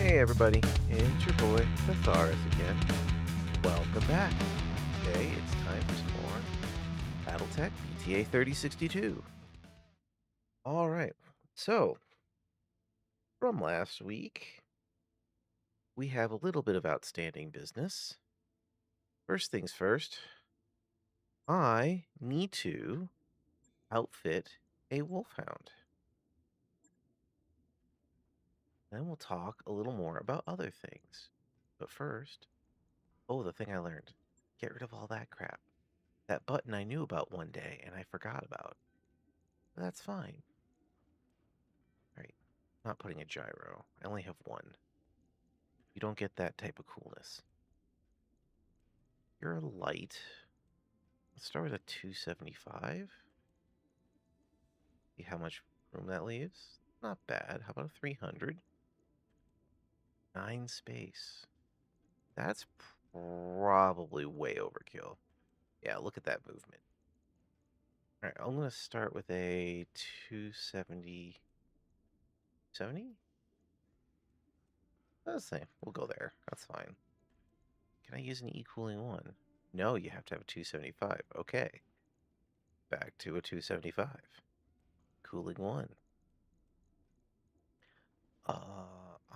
Hey everybody, it's your boy, Thesaurus again. Welcome back. Today it's time for some more Battletech BTA 3062. Alright, so from last week, we have a little bit of outstanding business. First things first, I need to outfit a wolfhound. Then we'll talk a little more about other things. But first, the thing I learned. Get rid of all that crap. That button I knew about one day and I forgot about. That's fine. Alright, not putting a gyro. I only have one. You don't get that type of coolness. You're a light. Let's start with a 275. See how much room that leaves. Not bad. How about a 300? 9 space. That's probably way overkill. Yeah, look at that movement. Alright, I'm going to start with a 270. 70? That's the same. We'll go there. That's fine. Can I use an E-cooling one? No, you have to have a 275. Okay. Back to a 275. Cooling one.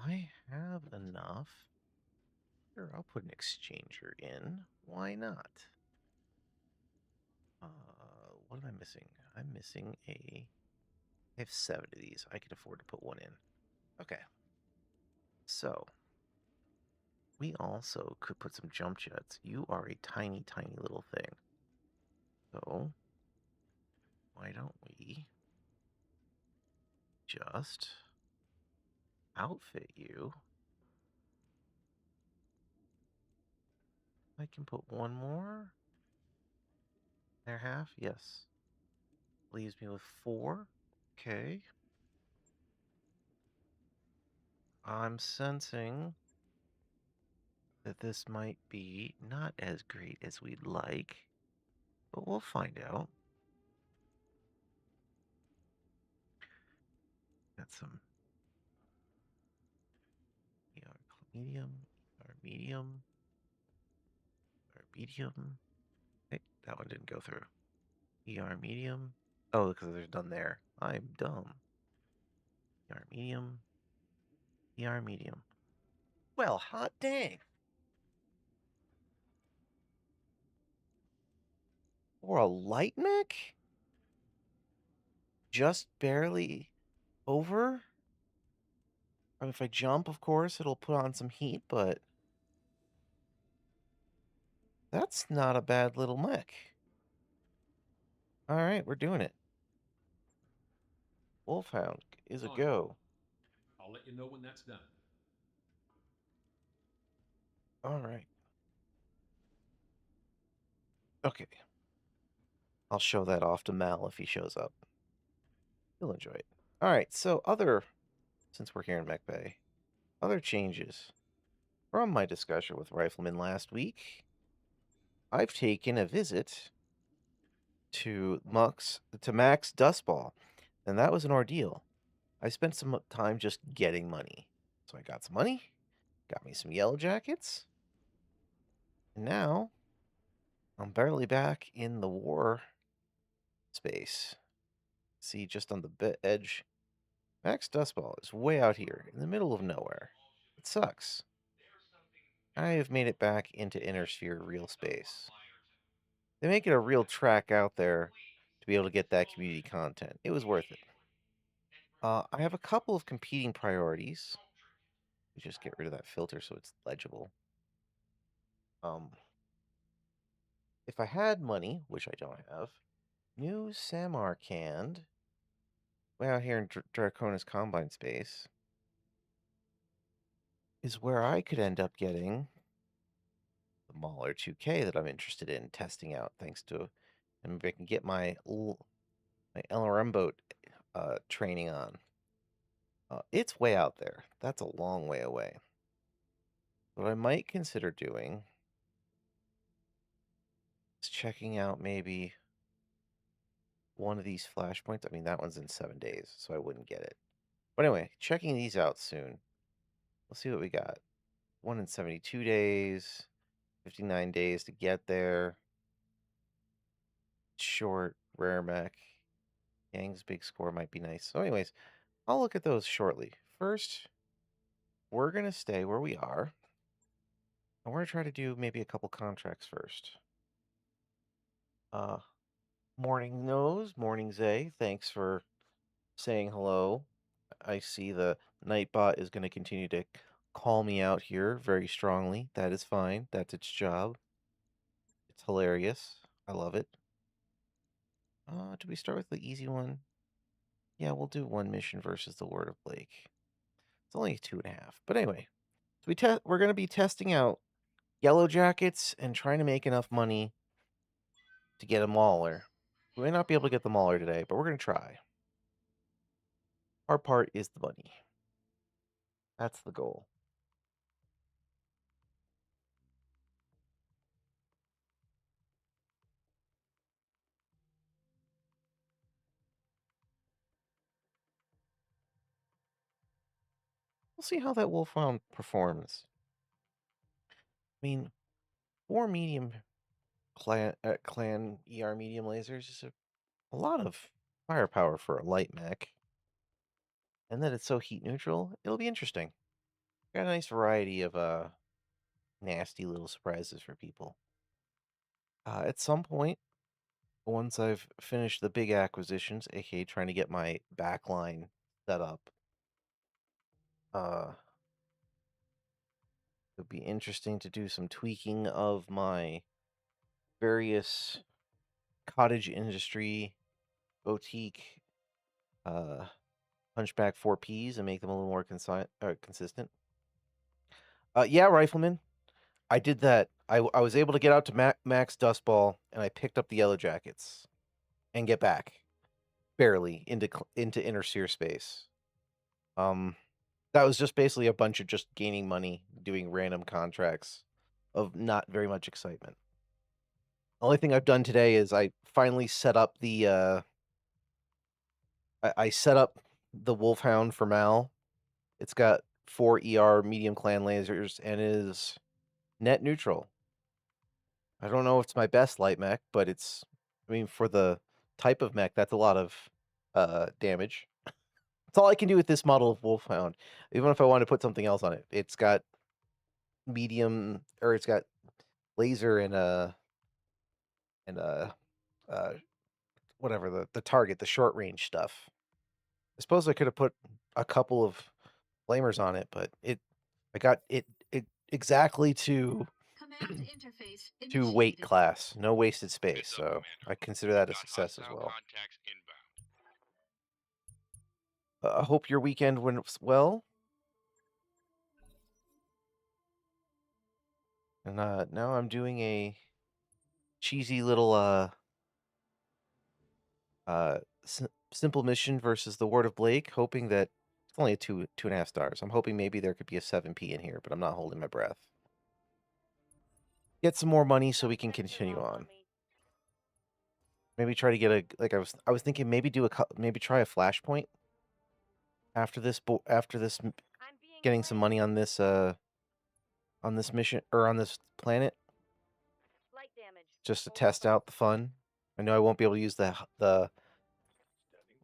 I have enough. Sure, I'll put an exchanger in. Why not? What am I missing? I'm missing I have 7 of these. I can afford to put one in. Okay. So, we also could put some jump jets. You are a tiny, tiny little thing. So, why don't we just outfit you? I can put one more. There half? Yes. Leaves me with 4. Okay. I'm sensing that this might be not as great as we'd like, but we'll find out. Got some ER medium, ER medium, ER medium. Hey, that one didn't go through. ER medium. Oh, because there's none there. I'm dumb. ER medium, ER medium. Well, hot dang. For a light mech? Just barely over? I mean, if I jump, of course, it'll put on some heat, but that's not a bad little mech. All right, we're doing it. Wolfhound is a On it. go. I'll let you know when that's done. All right. Okay. I'll show that off to Mal if he shows up. He'll enjoy it. All right, so since we're here in Mech Bay, other changes. From my discussion with Rifleman last week, I've taken a visit to Max Dustball, and that was an ordeal. I spent some time just getting money. So I got some money, got me some yellow jackets, and now I'm barely back in the war space. See, just on the edge. Max Dustball is way out here in the middle of nowhere. It sucks. I have made it back into inner sphere real space. They make it a real track out there to be able to get that community content. It was worth it. I have a couple of competing priorities. We just get rid of that filter so it's legible. If I had money, which I don't have, new Samarkand way out here in Draconis Combine space is where I could end up getting the Mauler 2K that I'm interested in testing out, thanks to, and maybe I can get my LRM boat training on. It's way out there. That's a long way away. What I might consider doing is checking out maybe one of these flashpoints. I mean, that one's in 7 days, so I wouldn't get it. But anyway, checking these out soon. Let's see what we got. 1 in 72 days, 59 days to get there. Short, rare mech. Yang's big score might be nice. So anyways, I'll look at those shortly. First, we're going to stay where we are. And we're going to try to do maybe a couple contracts first. Uh, Morning Nose, Morning Zay. Thanks for saying hello. I see the Nightbot is going to continue to call me out here very strongly. That is fine. That's its job. It's hilarious. I love it. Do we start with the easy one? Yeah, we'll do one mission versus the Word of Blake. It's only 2.5. But anyway, so we're going to be testing out Yellow Jackets and trying to make enough money to get a Mauler. We may not be able to get the Mauler today, but we're going to try. Our part is the money. That's the goal. We'll see how that Wolfhound performs. I mean, 4 medium clan ER medium lasers is a lot of firepower for a light mech. And that it's so heat neutral, it'll be interesting. Got a nice variety of nasty little surprises for people. At some point, once I've finished the big acquisitions, aka trying to get my backline set up, it'd be interesting to do some tweaking of my various cottage industry, boutique, Hunchback 4Ps and make them a little more consistent. Yeah, Rifleman. I did that. I was able to get out to Max Dustball, and I picked up the Yellow Jackets and get back barely into inner seer space. That was just basically a bunch of just gaining money, doing random contracts of not very much excitement. The only thing I've done today is I finally set up the I set up the Wolfhound for Mal. It's got 4 ER medium clan lasers and is net neutral. I don't know if it's my best light mech, but it's, I mean, for the type of mech, that's a lot of damage. That's all I can do with this model of Wolfhound. Even if I want to put something else on it, it's got medium, or it's got laser and uh whatever the target, the short range stuff. I suppose I could have put a couple of flamers on it, but I got it exactly Command interface to weight initiated. class, no wasted space. Heads up, So I Commander. consider We've that a got success as hostile well. contacts inbound. I hope your weekend went well. And now I'm doing a cheesy little simple mission versus the Word of Blake, hoping that it's only a 2.5 stars. I'm hoping maybe there could be a 7p in here, but I'm not holding my breath. Get some more money so we can continue on. Maybe try to get I was thinking maybe maybe try a flashpoint after this getting some money on this mission or on this planet just to test out the fun. I know I won't be able to use the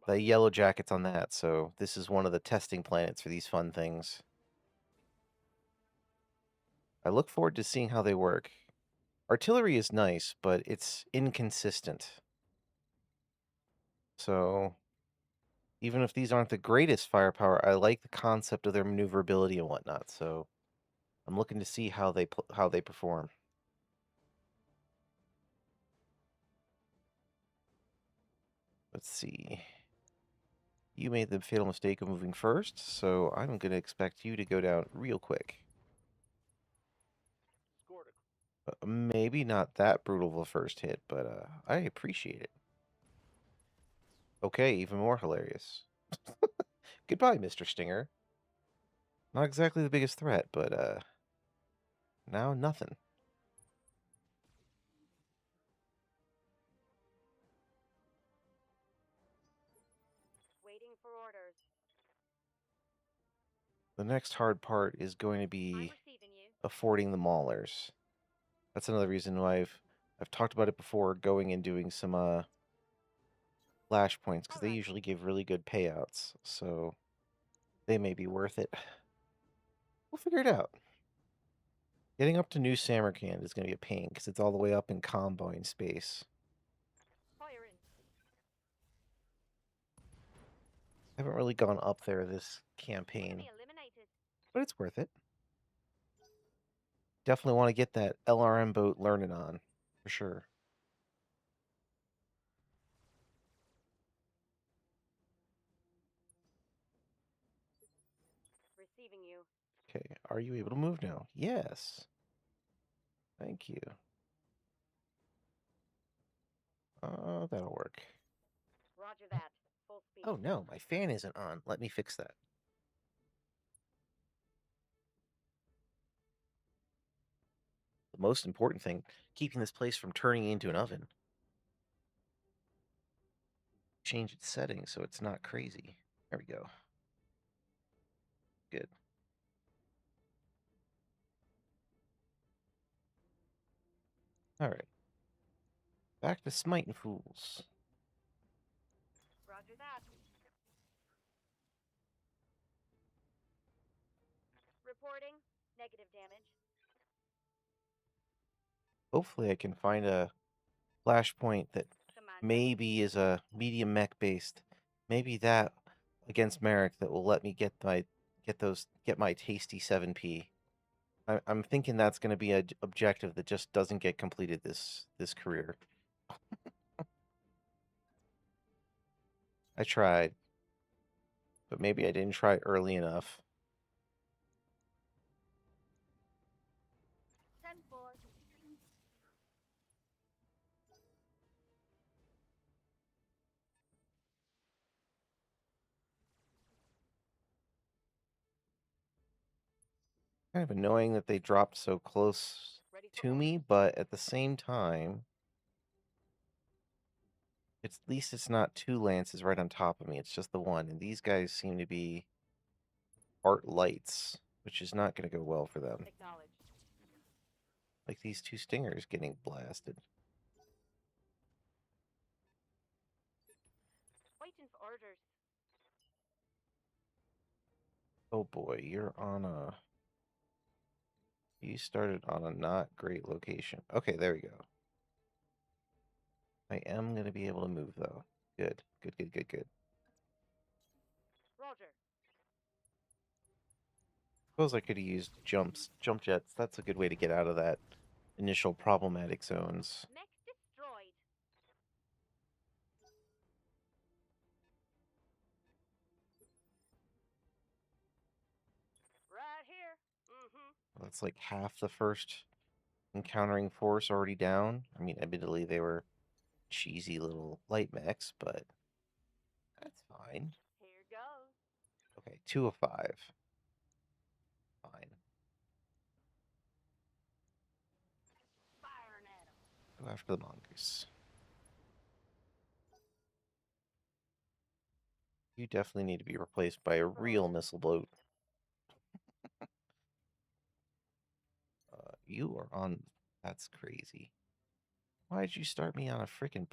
Yellow Jackets on that, so this is one of the testing planets for these fun things. I look forward to seeing how they work. Artillery is nice, but it's inconsistent. So even if these aren't the greatest firepower, I like the concept of their maneuverability and whatnot. So I'm looking to see how they perform. Let's see. You made the fatal mistake of moving first, so I'm going to expect you to go down real quick. Maybe not that brutal of a first hit, but I appreciate it. Okay, even more hilarious. Goodbye, Mr. Stinger. Not exactly the biggest threat, but now nothing. Waiting for orders. The next hard part is going to I'm be receiving you. affording the maulers. That's another reason why I've talked about it before, going and doing some flash points, because they Alright. usually give really good payouts, so they may be worth it. We'll figure it out. Getting up to New Samarkand is going to be a pain, because it's all the way up in Combine space. Fire in. I haven't really gone up there this campaign, Enemy eliminated. but it's worth it. Definitely want to get that LRM boat learning on, for sure. Receiving you. Okay, are you able to move now? Yes. Thank you. That'll work. Roger that. Full speed. Oh no, my fan isn't on. Let me fix that. The most important thing, keeping this place from turning into an oven. Change its settings so it's not crazy. There we go. Good. Alright. Back to smiting fools. Roger that. Reporting. Negative damage. Hopefully I can find a flashpoint that Commander. maybe is a medium mech based. Maybe that against Merrick that will let me get my tasty 7p. I'm thinking that's going to be an objective that just doesn't get completed this career. I tried, but maybe I didn't try early enough. 10-4. Kind of annoying that they dropped so close Ready for to orders. me, but at the same time, at least it's not two lances right on top of me. It's just the one, and these guys seem to be art lights, which is not going to go well for them. Acknowledged. Like these two stingers getting blasted. Waiting for orders. Oh boy, you started on a not great location. Okay, there we go. I am going to be able to move, though. Good, good, good, good, good. Roger. Suppose I could have used jump jets. That's a good way to get out of that initial problematic zones. Mech destroyed. Right here. Mm-hmm. That's like half the first encountering force already down. I mean, admittedly, they were cheesy little light mechs, but that's fine. Here goes. Okay, 2 of 5. Fine. Firing at him. Go after the mongoose. You definitely need to be replaced by a real missile boat. You are on... That's crazy. Why'd you start me on a freaking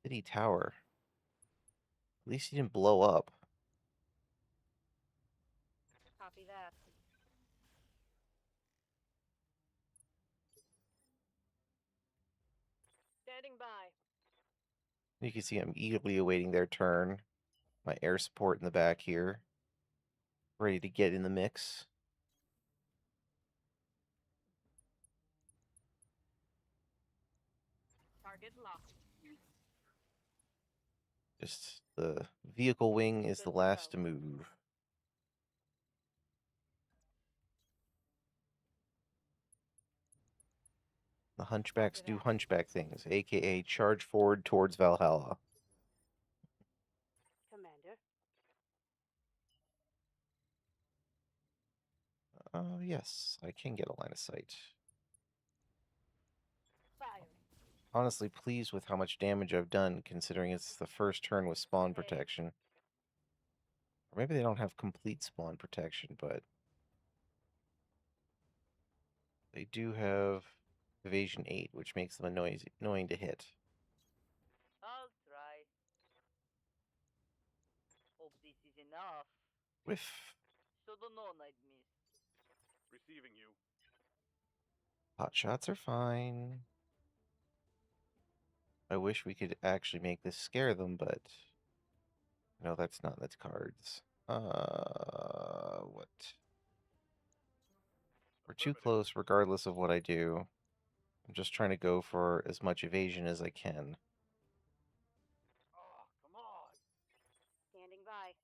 city tower? At least you didn't blow up. Copy that. Standing by. You can see I'm eagerly awaiting their turn. My air support in the back here. Ready to get in the mix. Target locked. Just the vehicle wing is the Good to last go. to move. The hunchbacks do hunchback things, aka charge forward towards Valhalla. Commander. Yes, I can get a line of sight. Firing. Honestly pleased with how much damage I've done, considering it's the first turn with spawn Okay. protection. Maybe they don't have complete spawn protection, but they do have evasion 8, which makes them annoying to hit. I'll try. Hope this is enough. Whiff. Should've known I'd miss. Receiving you. Pot shots are fine. I wish we could actually make this scare them, but no, that's cards. What? We're too close regardless of what I do. I'm just trying to go for as much evasion as I can. Oh, come on. Standing by.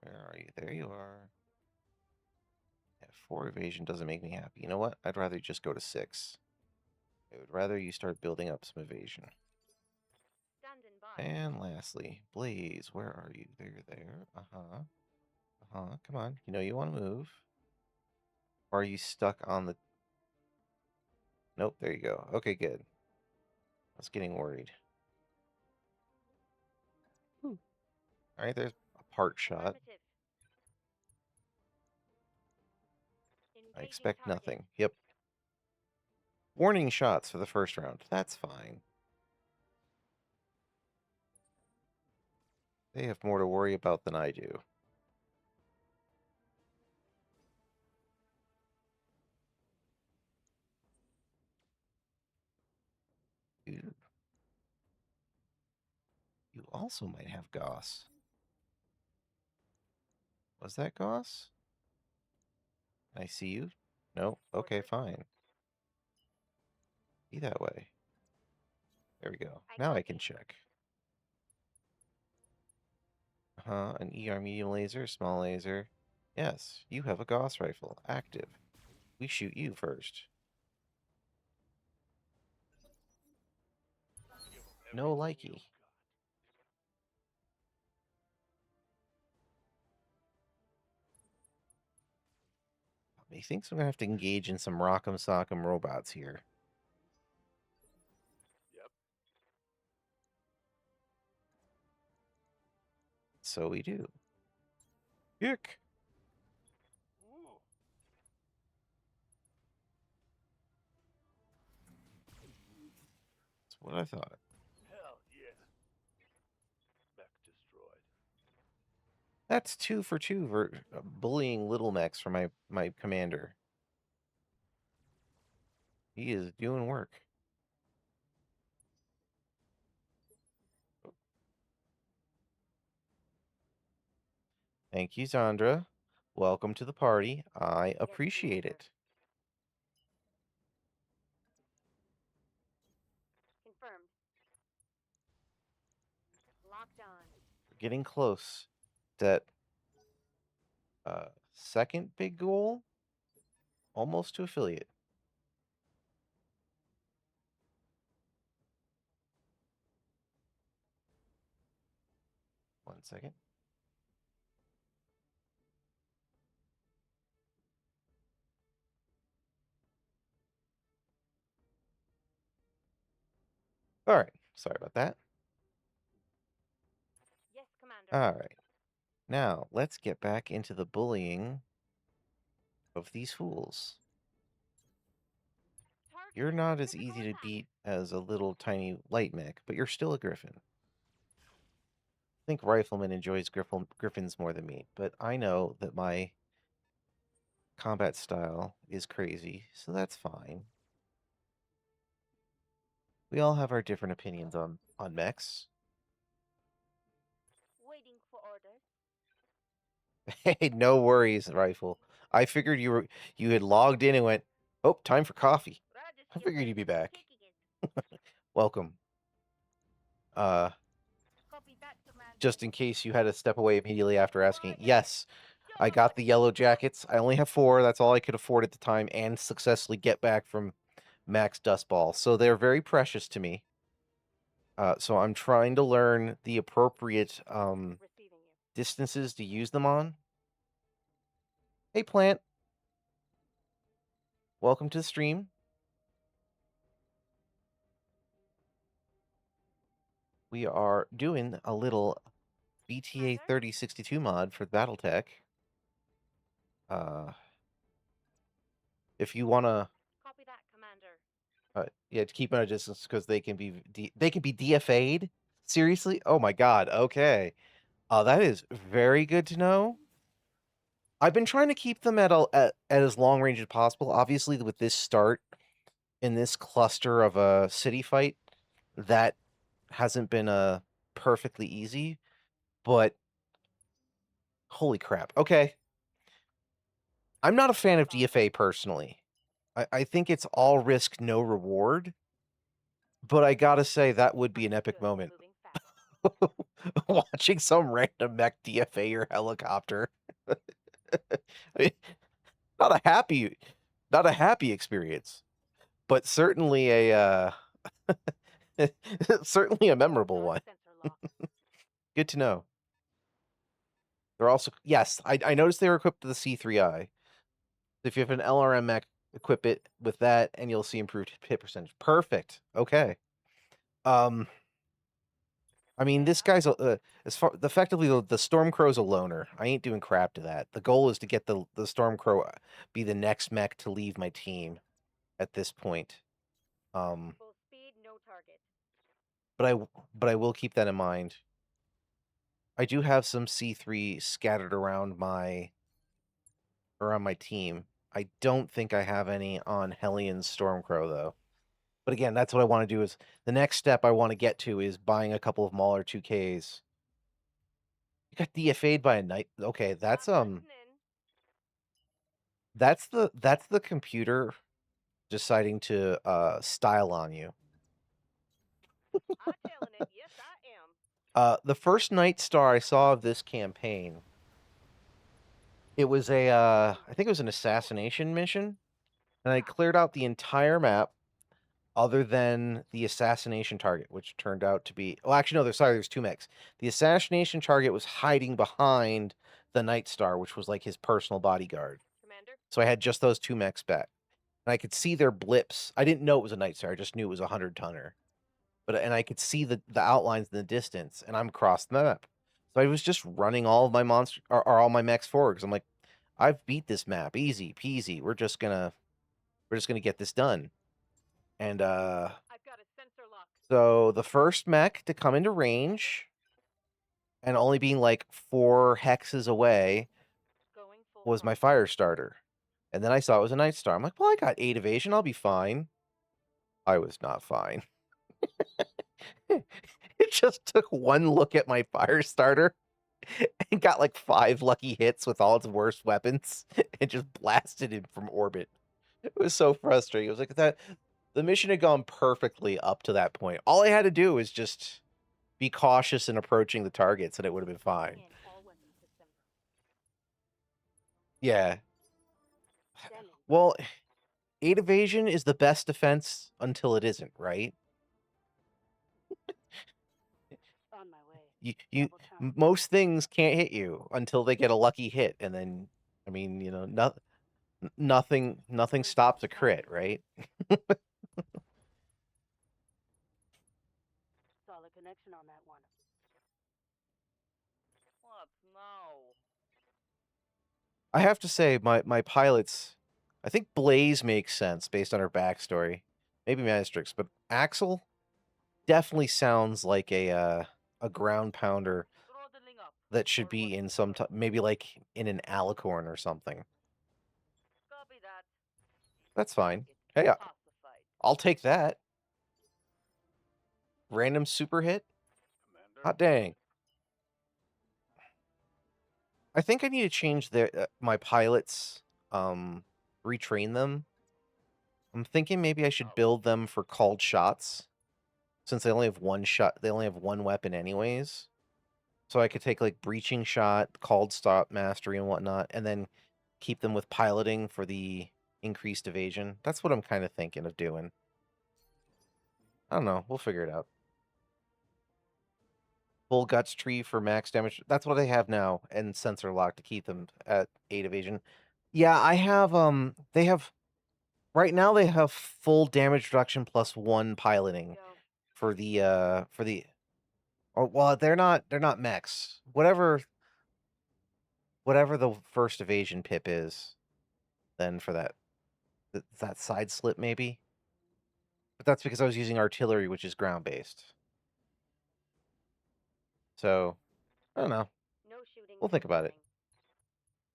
Where are you? There you are. Yeah, 4 evasion doesn't make me happy. You know what? I'd rather just go to 6. I would rather you start building up some evasion. Standing by. And lastly, Blaze, where are you? There, there. Uh-huh. Uh-huh. Come on. You know you want to move. Or are you stuck on the... Nope, there you go. Okay, good. I was getting worried. All right, there's a part shot. Affirmative. I Engaging expect target. nothing. Yep. Warning shots for the first round. That's fine. They have more to worry about than I do. You also might have Goss. Was that Goss? I see you. No. Okay, Orders. fine. Be that way. There we go. I Now I copy. can check. An ER medium laser, small laser. Yes, you have a Gauss rifle. Active. We shoot you first. No likey. Methinks I'm gonna have to engage in some rock'em sock'em robots here. Yep. So we do. Yuck. Ooh. That's what I thought. Hell yeah. Mech destroyed. That's 2 for 2 bullying little mechs for my commander. He is doing work. Thank you, Zandra. Welcome to the party. I appreciate it. Confirmed. Locked on. We're getting close. That second big goal, almost to affiliate. One second. All right. Sorry about that. Yes, Commander. All right. Now, let's get back into the bullying of these fools. Target You're is not under as easy physical to attack. beat as a little tiny light mech, but you're still a griffin. I think Rifleman enjoys griffins more than me, but I know that my combat style is crazy, so that's fine. We all have our different opinions on mechs. Waiting for orders. Hey, no worries, Rifle. I figured you had logged in and went, "Oh, time for coffee." Roger, I figured skipper. you'd be back. Kicking it. Welcome. Copy that, Commander. Just in case you had to step away immediately after asking, Orders. yes, I Show 'em got what the you yellow can do. jackets. I only have 4. That's all I could afford at the time, and successfully get back from Max Dustball. So they're very precious to me. So I'm trying to learn the appropriate Receiving you. distances to use them on. Hey, Plant. Welcome to the stream. We are doing a little BTA 3062 mod for Battletech. If you wanna, Copy that, Commander. yeah, to keep at a distance because they can be DFA'd. Seriously? Oh my god. Okay. That is very good to know. I've been trying to keep them at as long range as possible. Obviously, with this start in this cluster of a city fight, that hasn't been perfectly easy. But holy crap. Okay. I'm not a fan of DFA personally. I think it's all risk, no reward. But I gotta say, that would be an epic Understood. moment. Moving fast. Watching some random mech DFA your helicopter. I mean, not a happy, not a happy experience, but certainly a certainly a memorable one. Sensor lock. Good to know. They're also, yes, I noticed they were equipped with the C3I. If you have an LRM mech, equip it with that, and you'll see improved hit percentage. Perfect. Okay. I mean, this guy's effectively the Stormcrow's a loner. I ain't doing crap to that. The goal is to get the Stormcrow be the next mech to leave my team at this point. Full speed, no target. But I will keep that in mind. I do have some C3 scattered around my team. I don't think I have any on Hellions Stormcrow though. But again, that's what I want to do. Is the next step I want to get to is buying a couple of Mauler 2Ks. You got DFA'd by a knight. Okay, that's I'm listening. that's the computer deciding to style on you. I'm telling it. Yes, I am. The first Night Star I saw of this campaign, it was a I think it was an assassination mission, and I cleared out the entire map other than the assassination target, which turned out to be, well, actually, no, there's two mechs. The assassination target was hiding behind the Night Star, which was like his personal bodyguard. Commander. So I had just those two mechs back. And I could see their blips. I didn't know it was a Night Star. I just knew it was a 100-tonner. And I could see the outlines in the distance, and I'm across the map. So I was just running all of my monster or all my mechs forward because I'm like, I've beat this map, easy peasy. We're just gonna get this done. And I've got a sensor lock. so the first mech to come into range, and only being like 4 hexes away, Going full was my throttle. fire starter. And then I saw it was a Night Star. I'm like, well, I got 8 evasion. I'll be fine. I was not fine. It just took one look at my fire starter and got like 5 lucky hits with all its worst weapons and just blasted him from orbit. It was so frustrating. It was like that. The mission had gone perfectly up to that point. All I had to do was just be cautious in approaching the targets, and it would have been fine. In all weapon systems. Yeah. Sending. Well, 8 evasion is the best defense until it isn't, right? On my way. You Double time. most things can't hit you until they get a lucky hit, and then, I mean, you know, nothing stops a crit, right? Solid connection on that one. What? No. I have to say, my pilots, I think Blaze makes sense based on her backstory. Maybe Magistrix, but Axel definitely sounds like a ground pounder Throttling up. that should be in some maybe like in an alicorn or something. Copy that. That's fine. It's Hey, classified. I'll take that. Random super hit? Commander. Hot dang. I think I need to change my pilots, retrain them. I'm thinking maybe I should build them for called shots, since they only have one shot. They only have one weapon anyways. So I could take like breaching shot, called stop mastery and whatnot, and then keep them with piloting for the increased evasion. That's what I'm kind of thinking of doing. I don't know. We'll figure it out. Full guts tree for max damage. That's what I have now, and sensor lock to keep them at 8 evasion. Yeah, I have they have right now they have full damage reduction plus 1 piloting Go. for the Or well, they're not mechs. Whatever the first evasion pip is, then for that side slip maybe. But that's because I was using artillery, which is ground based. So I don't know. No shooting We'll think about it. incoming.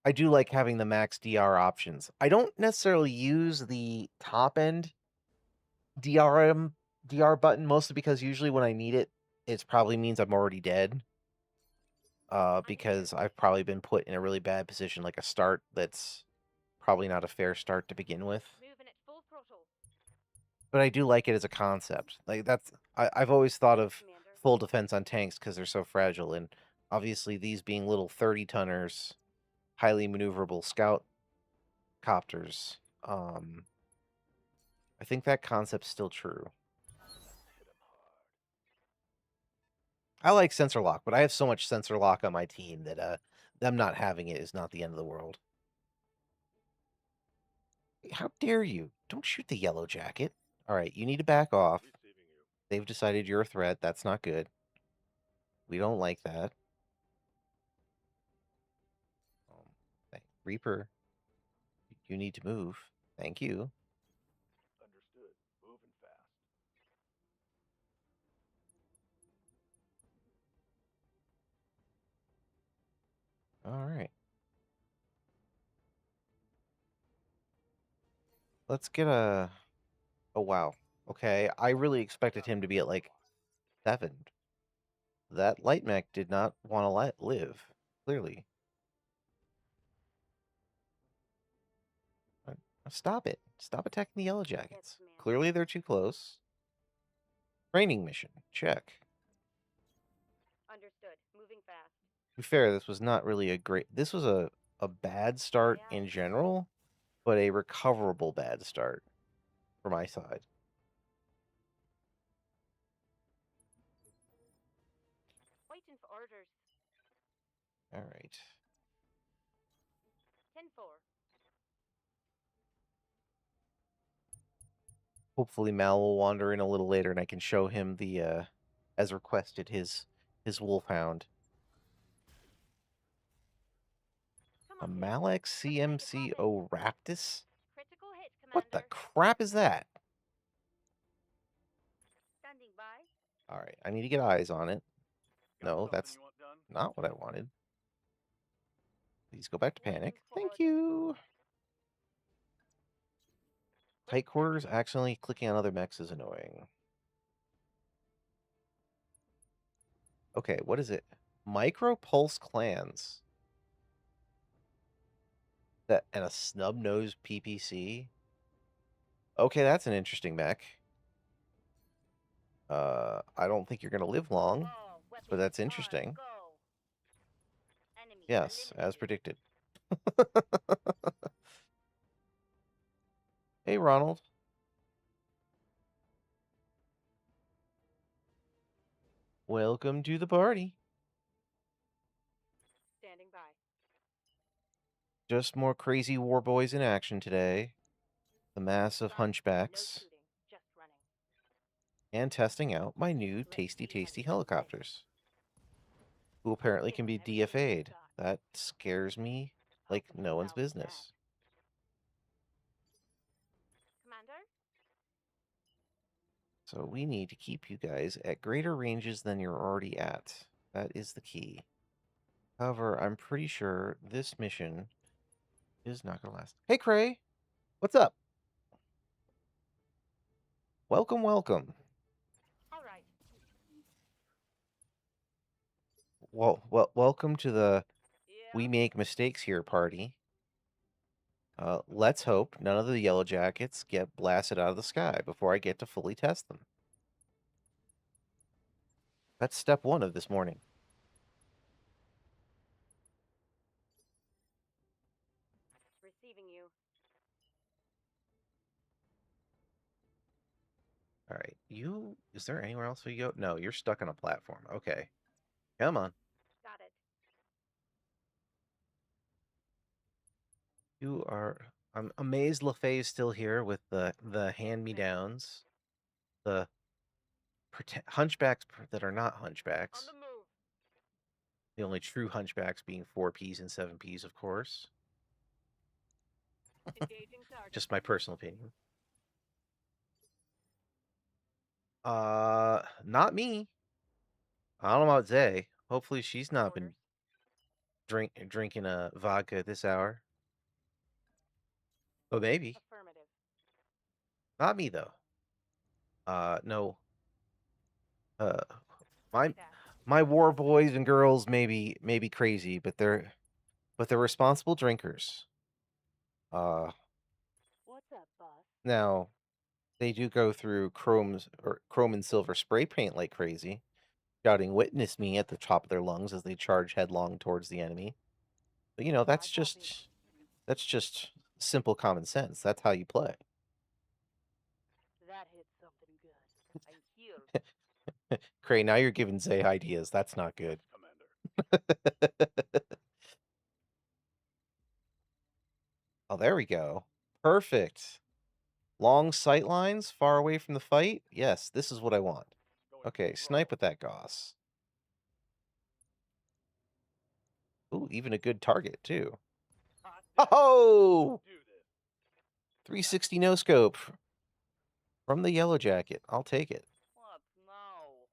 I do like having the max DR options. I don't necessarily use the top end DR button, mostly because usually when I need it, it probably means I'm already dead. Because I've probably been put in a really bad position, like a start that's probably not a fair start to begin with. Moving at full throttle. But I do like it as a concept. Like I've always thought Yes, of Commander. full defense on tanks because they're so fragile, and obviously these being little 30-tonners, highly maneuverable scout copters. I think that concept's still true. Hit him hard. I like sensor lock, but I have so much sensor lock on my team that them not having it is not the end of the world. How dare you? Don't shoot the yellow jacket. All right, you need to back off. Receiving you. They've decided you're a threat. That's not good. We don't like that. Reaper, you need to move. Thank you. Understood. Moving fast. All right. Let's get a... Oh, wow. Okay, I really expected him to be at, like, 7. That light mech did not want to live, clearly. Stop it. Stop attacking the yellow jackets. Commander. Clearly they're too close. Training mission. Check. Understood. Moving fast. To be fair, this was not really a great... This was a bad start in general, but a recoverable bad start for my side. Waiting for orders. All right. 10-4. Hopefully Mal will wander in a little later and I can show him the, as requested, his wolfhound. Come A on, Pip. Malek CMC Oraptus? Critical hit, What the Commander. crap is that? Standing by. All right, I need to get eyes on it. Got No, something that's you want done? not what I wanted. Please go back to Waiting panic. for Thank orders. you. Tight Wait, quarters, standing by. accidentally clicking on other mechs is annoying. Okay, what is it? Micro Pulse Clans. That and a snub nose PPC. Okay, that's an interesting mech. I don't think you're gonna live long, All but weapons that's on interesting. go. Enemy Yes, as eliminated. predicted. Hey, Ronald. Welcome to the party. Standing by. Just more crazy war boys in action today. The massive Roger. No hunchbacks. shooting. Just running. And testing out my new Let's tasty see how tasty you helicopters. Who apparently can be Giving everything you've DFA'd. got. That scares me How like can we no one's salvage business. that? Commander? So we need to keep you guys at greater ranges than you're already at. That is the key. However, I'm pretty sure this mission is not going to last. Hey, Cray. What's up? Welcome, welcome. All right. Welcome to the Yeah. We Make Mistakes Here party. Let's hope none of the yellow jackets get blasted out of the sky before I get to fully test them. That's step 1 of this morning. Receiving you. All right. Is there anywhere else we go? No, you're stuck on a platform. Okay. Come on. Got it. I'm amazed LaFay's still here with the hand-me-downs. The hunchbacks that are not On hunchbacks. the move. The only true hunchbacks being 4Ps and 7Ps, of course. Engaging target. Just my personal opinion. Not me. I don't know about Zay. Hopefully she's not been drinking a vodka at this hour. But maybe. Affirmative. Not me though. No. Uh, my Copy that. my war boys and girls may be crazy, but they're responsible drinkers. What's up, boss? Now they do go through chrome and silver spray paint like crazy, shouting "Witness me" at the top of their lungs as they charge headlong towards the enemy. But you know, I copy. that's just simple common sense. That's how you play. That hit something good. I'm here. Cray, now you're giving Zay ideas. That's not good. Commander. Oh, there we go. Perfect. Long sight lines, far away from the fight. Yes, this is what I want. Going Okay, full snipe throttle. with that Goss. Ooh, even a good target, too. Hot damn. Oh! Do this. 360 no scope from the yellow jacket. I'll take it. What now?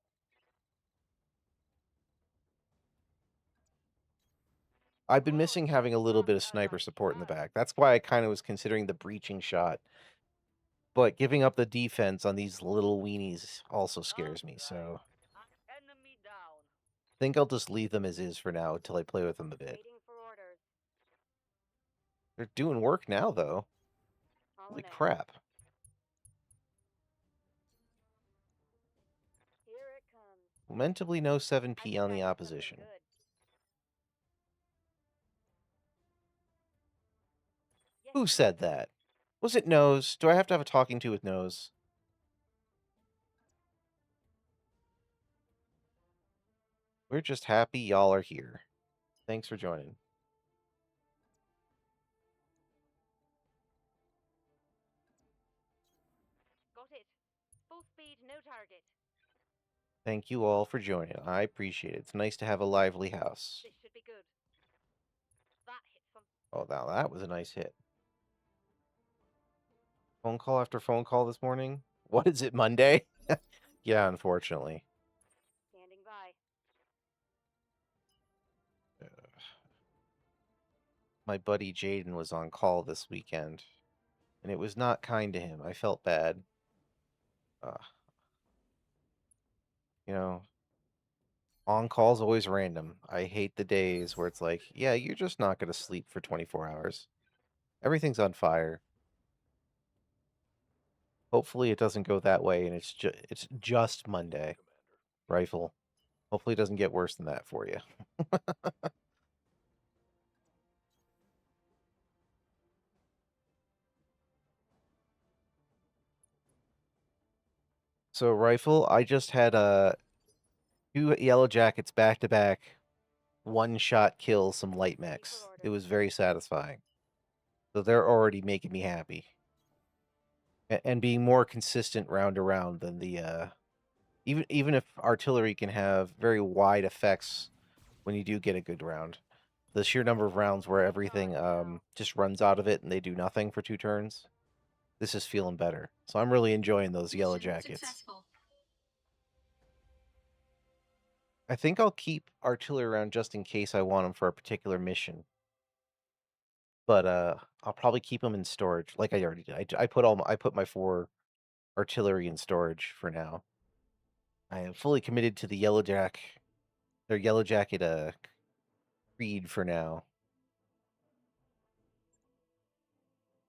I've been missing having a little bit of sniper support in the back. That's why I kind of was considering the breaching shot. But giving up the defense on these little weenies also scares me, so Enemy down. I think I'll just leave them as is for now until I play with them a bit. Waiting for orders. They're doing work now, though. On Holy it. crap. Here it comes. Lamentably no I 7P think on I the hit something opposition. good. Yes, Who said Commander. that? Was it Nose? Do I have to have a talking to with Nose? We're just happy y'all are here. Thanks for joining. Got it. Full speed, no target. Thank you all for joining. I appreciate it. It's nice to have a lively house. This should be good. That hit some. Oh, now that was a nice hit. Phone call after phone call this morning. What is it, Monday? Yeah, unfortunately. Standing by. My buddy Jaden was on call this weekend, and it was not kind to him. I felt bad. You know, on call's always random. I hate the days where it's like, yeah, you're just not going to sleep for 24 hours. Everything's on fire. Hopefully it doesn't go that way and it's just Monday. Commander. Rifle. Hopefully it doesn't get worse than that for you. So rifle, I just had two yellow jackets back to back, one shot kill some light mechs. It was very satisfying. So they're already making me happy. And being more consistent round to round than the even if artillery can have very wide effects when you do get a good round. The sheer number of rounds where everything just runs out of it and they do nothing for 2 turns. This is feeling better. So I'm really enjoying those yellow Mission jackets. successful. I think I'll keep artillery around just in case I want them for a particular mission. But I'll probably keep them in storage, like I already did. I put my 4 artillery in storage for now. I am fully committed to the their yellow jacket creed for now.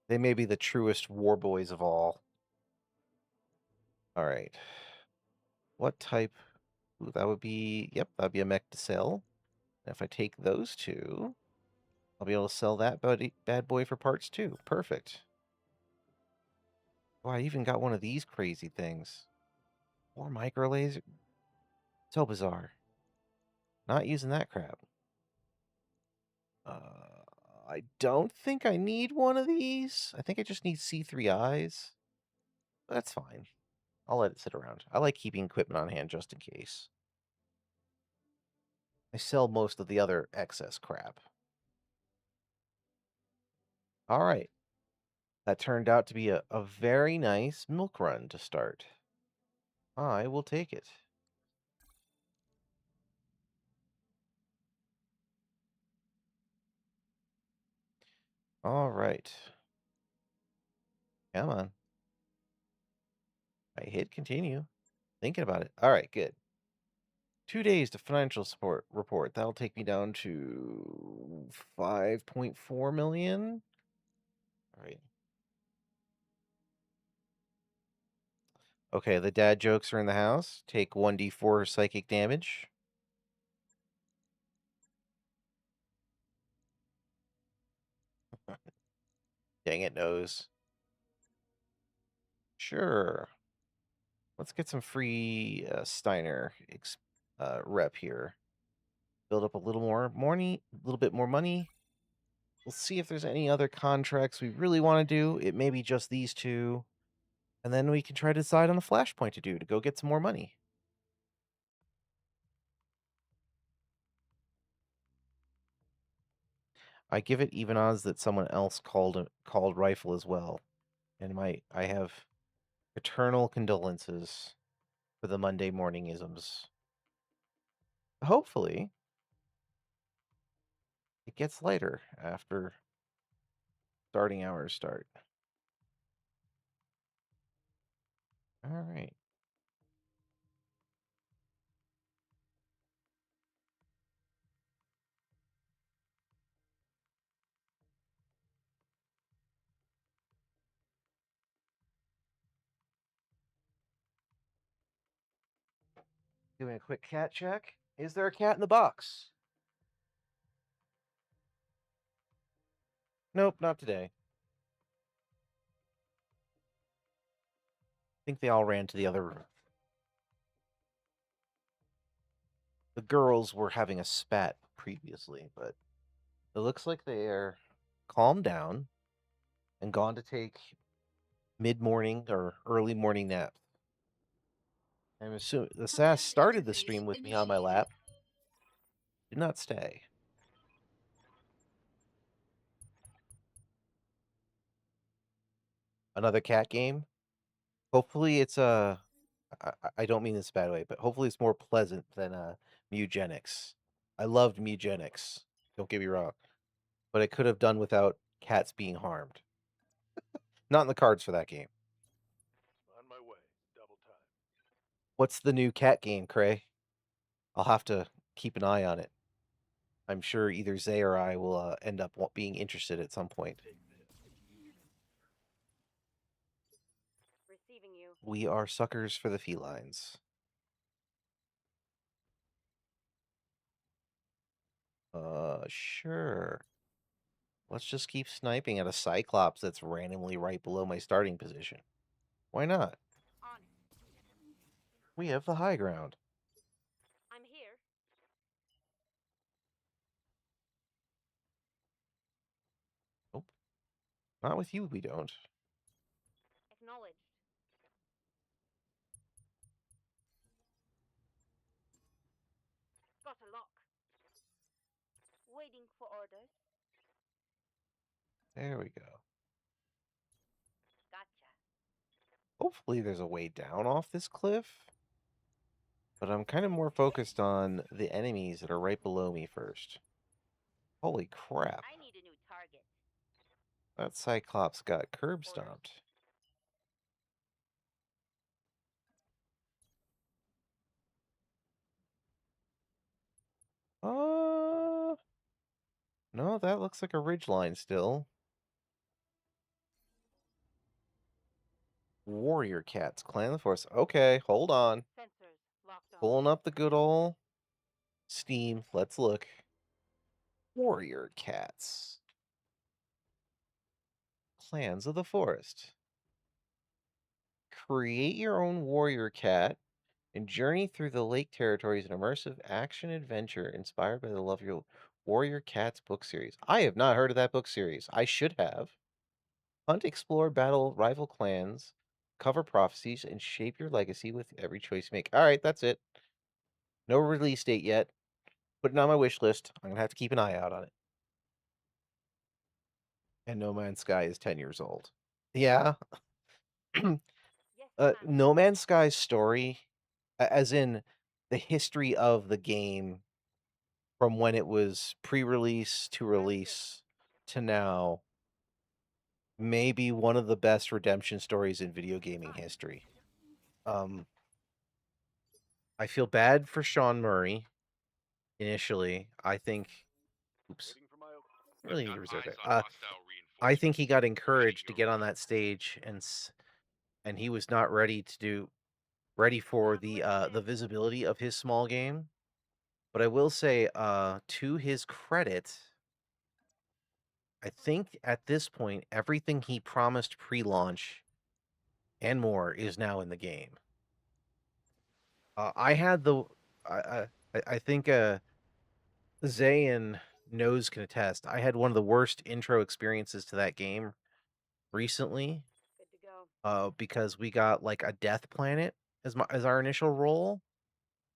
They may be the truest war boys of all. All right. What type? Ooh, that would be, yep, that'd be a mech to sell. And if I take those 2, I'll be able to sell that bad boy for parts too. Perfect. Oh, I even got one of these crazy things. More micro laser. So bizarre. Not using that crap. I don't think I need one of these. I think I just need C3 eyes. That's fine. I'll let it sit around. I like keeping equipment on hand just in case. I sell most of the other excess crap. All right. That turned out to be a very nice milk run to start. I will take it. All right. Come on. I hit continue. Thinking about it. All right, good. 2 days to financial support report. That'll take me down to 5.4 million. All right. Okay, the dad jokes are in the house. Take 1d4 psychic damage. Dang it, nose. Sure. Let's get some free Steiner rep here. Build up a little more money, a little bit more money. We'll see if there's any other contracts we really want to do. It may be just these two. And then we can try to decide on a flashpoint to do to go get some more money. I give it even odds that someone else called rifle as well. And I have eternal condolences for the Monday morning isms. Hopefully, it gets lighter after starting hours start. All right. Doing a quick cat check. Is there a cat in the box? Nope, not today. I think they all ran to the other room. The girls were having a spat previously, but it looks like they are calmed down and gone to take mid-morning or early morning naps. I'm assuming the SAS Command started the interface stream with me on my initiated. lap. Did not stay. Another cat game. Hopefully it's I don't mean this a bad way, but hopefully it's more pleasant than Mugenics. I loved Mugenics. Don't get me wrong, but I could have done without cats being harmed. Not in the cards for that game. On my way. Double time. What's the new cat game, Cray? I'll have to keep an eye on it. I'm sure either Zay or I will end up being interested at some point. Take this. Receiving you. We are suckers for the felines. Sure. Let's just keep sniping at a Cyclops that's randomly right below my starting position. Why not? On it. We have the high ground. I'm here. Nope. Not with you, we don't. Acknowledged. Got a lock. Waiting for orders. There we go. Gotcha. Hopefully there's a way down off this cliff. But I'm kind of more focused on the enemies that are right below me first. Holy crap. I need a new target. That Cyclops got curb stomped. No, that looks like a ridgeline still. Warrior Cats, Clan of the Force. Okay, hold on. Sensors locked on. Pulling up the good old Steam. Let's look. Warrior Cats. Clans of the Forest. Create your own warrior cat and journey through the lake territories in immersive action adventure inspired by the Love Your Warrior Cats book series. I have not heard of that book series. I should have. Hunt, explore, battle rival clans cover prophecies, and shape your legacy with every choice you make. All right, that's it. No release date yet. Put it on my wish list. I'm gonna have to keep an eye out on it. And No Man's Sky is 10 years old. Yeah. Yes, Commander. No Man's Sky's story, as in the history of the game from when it was pre-release to Affirmative. release to now, may be one of the best redemption stories in video gaming history. Um, I feel bad for Sean Murray initially. I think, oops, Waiting for my I I've really need to got reserve eyes it. on hostile I think he reinforcements. got Awaiting encouraged to your get on order. that stage and he was not ready for the visibility of his small game. But I will say, to his credit, I think at this point everything he promised pre-launch and more is now in the game. I had the I think Zay and Nose can attest. I had one of the worst intro experiences to that game recently. Good to go. Because we got like a death planet as our initial role,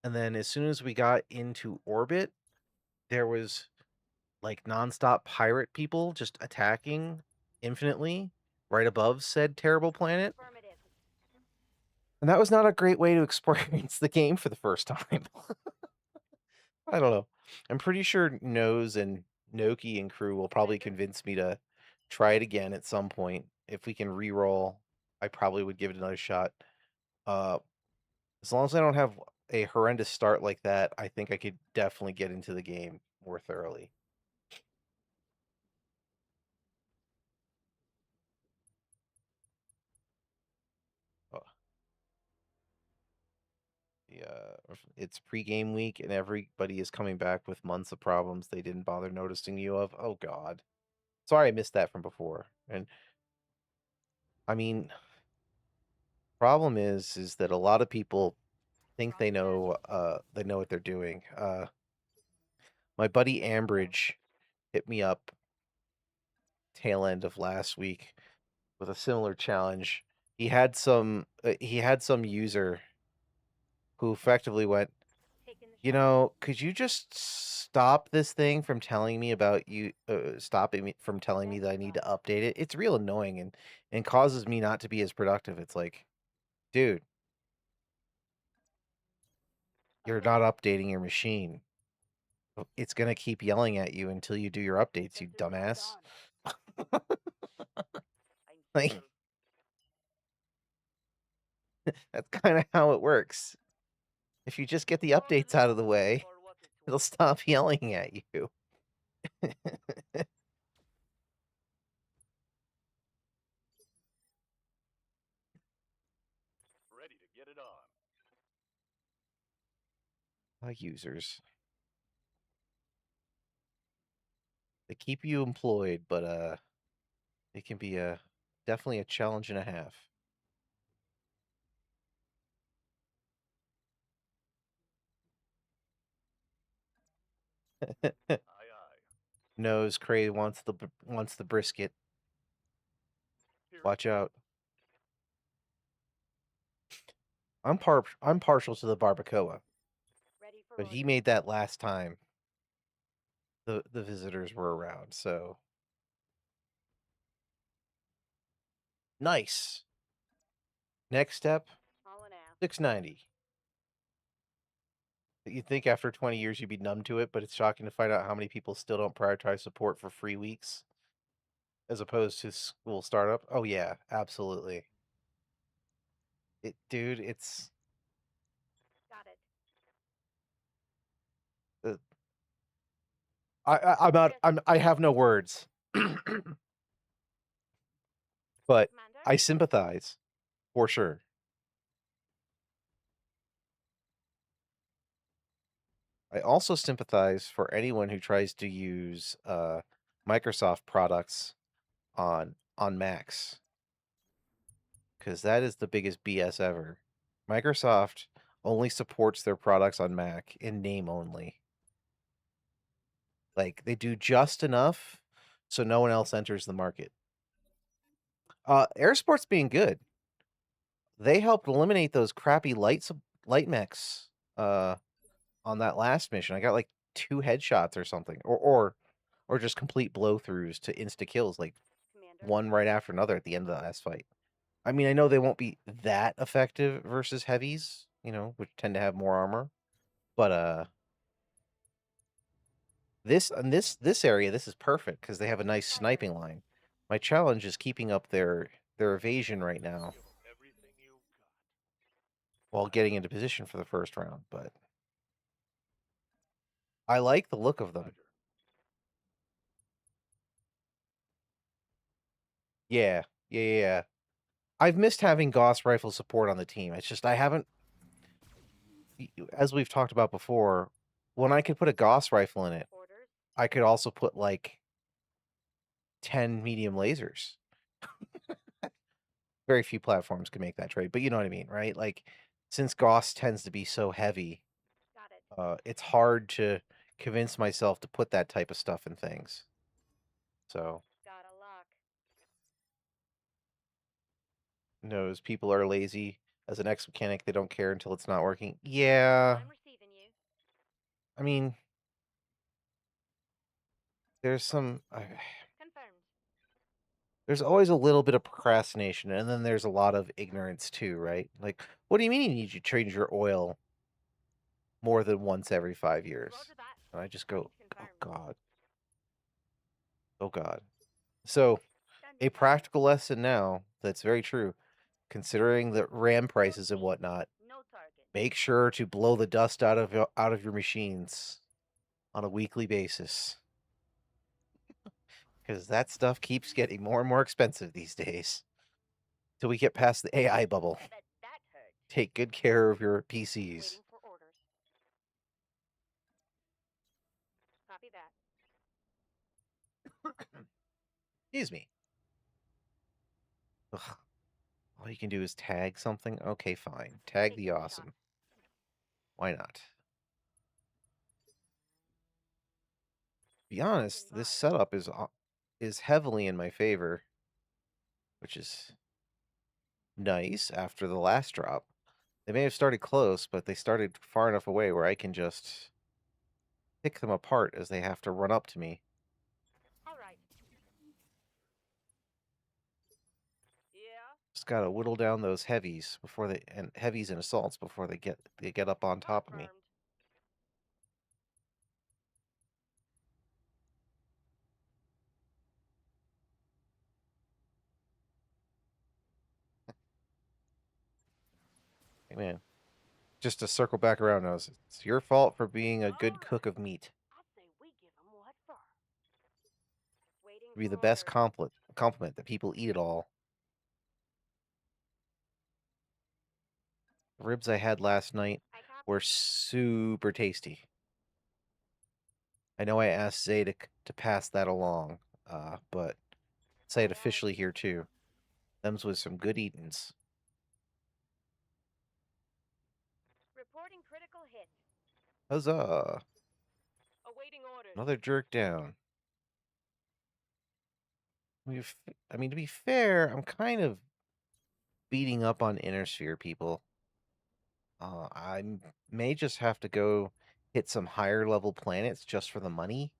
and then as soon as we got into orbit, there was like nonstop pirate people just attacking infinitely right above said terrible planet. Affirmative. And that was not a great way to experience the game for the first time. I don't know. I'm pretty sure Nose and Noki and crew will probably Commander? convince me to try it again at some point. If we can re-roll, I probably would give it another shot. Uh, as long as I don't have a horrendous start like that, I think I could definitely get into the game more thoroughly. Uh, it's pregame week and everybody is coming back with months of problems they didn't bother noticing you of. Oh God. Sorry I missed that from before. And I mean, problem is that a lot of people think they know what they're doing. My buddy Ambridge hit me up tail end of last week with a similar challenge. He had some user who effectively went, Taking the shot. could you just stop this thing from telling me about you stopping me from telling me that I need to update it? It's real annoying and causes me not to be as productive. It's like, dude, you're not updating your machine. It's gonna keep yelling at you until you do your updates, you Sensors dumbass. on. I'm Like, here. that's kind of how it works. If you just get the updates out of the way, For what it's it'll worth. stop yelling at you. ready to get it on. Users. They keep you employed, but it can be definitely a challenge and a half. Aye, aye. Knows Cray wants the brisket. Here it Watch comes. out. I'm partial to the barbacoa, Ready for but he orders. made that last time the visitors were around, so nice. Next step, All an ass. 690. You'd think after 20 years you'd be numb to it, but it's shocking to find out how many people still don't prioritize support for free weeks as opposed to school startup. Oh yeah, absolutely. Dude, it's Got it. uh, I'm not I have no words. But Commander? I sympathize for sure. I also sympathize for anyone who tries to use Microsoft products on Macs because that is the biggest BS ever. Microsoft only supports their products on Mac in name only. Like they do just enough so no one else enters the market. Air Sport's being good. they helped eliminate those crappy light mechs, on that last mission. I got, like, 2 headshots or something, or just complete blow-throughs to insta-kills, like, Commander. one right after another at the end of the last fight. I mean, I know they won't be that effective versus heavies, which tend to have more armor, but, this area, this is perfect because they have a nice sniping line. My challenge is keeping up their evasion right now Give 'em everything you got. while getting into position for the first round, but I like the look of them. Roger. Yeah. Yeah. I've missed having Gauss rifle support on the team. It's just I haven't, as we've talked about before, when I could put a Gauss rifle in it, Orders. I could also put like 10 medium lasers. Very few platforms can make that trade, but you know what I mean, right? Like, since Gauss tends to be so heavy, Got it. it's hard to convince myself to put that type of stuff in things. So, Got a lock. knows people are lazy. As an ex-mechanic, they don't care until it's not working. Yeah, I'm receiving you. I mean, there's some. Confirmed. There's always a little bit of procrastination, and then there's a lot of ignorance too, right? Like, what do you mean you need to change your oil more than once every 5 years? Roger that. And I just go, Range oh confirmed. God, oh God. So, Standing a by. practical lesson now that's very true, considering the RAM prices and whatnot. No target. Make sure to blow the dust out of your machines on a weekly basis, because that stuff keeps getting more and more expensive these days. Till we get past the AI bubble. I bet that hurt. Take good care of your PCs. Waiting for orders. Copy that. Excuse me. Ugh. All you can do is tag something? Okay, fine. Tag Take the some awesome. shots. Why not? To be honest, Standing this by. setup is heavily in my favor, which is nice after the last drop. They may have started close, but they started far enough away where I can just pick them apart as they have to run up to me. All right. Yeah. Just gotta whittle down those heavies heavies and assaults before they get up on top of me. Confirmed. Hey man, just to circle back around, knows it's your fault for being a good All cook right. of meat. I say we give 'em what for. Waiting Be for the best orders. compliment that people eat it all. The ribs I had last night I copy. were super tasty. I know I asked Zay to pass that along, but say it Aye, aye. officially here too. Them's was some good eatins. Reporting critical hit. Huzzah! Awaiting orders. Another jerk down. I mean, to be fair, I'm kind of beating up on Inner Sphere people. May just have to go hit some higher level planets just for the money.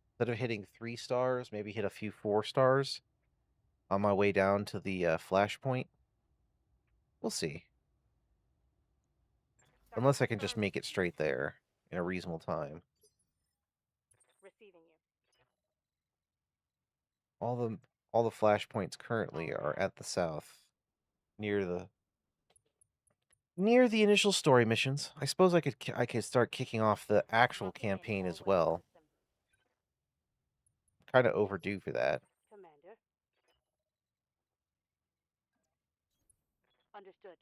Instead of hitting 3 stars, maybe hit a few 4 stars on my way down to the flashpoint. We'll see. Target Unless I can just confirmed. make it straight there in a reasonable time. Receiving you. All the all the flashpoints currently are at the south, near the initial story missions. I suppose I could start kicking off the actual Lock it in. campaign as Always well. system. Kind of overdue for that. Commander. Understood.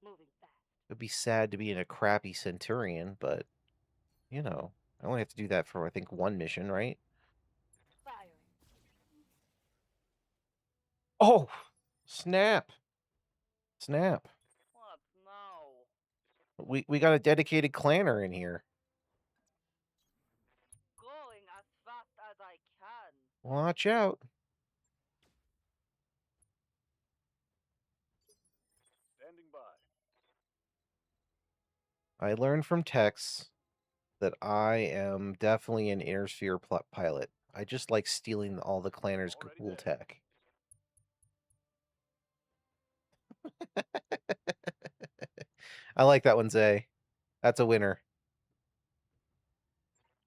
Moving fast. It'd be sad to be in a crappy Centurion, but I only have to do that for I think one mission, right? Firing. Oh, snap. Snap. What now? We got a dedicated clanner in here. Going as fast as I can. Watch out. I learned from Tex that I am definitely an inner sphere pilot. I just like stealing all the Clanner's Already cool there. tech. I like that one, Zay. That's a winner.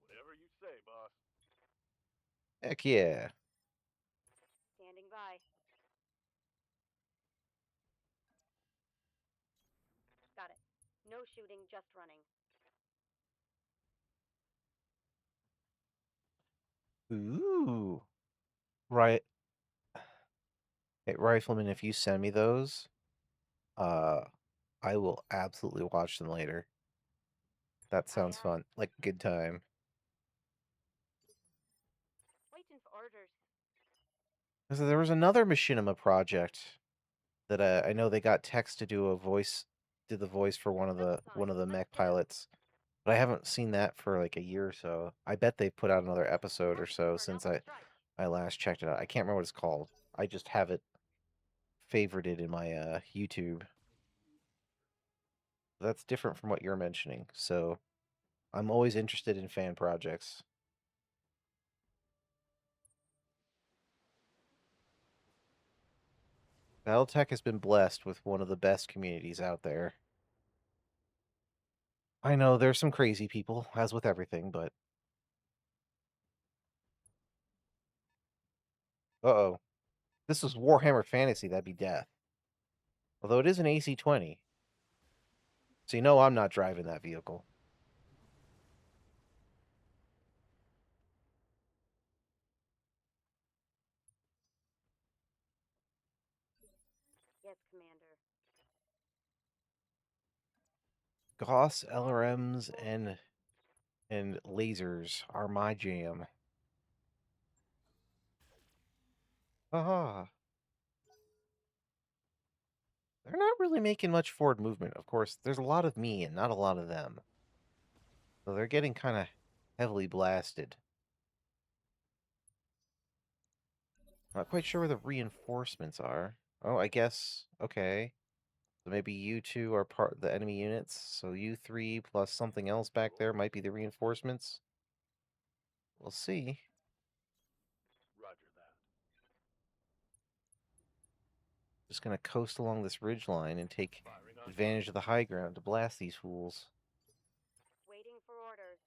Whatever you say, boss. Heck yeah. Standing by. Got it. No shooting, just running. Ooh. Right. Hey, Rifleman, if you send me those, uh, I will absolutely watch them later. That Aye, sounds aye. fun. Like a good time. Waiting for orders. So there was another machinima project that I know they got Tex to do the voice for one of the mech pilots. But I haven't seen that for like a year or so. I bet they've put out another episode or so since I last checked it out. I can't remember what it's called. I just have it favorited in my YouTube. That's different from what you're mentioning. So I'm always interested in fan projects. Battletech has been blessed with one of the best communities out there. I know there's some crazy people, as with everything, but uh-oh. This is Warhammer Fantasy, that'd be death. Although it is an AC-20. So you know I'm not driving that vehicle. Yes, Commander. Gauss LRMs and lasers are my jam. Haha. They're not really making much forward movement. Of course, there's a lot of me and not a lot of them. So they're getting kind of heavily blasted. Not quite sure where the reinforcements are. Oh, I guess. Okay. So maybe you two are part of the enemy units. So you three plus something else back there might be the reinforcements. We'll see. Roger that. Just gonna coast along this ridge line and take Firing on advantage of the high ground to blast these fools. Waiting for orders.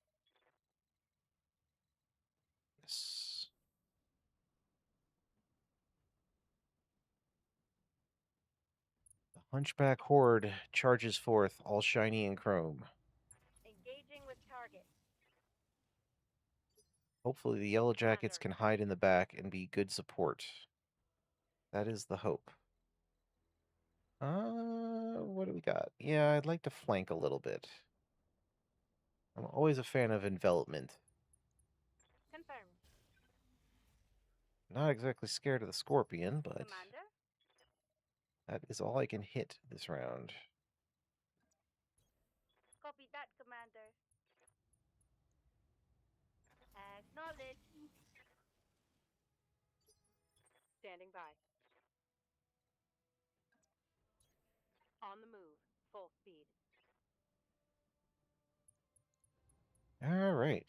Yes. The Hunchback Horde charges forth, all shiny and chrome. Engaging with target. Hopefully the Yellow Jackets can hide in the back and be good support. That is the hope. What do we got? Yeah, I'd like to flank a little bit. I'm always a fan of envelopment. Confirmed. Not exactly scared of the Scorpion, but Commander? that is all I can hit this round. Copy that, Commander. Acknowledge. Standing by. On the move. Full speed. All right.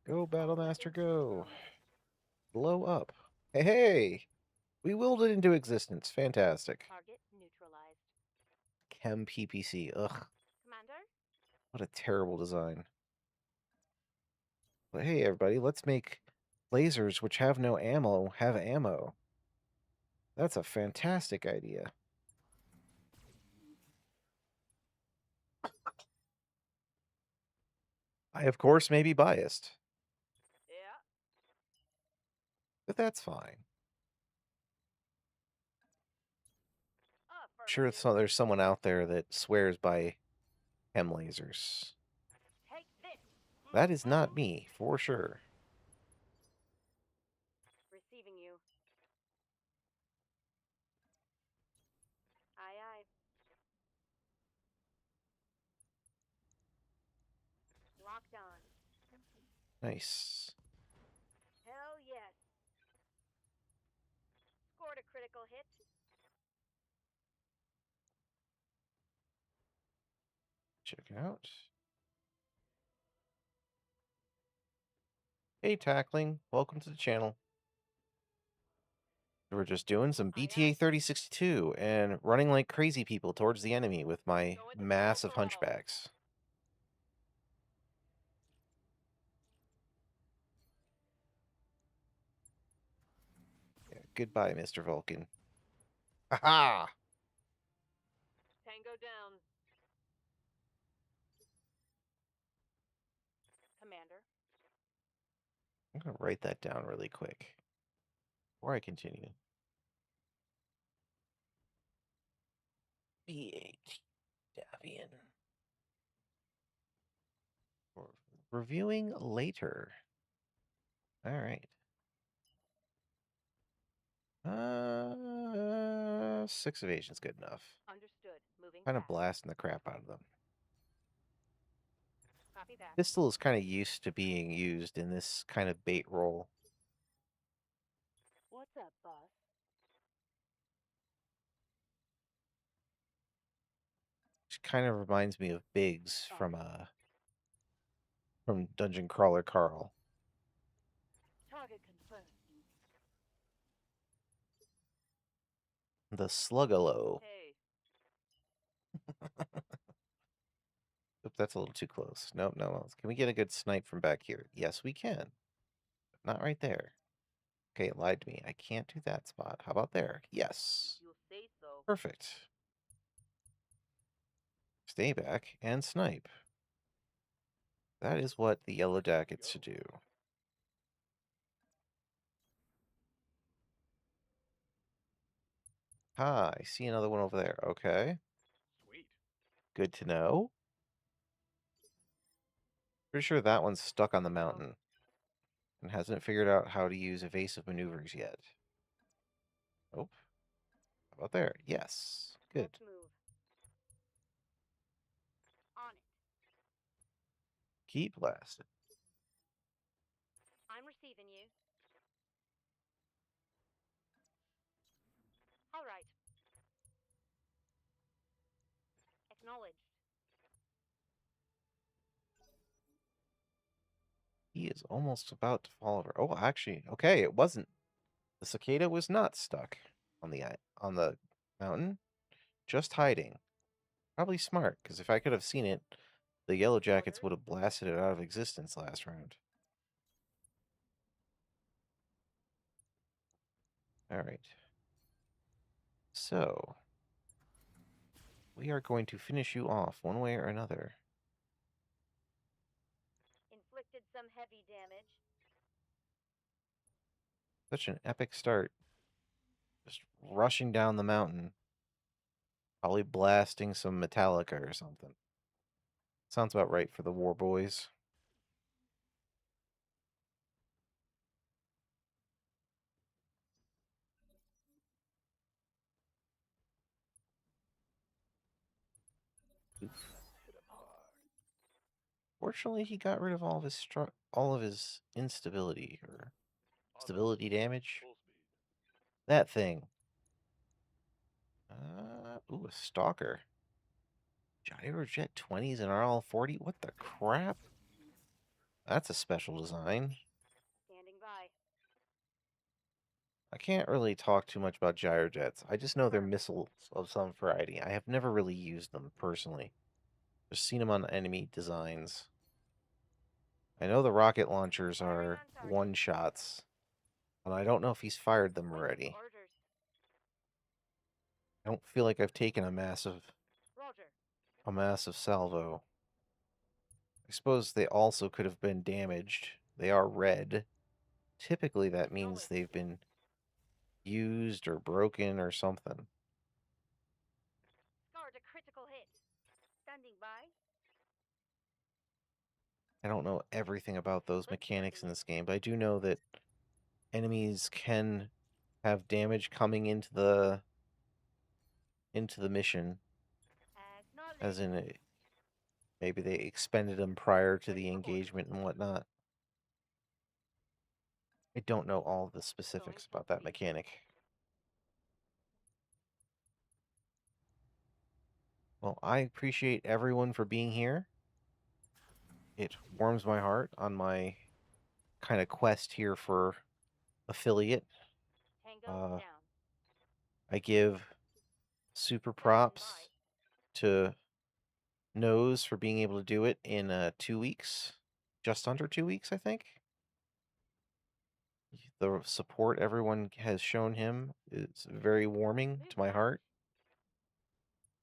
Go, Battlemaster, go. Blow up. Hey, hey! We willed it into existence. Fantastic. Target neutralized. Chem PPC. Ugh, Commander? what a terrible design. But hey, everybody, let's make lasers which have no ammo have ammo. That's a fantastic idea. I, of course, may be biased, Yeah. but that's fine. Sure, Affirmative. there's someone out there that swears by chem lasers. Take this. That is not me, for sure. Receiving you. Aye, aye. Locked on. Nice. Hell yes. Scored a critical hit. check out. Hey, Tackling. Welcome to the channel. We're just doing some BTA 3062 and running like crazy people towards the enemy with my massive hunchbacks. Yeah, goodbye, Mr. Vulcan. Aha! Tango down. Commander. I'm going to write that down really quick before I continue. B8 Davian. Reviewing later. All right. 6 evasion's good enough. Understood. Moving Kind of fast. blasting the crap out of them. Copy that. Pistol is kind of used to being used in this kind of bait role. What's up, boss? Which kind of reminds me of Biggs from Dungeon Crawler Carl. Target confirmed. The Sluggalo. Hey, Oop, that's a little too close. Nope, no. Can we get a good snipe from back here? Yes, we can. But not right there. Okay, it lied to me. I can't do that spot. How about there? Yes. you say so. Perfect. Stay back and snipe. That is what the Yellow Jackets should do. Ah, I see another one over there. Okay. Sweet. Good to know. Pretty sure that one's stuck on the mountain and hasn't figured out how to use evasive maneuvers yet. Oh, how about there? Yes. Good. Let's move. On it. Keep blasting. I'm receiving you. All right. Acknowledged. He is almost about to fall over. Oh, actually, okay, it wasn't. The cicada was not stuck on the mountain, just hiding. Probably smart, because if I could have seen it, the Yellow Jackets would have blasted it out of existence last round. All right. So, we are going to finish you off one way or another. Inflicted some heavy damage. Such an epic start. Just rushing down the mountain. Probably blasting some Metallica or something. Sounds about right for the War Boys. Oof. Fortunately, he got rid of all of his instability or stability damage. Full speed. That thing. Ooh, a stalker. Gyrojet 20s and RL40? What the crap? That's a special design. Standing by. I can't really talk too much about gyrojets. I just know they're missiles of some variety. I have never really used them personally. Just seen them on enemy designs. I know the rocket launchers are one-shots, and I don't know if he's fired them Waiting already. for orders. I don't feel like I've taken Roger. a massive salvo. I suppose they also could have been damaged. They are red. Typically, that means they've been used or broken or something. Scored a critical hit. Standing by. I don't know everything about those mechanics in this game, but I do know that enemies can have damage coming into the mission, as in maybe they expended them prior to the engagement and whatnot. I don't know all the specifics about that mechanic. Well, I appreciate everyone for being here. It warms my heart on my kind of quest here for affiliate. Tango Uh, down. I give super Standing props to Nose for being able to do it in 2 weeks. Just under 2 weeks, I think. The support everyone has shown him is very warming to my heart.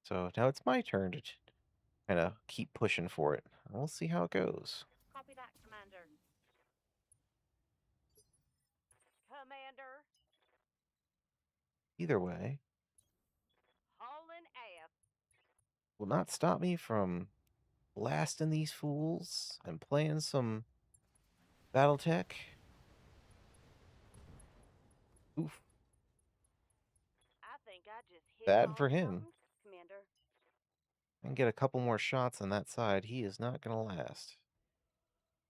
So now it's my turn to kind of keep pushing for it. We'll see how it goes. Copy that, Commander. Commander. Either way, Hauling ass. will not stop me from blasting these fools and playing some Battletech. Oof, I think I just hit bad on for him. something, Commander. I can get a couple more shots on that side. He is not going to last.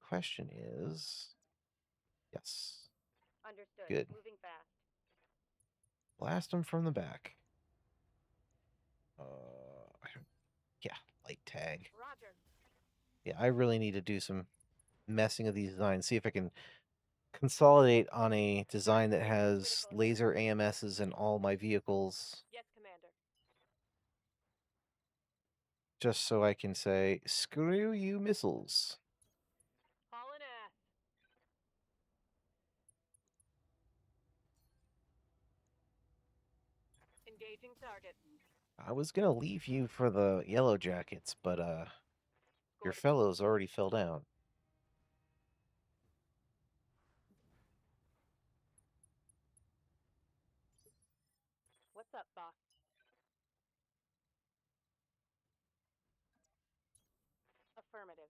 Question is, yes, Understood. good. Moving fast. Blast him from the back. I don't, yeah, light tag. Roger. Yeah, I really need to do some messing of these designs. See if I can consolidate on a design that has laser AMSs in all my vehicles, Yes, Commander. just so I can say, screw you missiles. Hauling ass. Engaging target. I was gonna leave you for the yellow jackets, but your fellows already fell down. What's up, boss? Affirmative.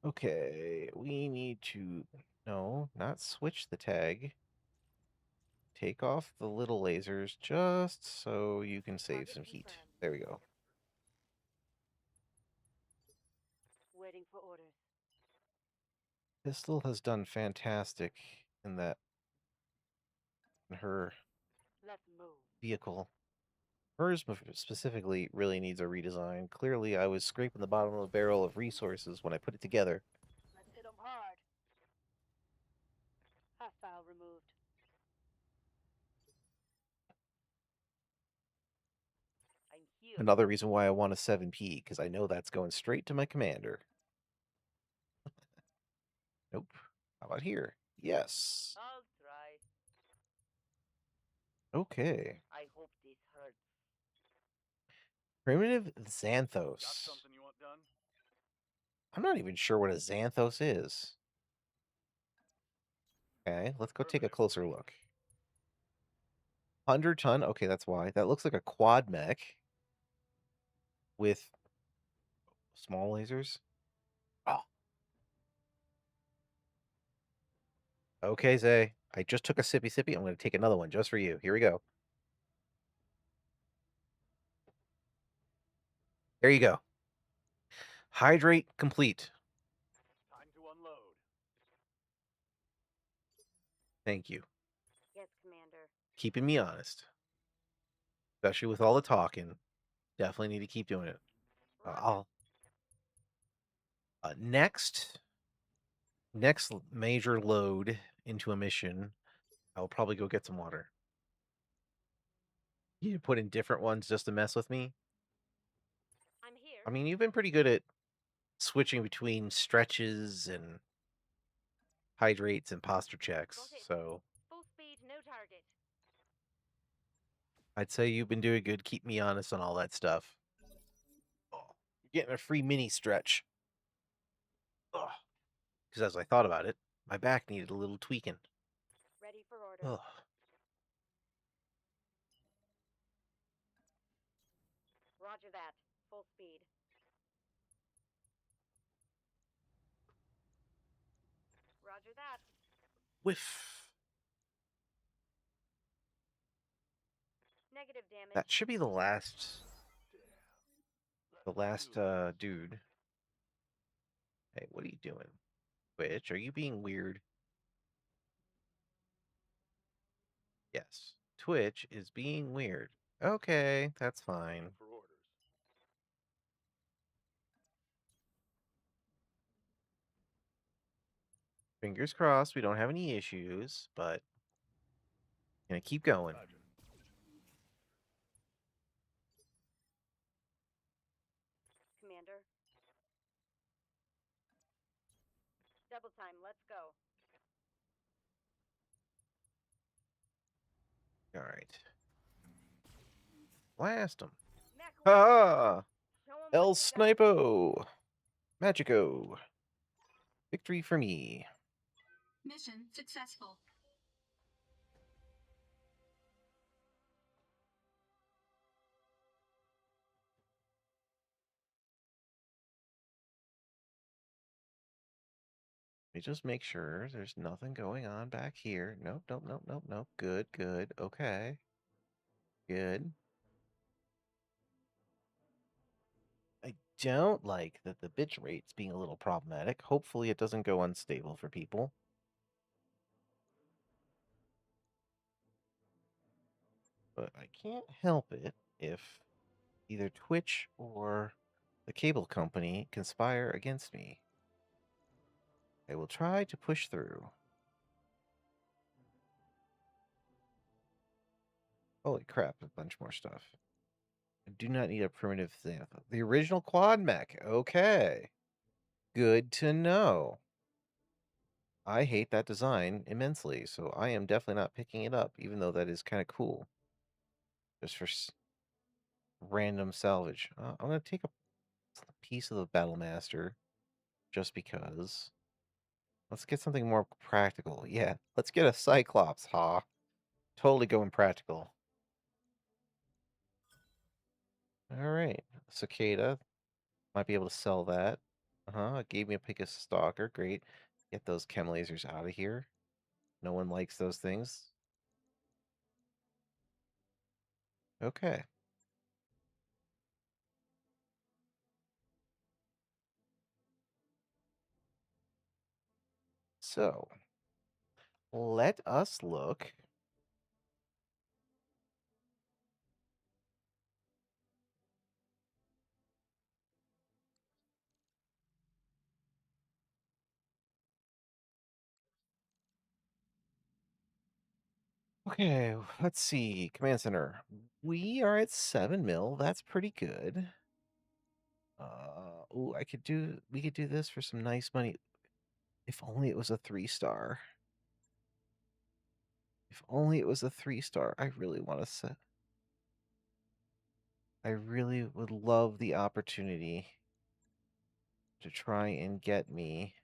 Okay, we need to, no, not switch the tag. Take off the little lasers just so you can save Target some heat. confirmed. There we go. Waiting for orders. Pistol has done fantastic in that, in her Let's move. vehicle. Hers specifically really needs a redesign. Clearly, I was scraping the bottom of the barrel of resources when I put it together. Let's hit 'em hard. Hostile removed. I'm here. Another reason why I want a 7P, because I know that's going straight to my commander. Nope. How about here? Yes. I'll try. Okay. I hope this hurts. Primitive Got Xanthos. something you want done? I'm not even sure what a Xanthos is. Okay, let's go take a closer look. 100-ton. Okay, that's why. That looks like a quad mech with small lasers. Oh. Okay, Zay. I just took a sippy sippy. I'm going to take another one just for you. Here we go. There you go. Hydrate complete. Time to unload. Thank you. Yes, Commander. Keeping me honest. Especially with all the talking. Definitely need to keep doing it. Roger. I'll next major load into a mission, I'll probably go get some water. You put in different ones just to mess with me. I'm here. I mean, you've been pretty good at switching between stretches and hydrates and posture checks, Got it. so Full speed, no target. I'd say you've been doing good. Keep me honest on all that stuff. Oh, you're getting a free mini stretch. Because as I thought about it, my back needed a little tweaking. Ready for orders. Ugh. Roger that. Full speed. Roger that. Whiff. Negative damage. That should be the last Let's do this. dude. Hey, what are you doing? Twitch, are you being weird? Yes. Twitch is being weird. Okay, that's fine. For orders. Fingers crossed we don't have any issues, but gonna keep going. Roger. Commander. Double time. Let's go. All right. Blast him. Mech one. Ha! Show 'em El what you got. Snipo! Magico! Victory for me. Mission successful. Let me just make sure there's nothing going on back here. Nope, nope, nope, nope, nope. Good, good. Okay. Good. I don't like that the bit rate's being a little problematic. Hopefully it doesn't go unstable for people. But I can't help it if either Twitch or the cable company conspire against me. I will try to push through. Holy crap, a bunch more stuff. I do not need a primitive thing. The original quad mech. Okay. Good to know. I hate that design immensely, so I am definitely not picking it up, even though that is kind of cool. Just for random salvage. I'm going to take a piece of the Battle Master, just because. Let's get something more practical. Yeah, let's get a Cyclops, ha. Totally going practical. All right, Cicada. Might be able to sell that. It gave me a pick of Stalker. Great. Get those chem lasers out of here. No one likes those things. Okay. So, let us look. Okay, let's see. Command Center. We are at 7 mil. That's pretty good. We could do this for some nice money. If only it was a 3-star. If only it was a 3-star. I really want to set. I really would love the opportunity to try and get me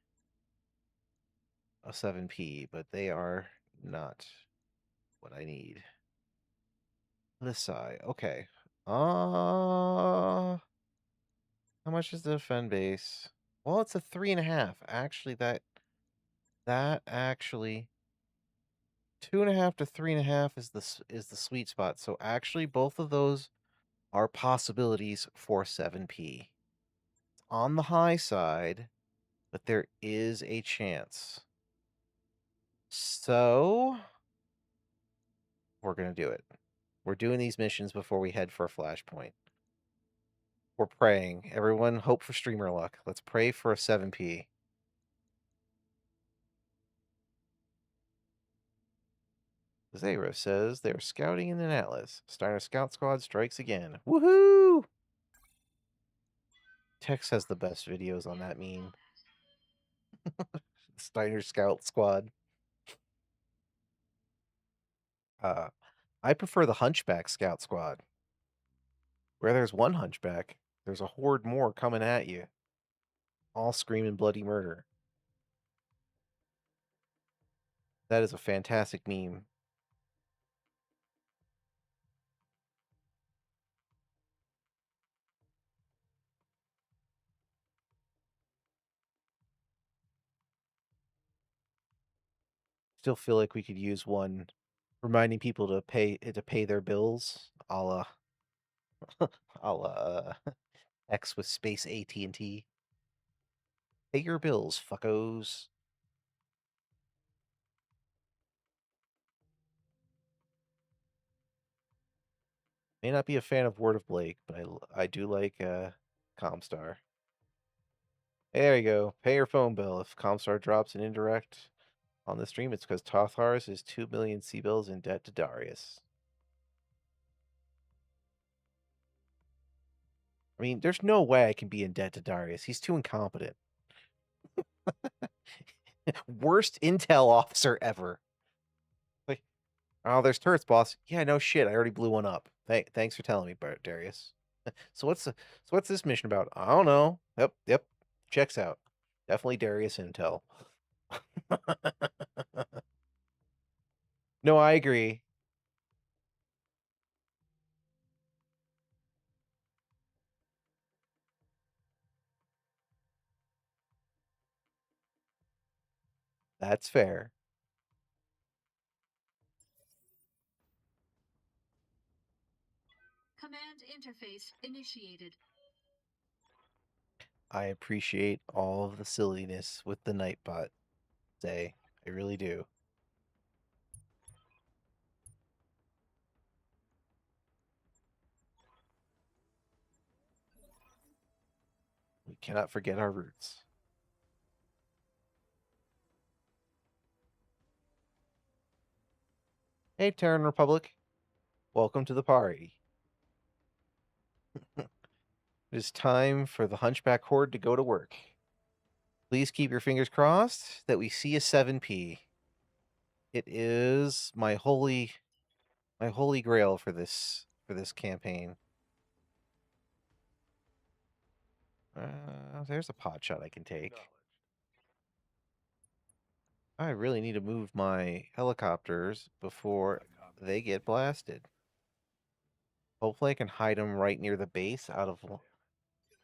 a 7P, but they are not what I need. This side. Okay. How much is the defend base? Well, it's a 3.5. Actually, that actually 2.5 to 3.5 is the sweet spot. So actually, both of those are possibilities for 7P. It's on the high side, but there is a chance. So we're gonna do it. We're doing these missions before we head for a flashpoint. We're praying. Everyone, hope for streamer luck. Let's pray for a 7P. Zayro says they're scouting in an atlas. Steiner Scout Squad strikes again. Woohoo! Tex has the best videos on that meme. Steiner Scout Squad. I prefer the Hunchback Scout Squad. Where there's one Hunchback, there's a horde more coming at you. All screaming bloody murder. That is a fantastic meme. Still feel like we could use one reminding people to pay their bills, a la a la X with space AT&T. Pay your bills, fuckos. May not be a fan of Word of Blake, but I do like Comstar. Hey, there you go. Pay your phone bill. If Comstar drops an indirect on the stream, it's because Tothars is 2 million C-bills in debt to Darius. I mean, there's no way I can be in debt to Darius. He's too incompetent. Worst intel officer ever. Like, oh, there's turrets, boss. Yeah, no shit. I already blew one up. Thanks for telling me, Darius. So what's this mission about? I don't know. Yep. Checks out. Definitely Darius intel. No, I agree. That's fair. Command interface initiated. I appreciate all of the silliness with the Nightbot day. I really do. We cannot forget our roots. Hey, Terran Republic. Welcome to the party. It is time for the Hunchback Horde to go to work. Please keep your fingers crossed that we see a 7P. It is my holy grail for this campaign. There's a pot shot I can take. I really need to move my helicopters before they get blasted. Hopefully I can hide them right near the base out of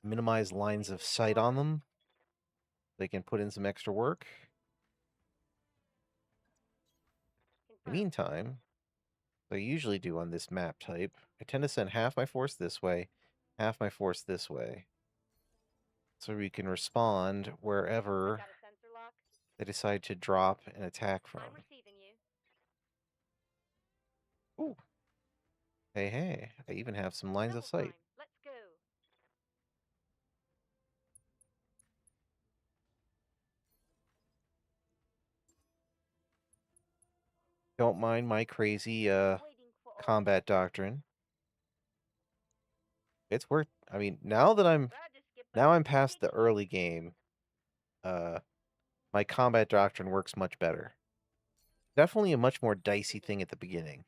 minimize lines of sight on them. They can put in some extra work. In the meantime, I usually do on this map type, I tend to send half my force this way, half my force this way. So we can respond wherever Got a sensor lock? they decide to drop and attack from. I'm receiving you. Ooh. Hey, I even have some lines of Double sight. time. Let's go. Don't mind my crazy Waiting for combat doctrine. It's worth, I mean, now Roger, skipper. I'm past the early game, my combat doctrine works much better. Definitely a much more dicey thing at the beginning.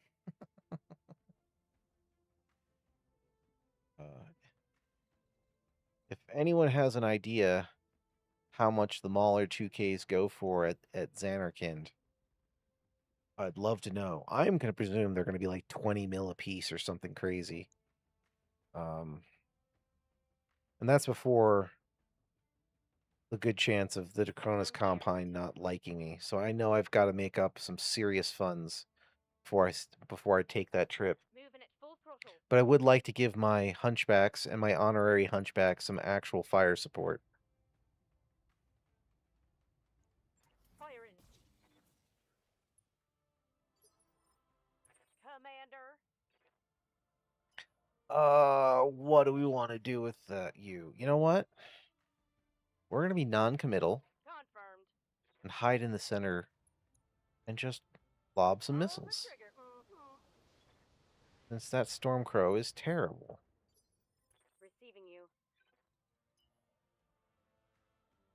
If anyone has an idea how much the Mauler 2Ks go for at Xanarkand, I'd love to know. I'm going to presume they're going to be like 20 mil a piece or something crazy. And that's before the good chance of the Dacronis Compine not liking me. So I know I've got to make up some serious funds before I take that trip. Moving at full throttle. But I would like to give my hunchbacks and my honorary hunchbacks some actual fire support. Firing. Commander. What do we want to do with you? You know what? We're going to be non-committal Confirmed. and hide in the center and just lob some Pull the missiles. trigger. Since that Stormcrow is terrible. Receiving you.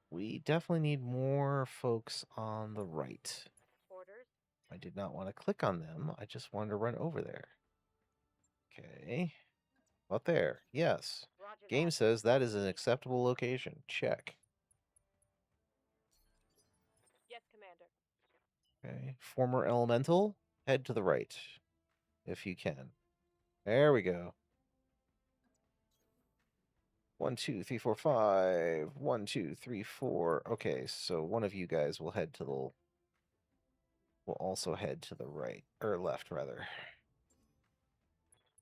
We definitely need more folks on the right. Orders. I did not want to click on them. I just wanted to run over there. Okay. About there. Yes. Roger Game that. says that is an acceptable location. Check. Yes, Commander. Okay. Former Elemental, head to the right. If you can. There we go. 1, 2, 3, 4, 5. 1, 2, 3, 4. Okay, so one of you guys will head to the... will also head to the right. Or left, rather.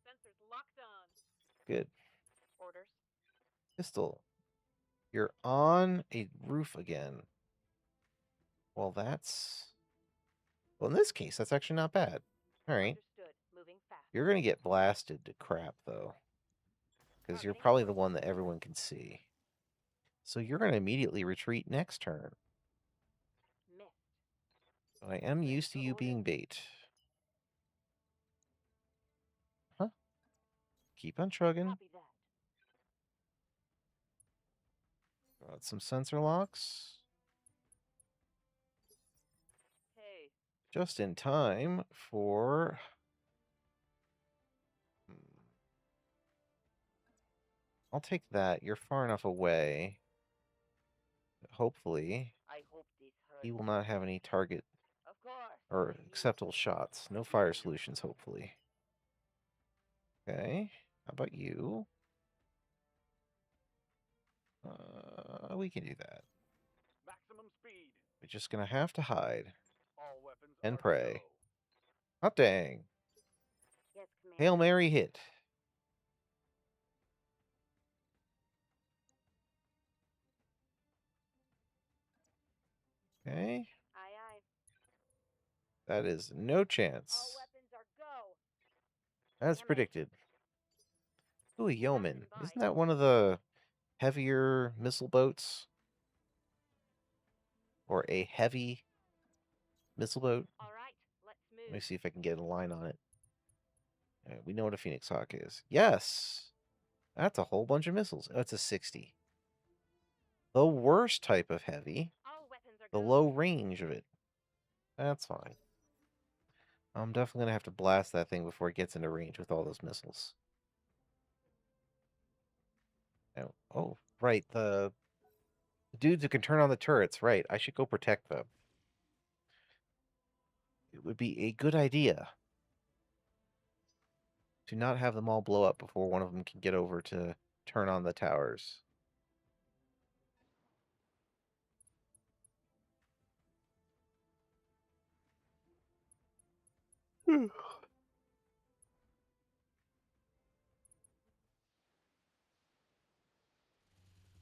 Sensors locked on. Good. Orders. Pistol. You're on a roof again. Well, that's... well, in this case, that's actually not bad. All right. Understood. Moving fast. You're gonna get blasted to crap, though. Because you're Targeting probably the course. one that everyone can see. So you're gonna immediately retreat next turn. Missed. But I am Ready used to for you orders. being bait. Huh? Keep on trugging. Copy that. Got some sensor locks. Hey, Just in time for... I'll take that. You're far enough away. Hopefully, I hope this hurts. he will not have any target Of course. or acceptable shots. No fire solutions, hopefully. Okay. How about you? We can do that. Maximum speed. We're just gonna have to hide All weapons and are pray. go. Hot dang. Yes, Commander. Hail Mary hit. Okay. Aye, aye. That is no All chance. weapons are go. As Damn it. predicted. Ooh, a yeoman. Passing by. Isn't that one of the heavier missile boats? Or a heavy missile boat? All right, let's Let me move. see if I can get a line on it. We know what a Phoenix Hawk is. Yes! That's a whole bunch of missiles. Oh, it's a 60. The worst type of heavy. All weapons are The go. low range of it. That's fine. I'm definitely going to have to blast that thing before it gets into range with all those missiles. Oh, right. The dudes who can turn on the turrets. Right. I should go protect them. It would be a good idea to not have them all blow up before one of them can get over to turn on the towers.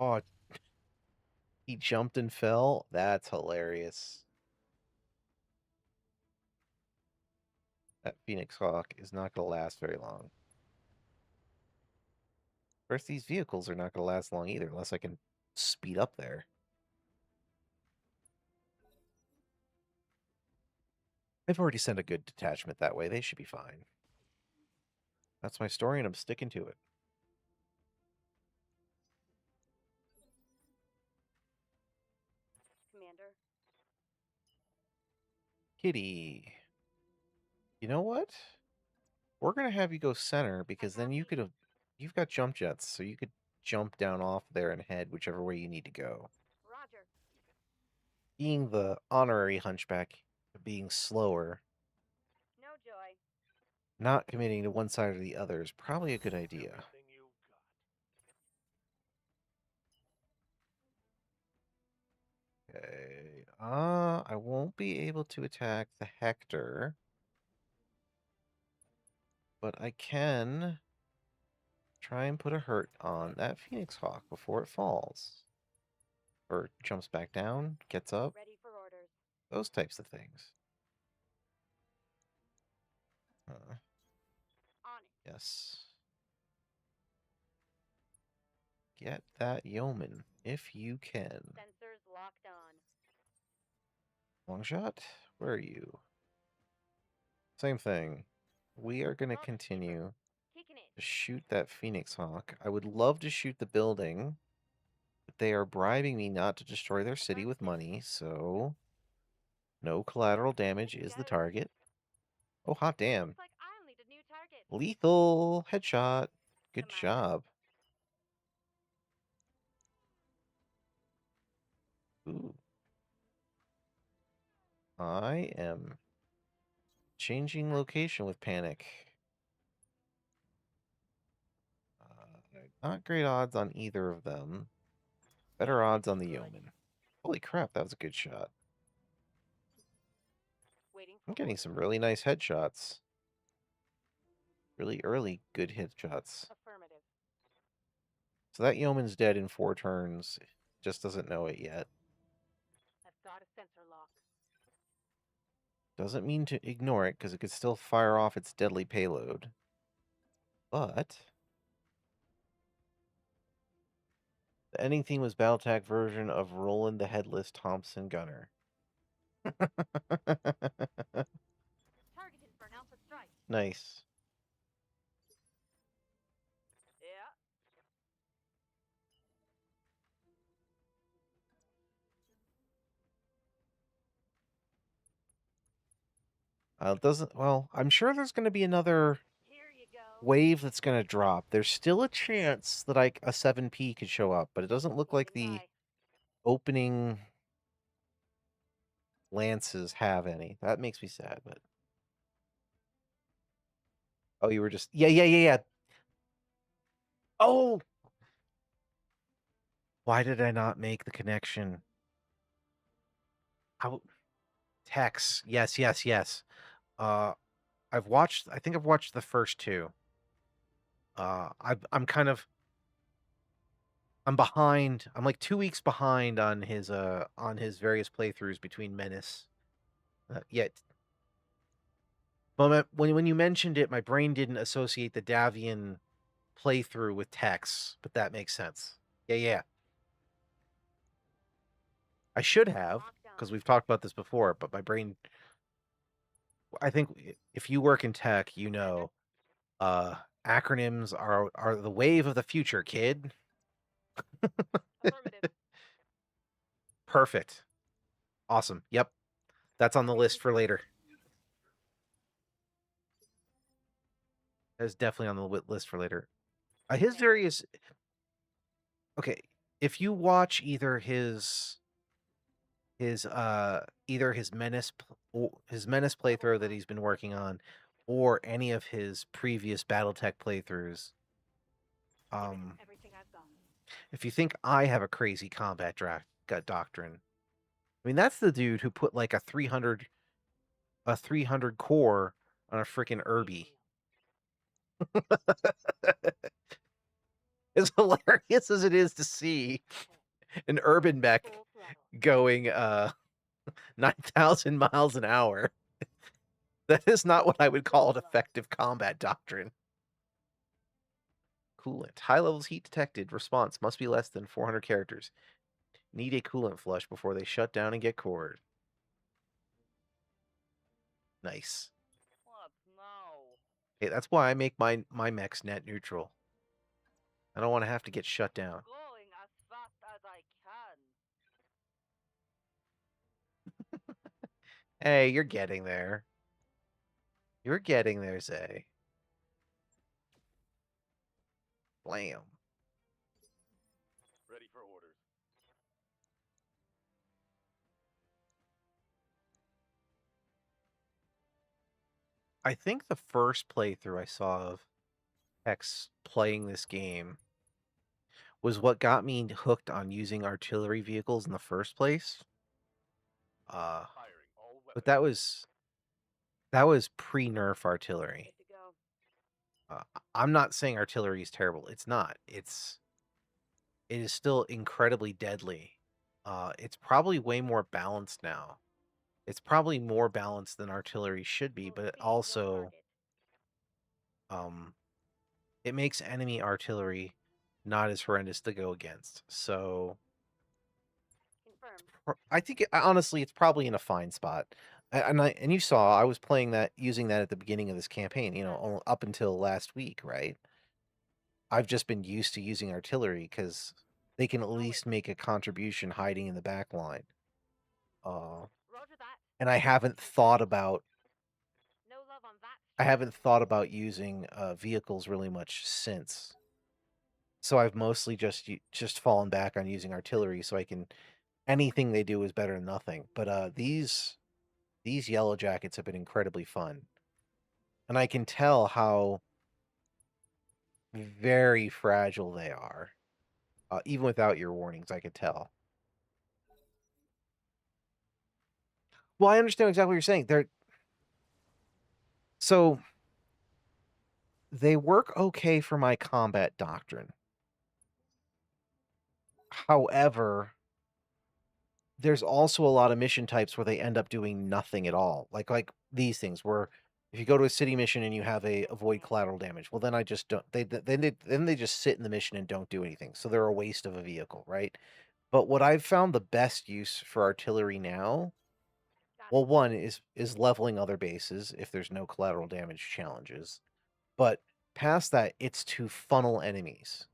Oh, he jumped and fell? That's hilarious. That Phoenix Hawk is not going to last very long. First, these vehicles are not going to last long either, unless I can speed up there. I've already sent a good detachment that way. They should be fine. That's my story, and I'm sticking to it. Commander. Kitty. You know what? We're going to have you go center, because then you could have... You've got jump jets, so you could jump down off there and head whichever way you need to go. Roger. Being the honorary hunchback, being slower, No joy. not committing to one side or the other is probably a good idea. Everything you got. Okay. I won't be able to attack the Hector, but I can try and put a hurt on that Phoenix Hawk before it falls. Or jumps back down, gets up, Ready for orders. those types of things. On it. Yes. Get that yeoman, if you can. Sensors locked on. Long shot? Where are you? Same thing. We are going to Roger, continue Kicking it. to shoot that Phoenix Hawk. I would love to shoot the building, but they are bribing me not to destroy their city with money, so no collateral damage is the Go. target. Oh, hot damn. Looks like I'll need a new target. Lethal headshot. Good Commander. job. Ooh. I am changing location with panic. Not great odds on either of them. Better odds on the yeoman. Holy crap, that was a good shot. Waiting for I'm getting orders. some really nice headshots. Really early good headshots. Affirmative. So that yeoman's dead in 4 turns. Just doesn't know it yet. I've got a sensor lock. Doesn't mean to ignore it, because it could still fire off its deadly payload. But the ending theme was Battletech version of Roland the Headless Thompson Gunner. Targeted for an alpha strike. Nice. Yeah. It doesn't. Well, I'm sure there's going to be another Here you go. wave that's going to drop. There's still a chance that a 7P could show up, but it doesn't look like Standing the by. opening lances have any. That makes me sad, but oh, you were just yeah. Oh, why did I not make the connection? How Tex? Yes. I think I've watched the first two. I'm kind of I'm behind. I'm like 2 weeks behind on his various playthroughs between Menace. Yet, but when you mentioned it, my brain didn't associate the Davian playthrough with Tex, but that makes sense. Yeah. I should have, because we've talked about this before, but my brain. I think if you work in tech, you know, acronyms are the wave of the future, kid. Affirmative. Perfect. Awesome. Yep. That's on the list for later. That's definitely on the list for later. His various. Okay, if you watch either his Menace playthrough that he's been working on, or any of his previous BattleTech playthroughs, Everything I've got. if you think I have a crazy combat doctrine, I mean that's the dude who put like a 300 core on a freaking Irby. As hilarious as it is to see an urban mech Full throttle. going 9,000 miles an hour. That is not what I would call an effective combat doctrine. Coolant. High levels heat detected. Response must be less than 400 characters. Need a coolant flush before they shut down and get cored. Nice. What? No. Okay, that's why I make my mechs net neutral. I don't want to have to get shut down. Going as fast as I can. Hey, you're getting there. You're getting there, Zay. Blam. Ready for orders. I think the first playthrough I saw of X playing this game was what got me hooked on using artillery vehicles in the first place. Firing all But weapons. that was pre-nerf artillery. Good to go. I'm not saying artillery is terrible. It's not. It is still incredibly deadly. It's probably way more balanced now. It's probably more balanced than artillery should be, Full but it speed, no also target. it makes enemy artillery not as horrendous to go against. So Confirmed. I think honestly it's probably in a fine spot. And you saw I was playing that using that at the beginning of this campaign, you know, up until last week, right? I've just been used to using artillery because they can at least make a contribution hiding in the back line. Roger that. And I haven't thought about No love on that. I haven't thought about using vehicles really much since. So I've mostly just fallen back on using artillery so I can anything they do is better than nothing. But these yellow jackets have been incredibly fun. And I can tell how very fragile they are. Even without your warnings, I could tell. Well, I understand exactly what you're saying. So they work okay for my combat doctrine. However, there's also a lot of mission types where they end up doing nothing at all. Like these things where if you go to a city mission and you have a avoid collateral damage, well then I just don't then they just sit in the mission and don't do anything. So they're a waste of a vehicle, right? But what I've found the best use for artillery now, Got well, it. one is leveling other bases if there's no collateral damage challenges. But past that, it's to funnel enemies.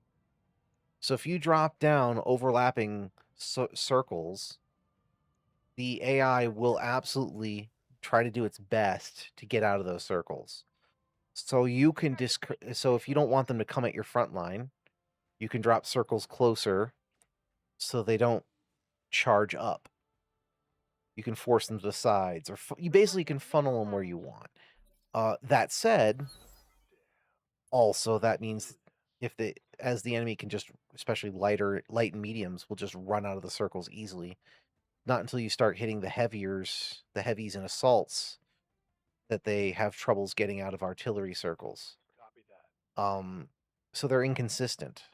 So if you drop down overlapping circles, the AI will absolutely try to do its best to get out of those circles. So you can so if you don't want them to come at your front line, you can drop circles closer so they don't charge up. You can force them to the sides, or you basically can funnel them where you want. That said, also that means if they, as the enemy can just, especially light and mediums, will just run out of the circles easily. Not until you start hitting the heavies and assaults that they have troubles getting out of artillery circles. Copy that. So they're inconsistent.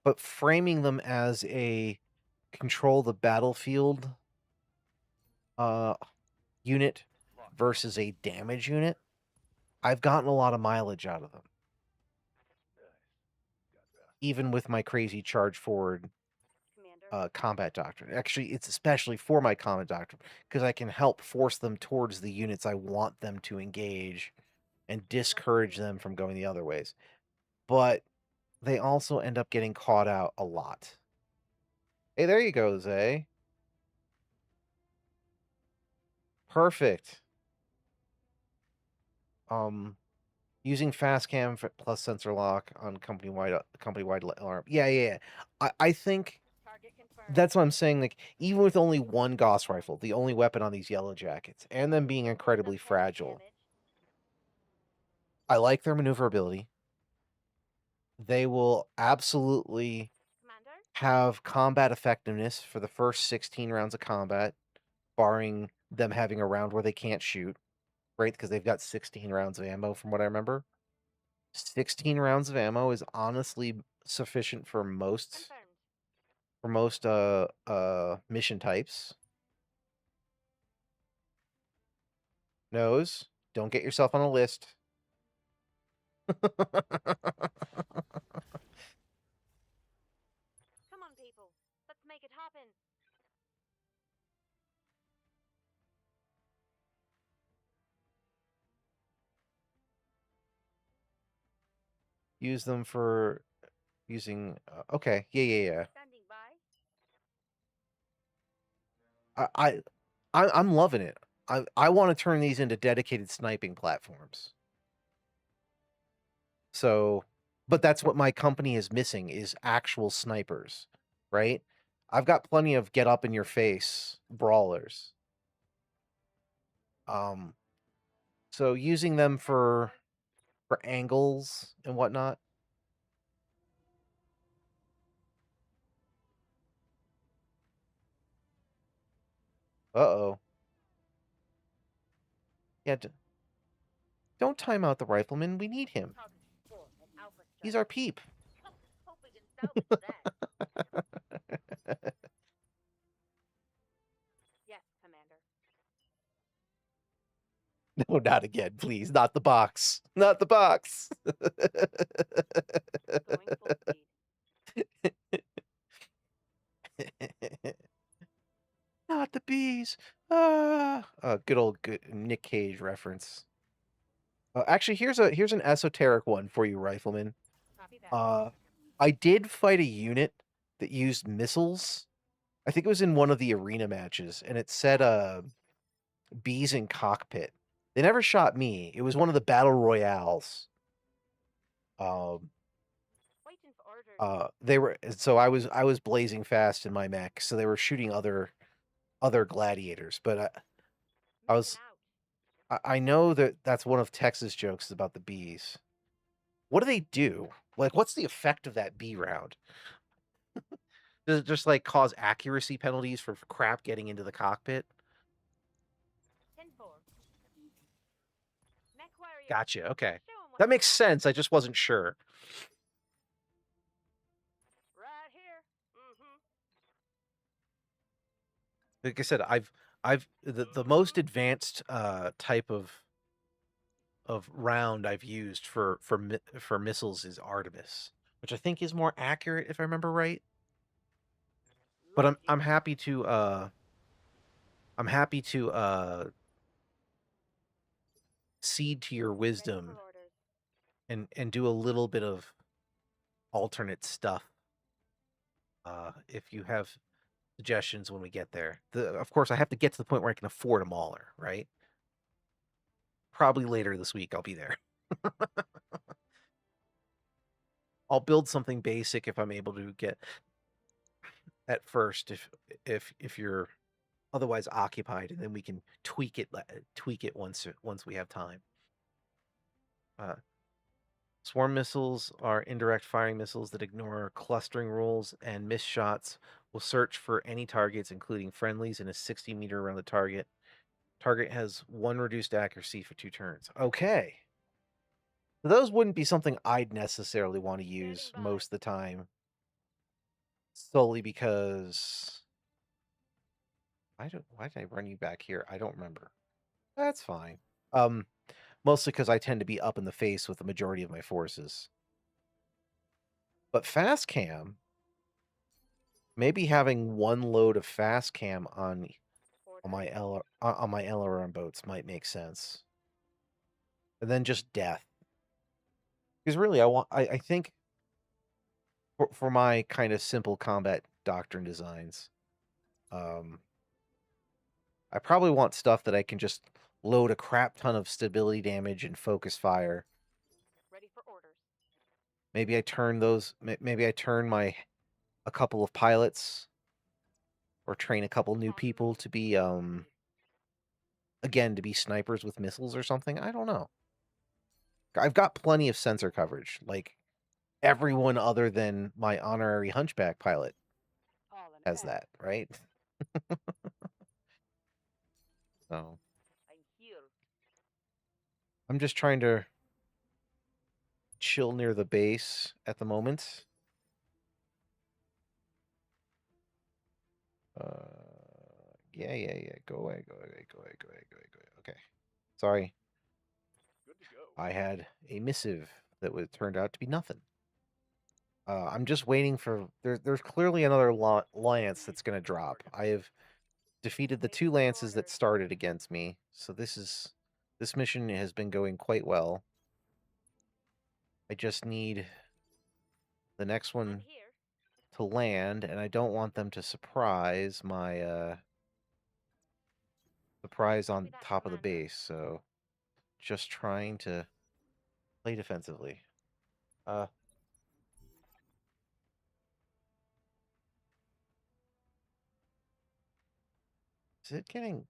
But framing them as a control the battlefield unit versus a damage unit, I've gotten a lot of mileage out of them. Even with my crazy charge forward Commander. combat doctrine. Actually, it's especially for my combat doctrine because I can help force them towards the units I want them to engage and discourage them from going the other ways. But they also end up getting caught out a lot. Hey, there you go, Zay. Perfect. Using fast cam plus sensor lock on company-wide alarm. Yeah. I think Target confirmed. that's what I'm saying. Like, even with only one Gauss rifle, the only weapon on these yellow jackets, and them being incredibly Enough damage. fragile, I like their maneuverability. They will absolutely Commander. have combat effectiveness for the first 16 rounds of combat, barring them having a round where they can't shoot, right? Because they've got 16 rounds of ammo from what I remember. 16 rounds of ammo is honestly sufficient for most Confirmed. mission types. Nose, don't get yourself on a list. Come on, people. Let's make it happen. Use them for using okay. Yeah. Standing by. I'm loving it. I want to turn these into dedicated sniping platforms. So, but that's what my company is missing is actual snipers, right? I've got plenty of get up in your face brawlers. So using them for angles and whatnot. Uh-oh. Yeah, don't time out the rifleman. We need him. Target full and Alpha He's strike. our peep. Hope we can salvage that. Yes, Commander. No, not again, please. Not the box. Not the box. Going full speed. Not the bees. Good old Nick Cage reference. Actually, here's an esoteric one for you, rifleman. Copy that. I did fight a unit that used missiles. I think it was in one of the arena matches, and it said bees in cockpit. They never shot me. It was one of the battle royales. Waiting for orders. They were so I was blazing fast in my mech, so they were shooting other gladiators, but I was Moving out. I know that that's one of Tex's jokes about the bees. What do they do? Like, what's the effect of that bee round? Does it just like cause accuracy penalties for crap getting into the cockpit? 10-4. Mech warrior. Gotcha. Okay, Show 'em what that you makes got. sense. I just wasn't sure. Right here. Mm-hmm. like I said, I've the most advanced type of round I've used for missiles is Artemis, which I think is more accurate if I remember right. But Look, I'm happy to cede to your ready wisdom for orders. and do a little bit of alternate stuff. If you have suggestions when we get there. Of course I have to get to the point where I can afford a mauler, right? Probably later this week I'll be there. I'll build something basic if I'm able to get at first if you're otherwise occupied, and then we can tweak it once we have time. Swarm missiles are indirect firing missiles that ignore clustering rules, and missed shots will search for any targets, including friendlies, in a 60-meter around the target. Target has 1 reduced accuracy for 2 turns. Okay. Those wouldn't be something I'd necessarily want to use Standing by. most of the time, solely because why did I run you back here? I don't remember. That's fine. Mostly because I tend to be up in the face with the majority of my forces. But fast cam, maybe having 1 load of fast cam on Orders. my LRM boats might make sense. And then just death. Because really I think for my kind of simple combat doctrine designs, I probably want stuff that I can just load a crap ton of stability damage and focus fire. Ready for orders. Maybe I turn a couple of pilots or train a couple new people to be again to be snipers with missiles or something. I don't know. I've got plenty of sensor coverage, like everyone other than my honorary hunchback pilot All in has effect. that, right? So I'm here. I'm just trying to chill near the base at the moment. Yeah. Go away. Okay. Sorry. Good to go. I had a missive that turned out to be nothing. I'm just waiting for there's clearly another lance that's going to drop. I have defeated the 2 lances that started against me, so this mission has been going quite well. I just need the next I'm one here. to land, and I don't want them to surprise my surprise Copy on that, top of the Commander. base. So just trying to play defensively. Is it getting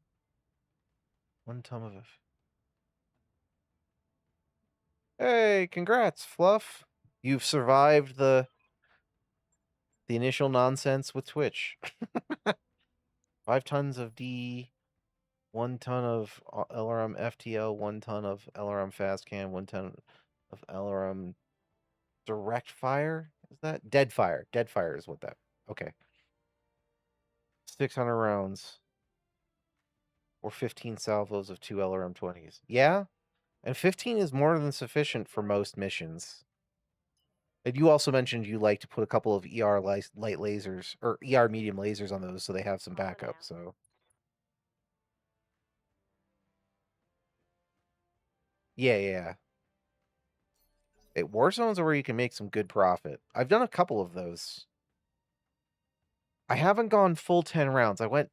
1 ton of? Hey, congrats, Fluff! You've survived the initial nonsense with Twitch. 5 tons of D, 1 ton of LRM FTL, 1 ton of LRM fast cam, 1 ton of LRM direct fire. Is that dead fire? Dead fire is what that. Okay. 600 rounds or 15 salvos of 2 LRM 20s. Yeah, and 15 is more than sufficient for most missions. And you also mentioned you like to put a couple of light lasers or ER medium lasers on those so they have some On the backup. map. So yeah. War zones are where you can make some good profit. I've done a couple of those. I haven't gone full 10 rounds. I went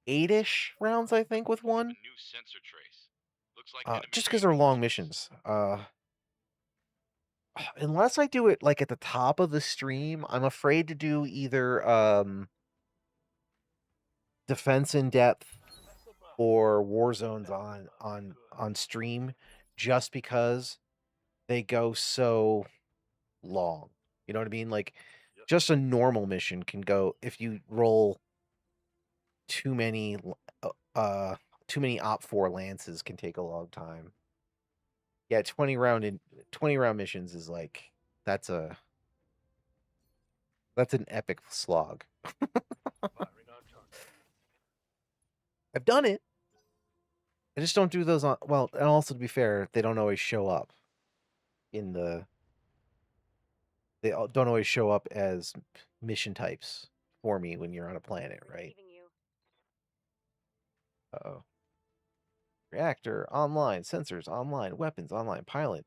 8-ish rounds, I think, with one. New sensor trace. Looks like Just enemy because they're long reinforcements. missions. Unless I do it like at the top of the stream, I'm afraid to do either defense in depth or war zones on stream, just because they go so long. You know what I mean? Like Yes. just a normal mission can go, if you roll too many op 4 lances, can take a long time. Yeah, 20 round missions is like that's an epic slog. Firing on target. I've done it. I just don't do those on. Well, and also to be fair, they don't always show up in the. They don't always show up as mission types for me when you're on a planet, right? Receiving you. Uh-oh. Reactor online, sensors online, weapons online, pilot,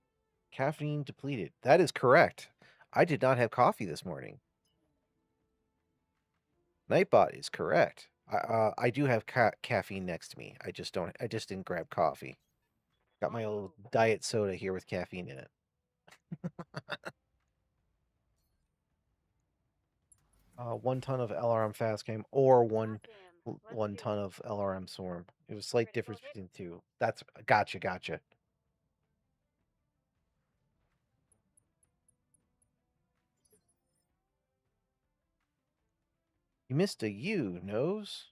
caffeine depleted. That is correct. I did not have coffee this morning. Nightbot is correct. I do have caffeine next to me. I just don't. I just didn't grab coffee. Got my old diet soda here with caffeine in it. 1 ton of LRM fast game or one Goddamn. Let's 1 do ton it. of LRM swarm. It was a slight Critical difference hit. between the two. That's gotcha. You missed a U, nose.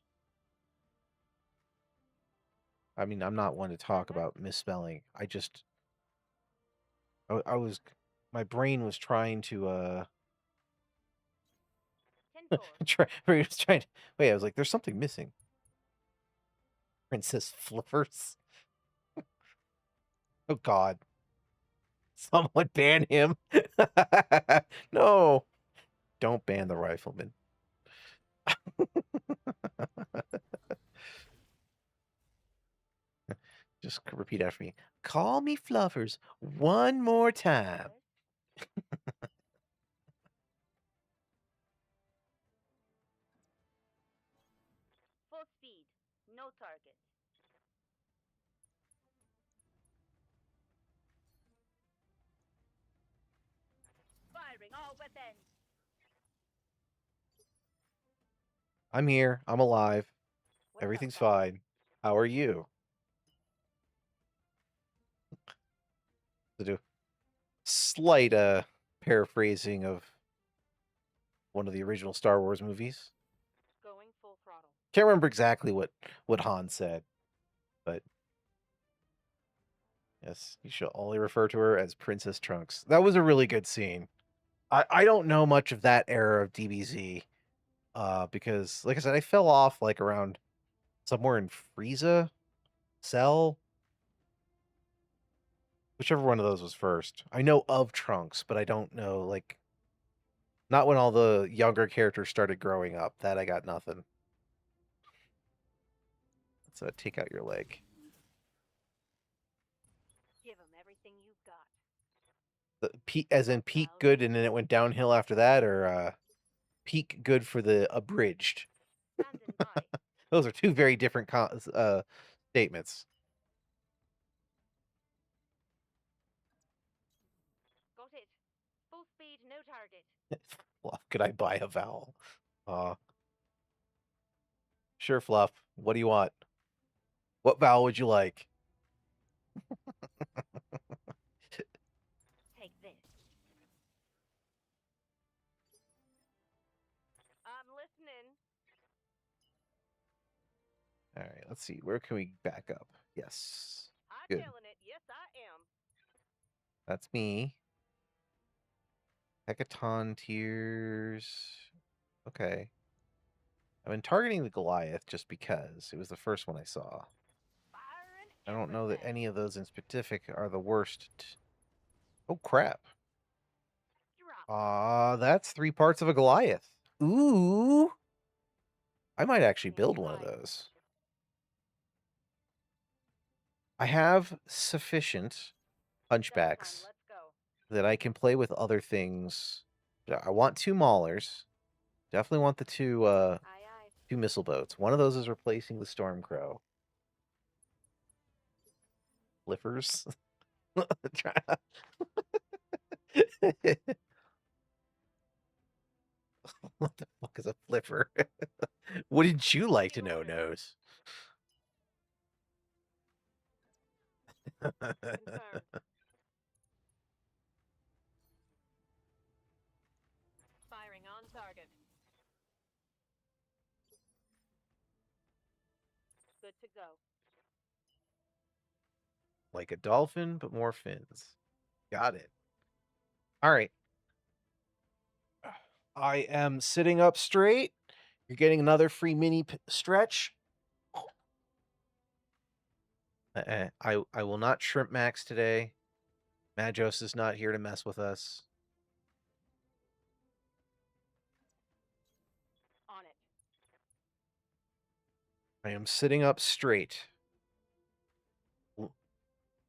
I mean, I'm not one to talk about misspelling. I just I was my brain was trying to 10-4. it was trying to, wait, I was like, there's something missing. Princess Flippers. Oh God. Someone ban him. No. Don't ban the rifleman. Just repeat after me. Call me Fluffers one more time. Full speed. No target. Firing all weapons. I'm here. I'm alive. What's up, Everything's boss? fine. How are you? To do slight paraphrasing of one of the original Star Wars movies. Going full throttle. Can't remember exactly what Han said, but yes, you should only refer to her as Princess Trunks. That was a really good scene. I don't know much of that era of DBZ, because like I said, I fell off like around somewhere in Frieza, Cell, whichever one of those was first. I know of Trunks, but I don't know, like, not when all the younger characters started growing up. That I got nothing. Let's take out your leg. Give them everything you've got. The peak, as in peak good, and then it went downhill after that, or peak good for the abridged. Standing by. Those are two very different statements. Got it. Full speed. No target. Fluff, could I buy a vowel? Sure, Fluff. What do you want? What vowel would you like? Take this. I'm listening. All right, let's see. Where can we back up? Yes. I'm Good. killing it. Yes, I am. That's me. Hecaton tiers. Okay. I've been targeting the Goliath just because it was the first one I saw. Firing I don't know that everything. any of those in specific are the worst. Oh, crap. Drop. That's 3 parts of a Goliath. Ooh. I might actually build one of Standing by. those. I have sufficient Setup time. hunchbacks Let's go. that I can play with other things. I want 2 maulers. Definitely want the 2 Aye, aye. 2 missile boats. One of those is replacing the Stormcrow. Flippers. What the fuck is a flipper? Wouldn't you like to know, Nose? Confirmed. Firing on target. Good to go. Like a dolphin, but more fins. Got it. All right. I am sitting up straight. You're getting another free mini stretch. I will not shrimp max today. Magos is not here to mess with us. On it. I am sitting up straight.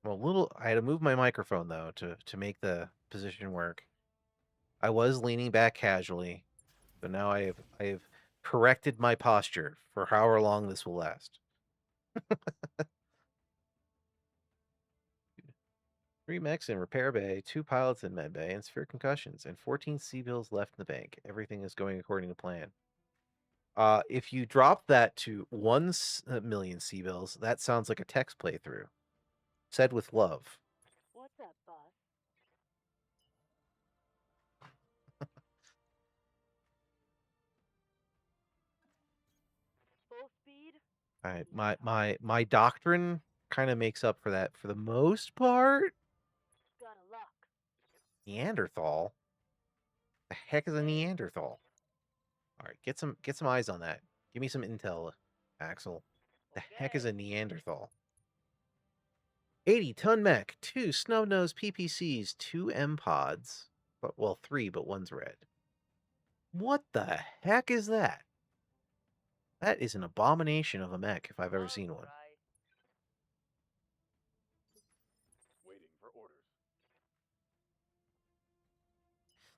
Well, I had to move my microphone though to make the position work. I was leaning back casually, but now I have corrected my posture for however long this will last. 3 mechs in repair bay, 2 pilots in med bay, and severe concussions, and 14 C-bills left in the bank. Everything is going according to plan. If you drop that to 1 million C-bills, that sounds like a text playthrough. Said with love. What's up, boss? Full speed? Alright, my doctrine kind of makes up for that for the most part. Gotta luck. Neanderthal? The heck is a Neanderthal? Alright, get some eyes on that. Give me some intel, Axel. The heck is a Neanderthal? 80-ton mech, 2 snub-nosed PPCs, 2 M-pods. Well, 3, but one's red. What the heck is that? That is an abomination of a mech if I've ever seen one. Right. Waiting for orders.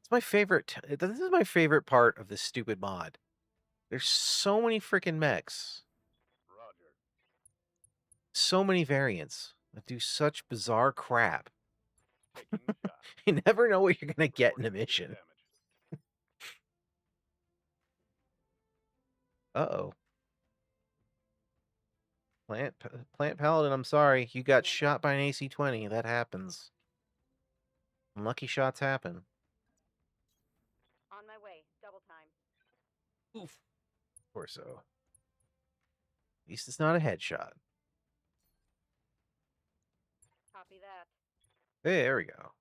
It's my favorite. This is my favorite part of this stupid mod. There's so many freaking mechs. Roger. So many variants that do such bizarre crap. Taking shot. You never know what you're going to get in a Reporting mission. damage. Uh-oh. Plant Paladin, I'm sorry. You got shot by an AC-20. That happens. Unlucky shots happen. On my way. Double time. Oof. Or so. At least it's not a headshot. Copy that. Hey, there we go.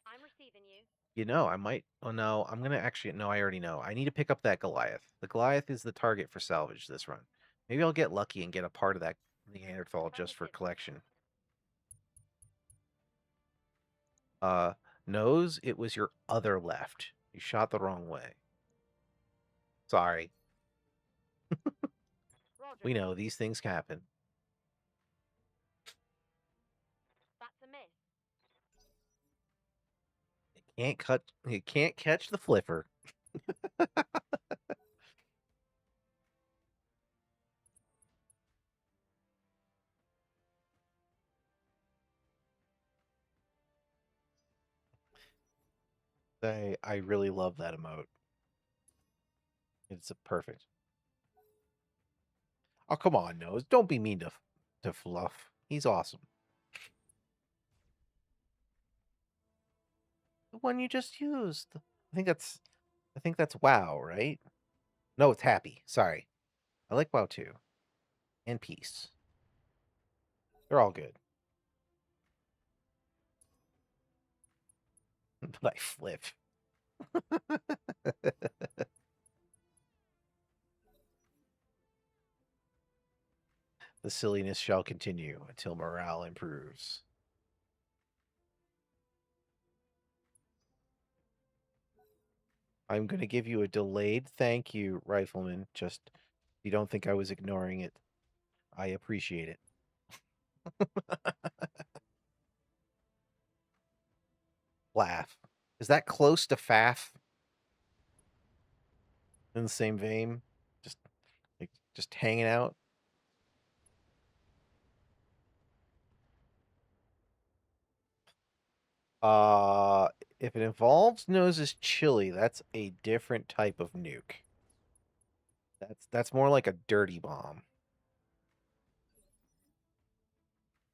I'm receiving you. You know, I might... Oh, no. I'm going to actually... No, I already know. I need to pick up that Goliath. The Goliath is the target for salvage this run. Maybe I'll get lucky and get a part of that Neanderthal just for collection. Nose, it was your other left. You shot the wrong way. Sorry. Roger. We know these things happen. That's a miss. You can't catch the flipper. I really love that emote. It's a perfect. Oh, come on, Nose. Don't be mean to Fluff. He's awesome. The one you just used. I think that's WoW, right? No, it's Happy. Sorry. I like WoW too. And Peace. They're all good. But I flip. The silliness shall continue until morale improves. I'm going to give you a delayed thank you, Rifleman. Just, you don't think I was ignoring it. I appreciate it. Laugh. Is that close to faff? In the same vein? Just, just hanging out? Uh, if it involves Nose's chili, that's a different type of nuke. That's more like a dirty bomb.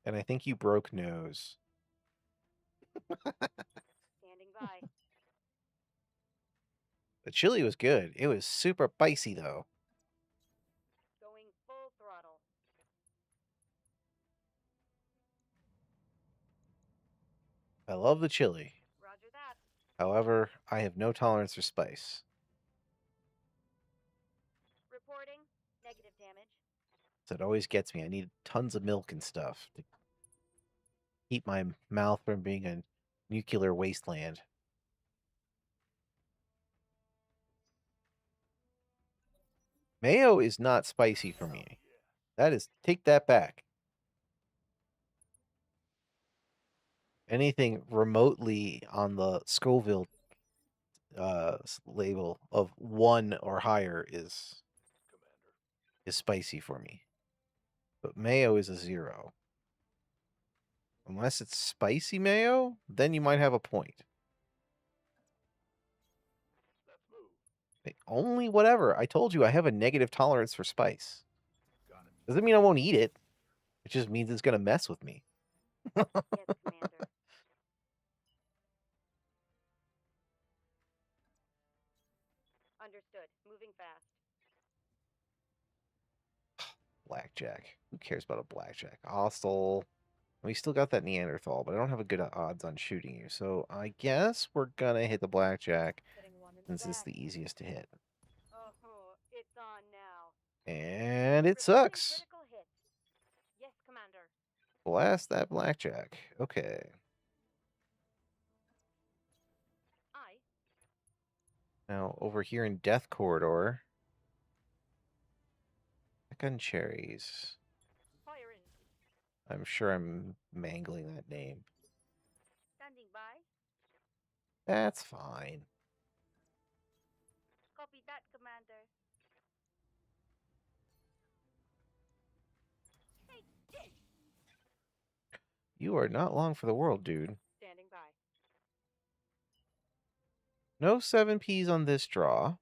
And I think you broke Nose. Standing by. The chili was good. It was super spicy though. Going full throttle. I love the chili. Roger that. However, I have no tolerance for spice. Reporting. Negative damage. So it always gets me. I need tons of milk and stuff to keep my mouth from being a nuclear wasteland. Mayo is not spicy for me. That is, take that back. Anything remotely on the Scoville label of 1 or higher is spicy for me. But mayo is a 0. Unless it's spicy mayo, then you might have a point. Let's move. Only whatever. I told you I have a negative tolerance for spice. Got it. Doesn't mean I won't eat it. It just means it's gonna mess with me. Yes, Commander. Understood. Moving fast. Blackjack. Who cares about a blackjack? Hostile. We still got that Neanderthal, but I don't have a good odds on shooting you. So I guess we're gonna hit the blackjack Getting one in the since it's back. the easiest to hit. Oh, it's on now. And it Reporting sucks. critical hit. Yes, Commander. Blast that blackjack. Okay. I. Now over here in Death Corridor. Gun cherries. Fire in. I'm sure I'm mangling that name. Standing by. That's fine. Copy that, Commander. Take this. You are not long for the world, dude. Standing by. No 7Ps on this draw.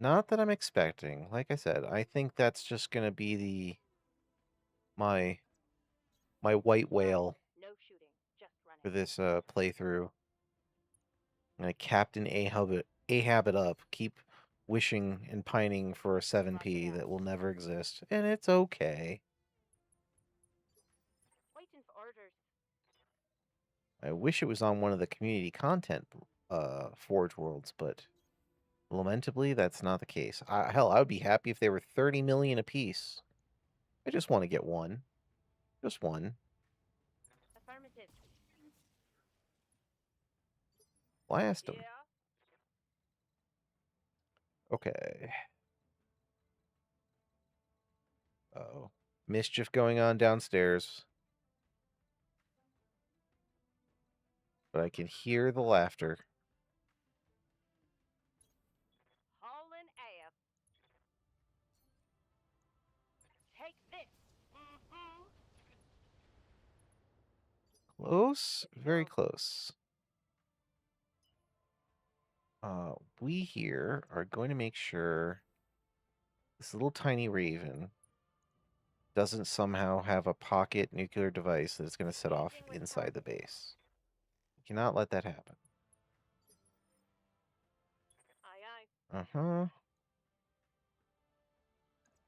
Not that I'm expecting. Like I said, I think that's just gonna be my white whale No shooting. Just running. for this playthrough. I'm gonna Captain Ahab it up. Keep wishing and pining for a 7P that will never exist, and it's okay. Waiting for orders. I wish it was on one of the community content Forge Worlds, but lamentably, that's not the case. Hell, I would be happy if they were 30 million apiece. I just want to get one. Just one. Affirmative. Blast them. Yeah. Okay. Uh-oh. Mischief going on downstairs. But I can hear the laughter. Hauling ass. Take this. Mm-hmm. Close. Very close. We here are going to make sure this little tiny raven doesn't somehow have a pocket nuclear device that it's going to set off inside the base. We cannot let that happen. Aye, aye. Uh-huh. At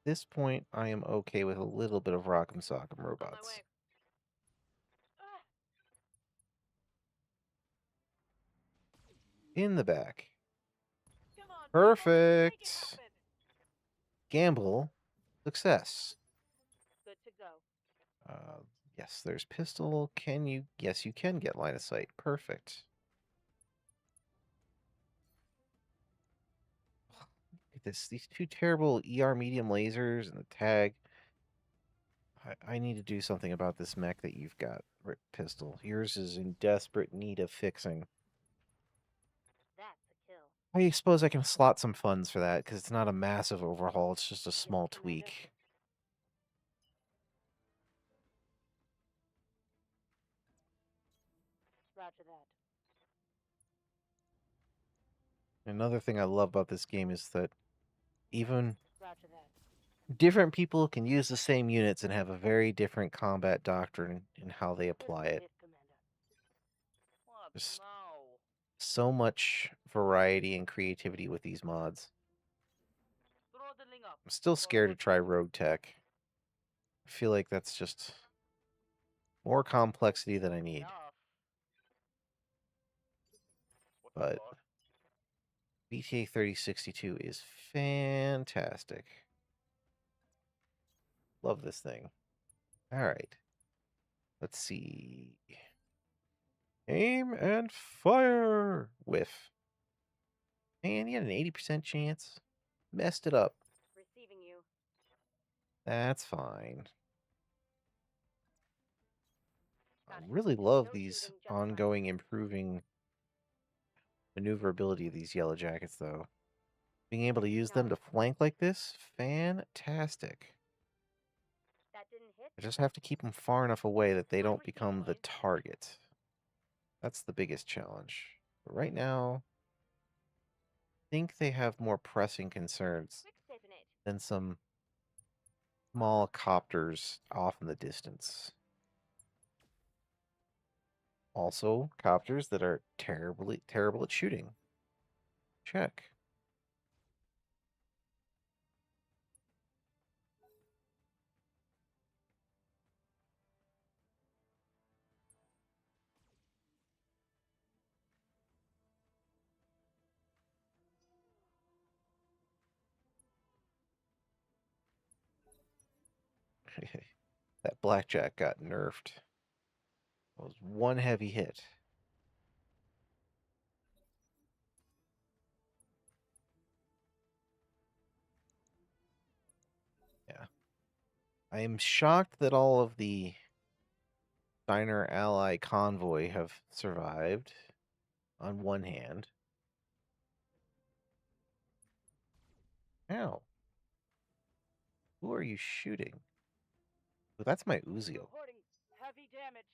this point, I am okay with a little bit of Rock'em Sock'em On my robots. way. Ah, In the back. come on, people. Make it Perfect. happen. Gamble. Success. Good to go. Yes, there's pistol. Can you? Yes, you can get line of sight. Perfect. Look at this. These two terrible ER medium lasers and the tag. I need to do something about this mech that you've got, pistol. Yours is in desperate need of fixing. That's a kill. I suppose I can slot some funds for that because it's not a massive overhaul. It's just a small Commander. tweak. Roger that. Another thing I love about this game is that even Roger that. different people can use the same units and have a very different combat doctrine in how they Good apply it. hit, Commander. What Just now? so much variety and creativity with these mods. Throttling up. I'm still scared to try Rogue Tech. I feel like that's just more complexity than I need. Enough. What's up, But boss? BTA 3062 is fantastic. Love this thing. All right. Let's see. Aim and fire. Whiff. Man, you had an 80% chance. Messed it up. Receiving you. That's fine. I Got it. really love No these shooting, just fire. ongoing improving maneuverability of these yellow jackets, though. Being able to use them to flank like this, fantastic. That didn't hit. I just have to keep them far enough away that they I'm don't receiving, become the boys. target. That's the biggest challenge. But right now, I think they have more pressing concerns Quick stepping it. than some small copters off in the distance. Also, copters that are terrible at shooting. Check. That blackjack got nerfed. It was one heavy hit. Yeah. I am shocked that all of the Steiner ally convoy have survived on one hand. Ow. Who are you shooting? Oh, that's my Uziel. Reporting heavy damage.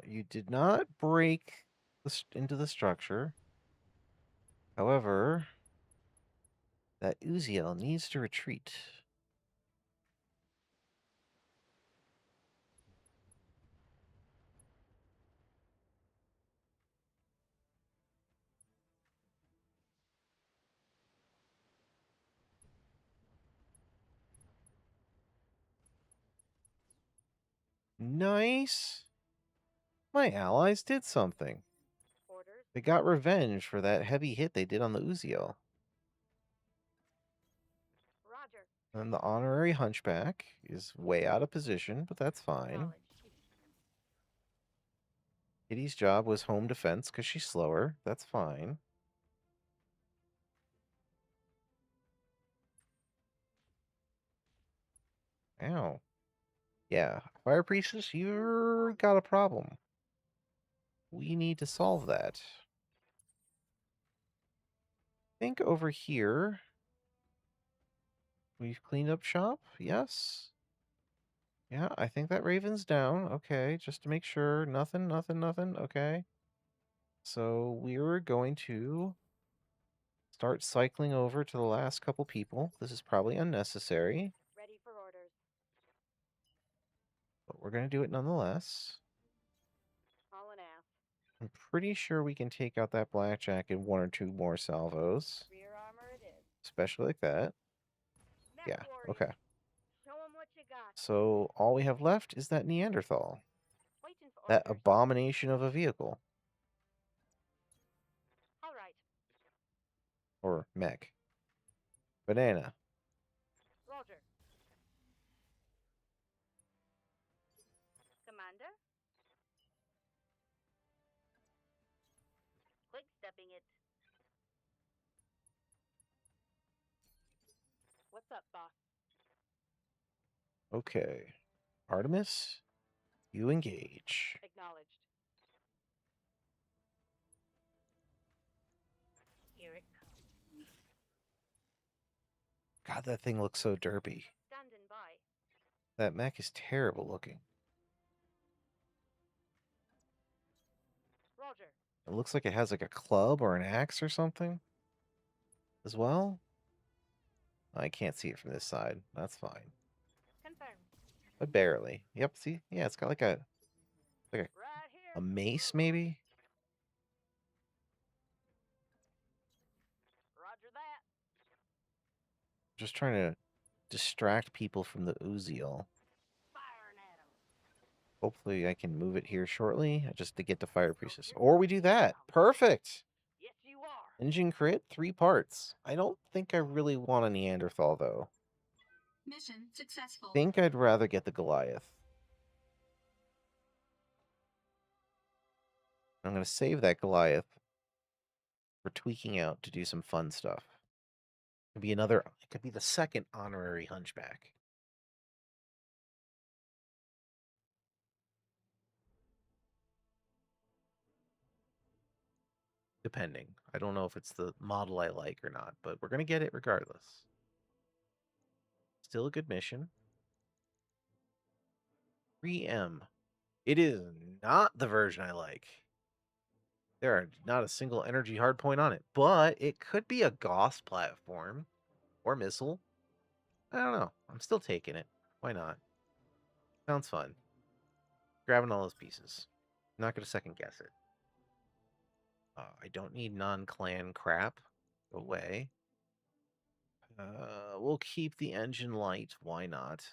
You did not break into the structure. However, that Uziel needs to retreat. Nice. My allies did something. Orders. They got revenge for that heavy hit they did on the Uziel. Roger. And the honorary hunchback is way out of position, but that's fine. Acknowledged. Kitty's job was home defense because she's slower. That's fine. Ow. Yeah, Fire Priestess, you're got a problem. We need to solve that. I think over here we've cleaned up shop. Yes. Yeah, I think that Raven's down. Okay, just to make sure. Nothing. Okay. So we're going to start cycling over to the last couple people. This is probably unnecessary, Ready for orders. but we're going to do it nonetheless. All an ass. I'm pretty sure we can take out that blackjack in one or two more salvos, Rear armor it is. especially like that. Mech Yeah, warriors. okay. Show 'em what you got. So all we have left is that Neanderthal, Waiting for that orders. abomination of a vehicle, All right. or mech. Banana. Roger. Commander. Quick stepping it. What's up, boss? Okay. Artemis, you engage. Acknowledged. Here it comes. God, that thing looks so derpy. Standing by. That mech is terrible looking. Roger. It looks like it has like a club or an axe or something as well. I can't see it from this side. That's fine. Confirmed. But barely. Yep, see? Yeah, it's got like a Right here. a mace maybe? Roger that. Just trying to distract people from the Uziel. Firing at 'em. Hopefully I can move it here shortly just to get to Fire Priestess. Or we do that. Perfect! Yes, you are. Engine crit, 3 parts. I don't think I really want a Neanderthal, though. Mission successful. Think I'd rather get the Goliath. I'm going to save that Goliath for tweaking out to do some fun stuff. It could be the second honorary hunchback. Depending. I don't know if it's the model I like or not, but we're going to get it regardless. Still a good mission. 3M. It is not the version I like. There are not a single energy hardpoint on it, but it could be a Gauss platform or missile. I don't know. I'm still taking it. Why not? Sounds fun. Grabbing all those pieces. Not going to second guess it. I don't need non-clan crap. Go away. We'll keep the engine light. Why not?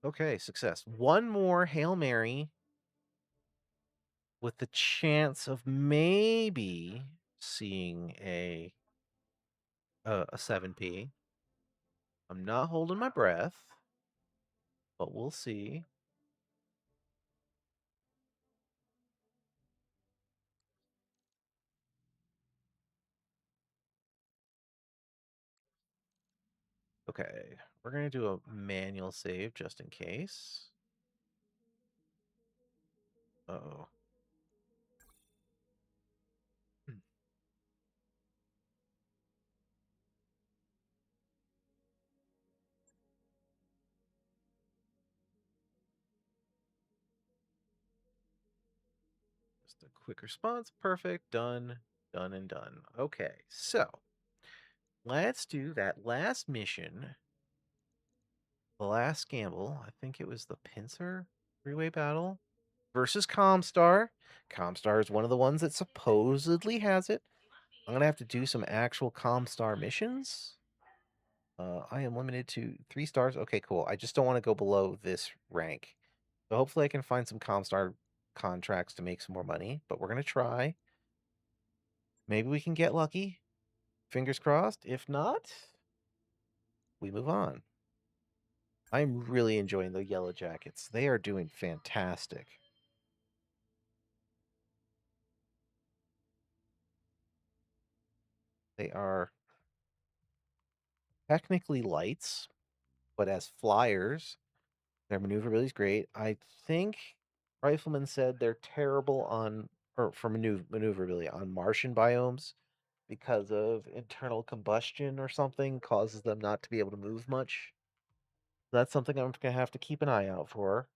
Okay, success. One more Hail Mary with the chance of maybe seeing a 7P. I'm not holding my breath, but we'll see. Okay, we're going to do a manual save just in case. Uh-oh. Just a quick response. Perfect. Done. Done and done. Okay, so let's do that last mission. The last gamble. I think it was the pincer three-way battle versus Comstar. Comstar is one of the ones that supposedly has it. I'm going to have to do some actual Comstar missions. I am limited to 3 stars. Okay, cool. I just don't want to go below this rank. So hopefully I can find some Comstar contracts to make some more money, but we're going to try. Maybe we can get lucky. Fingers crossed. If not, we move on. I'm really enjoying the Yellow Jackets. They are doing fantastic. They are technically lights, but as flyers, their maneuverability is great. I think Rifleman said they're terrible on, or for maneuverability on Martian biomes because of internal combustion or something causes them not to be able to move much. That's something I'm going to have to keep an eye out for.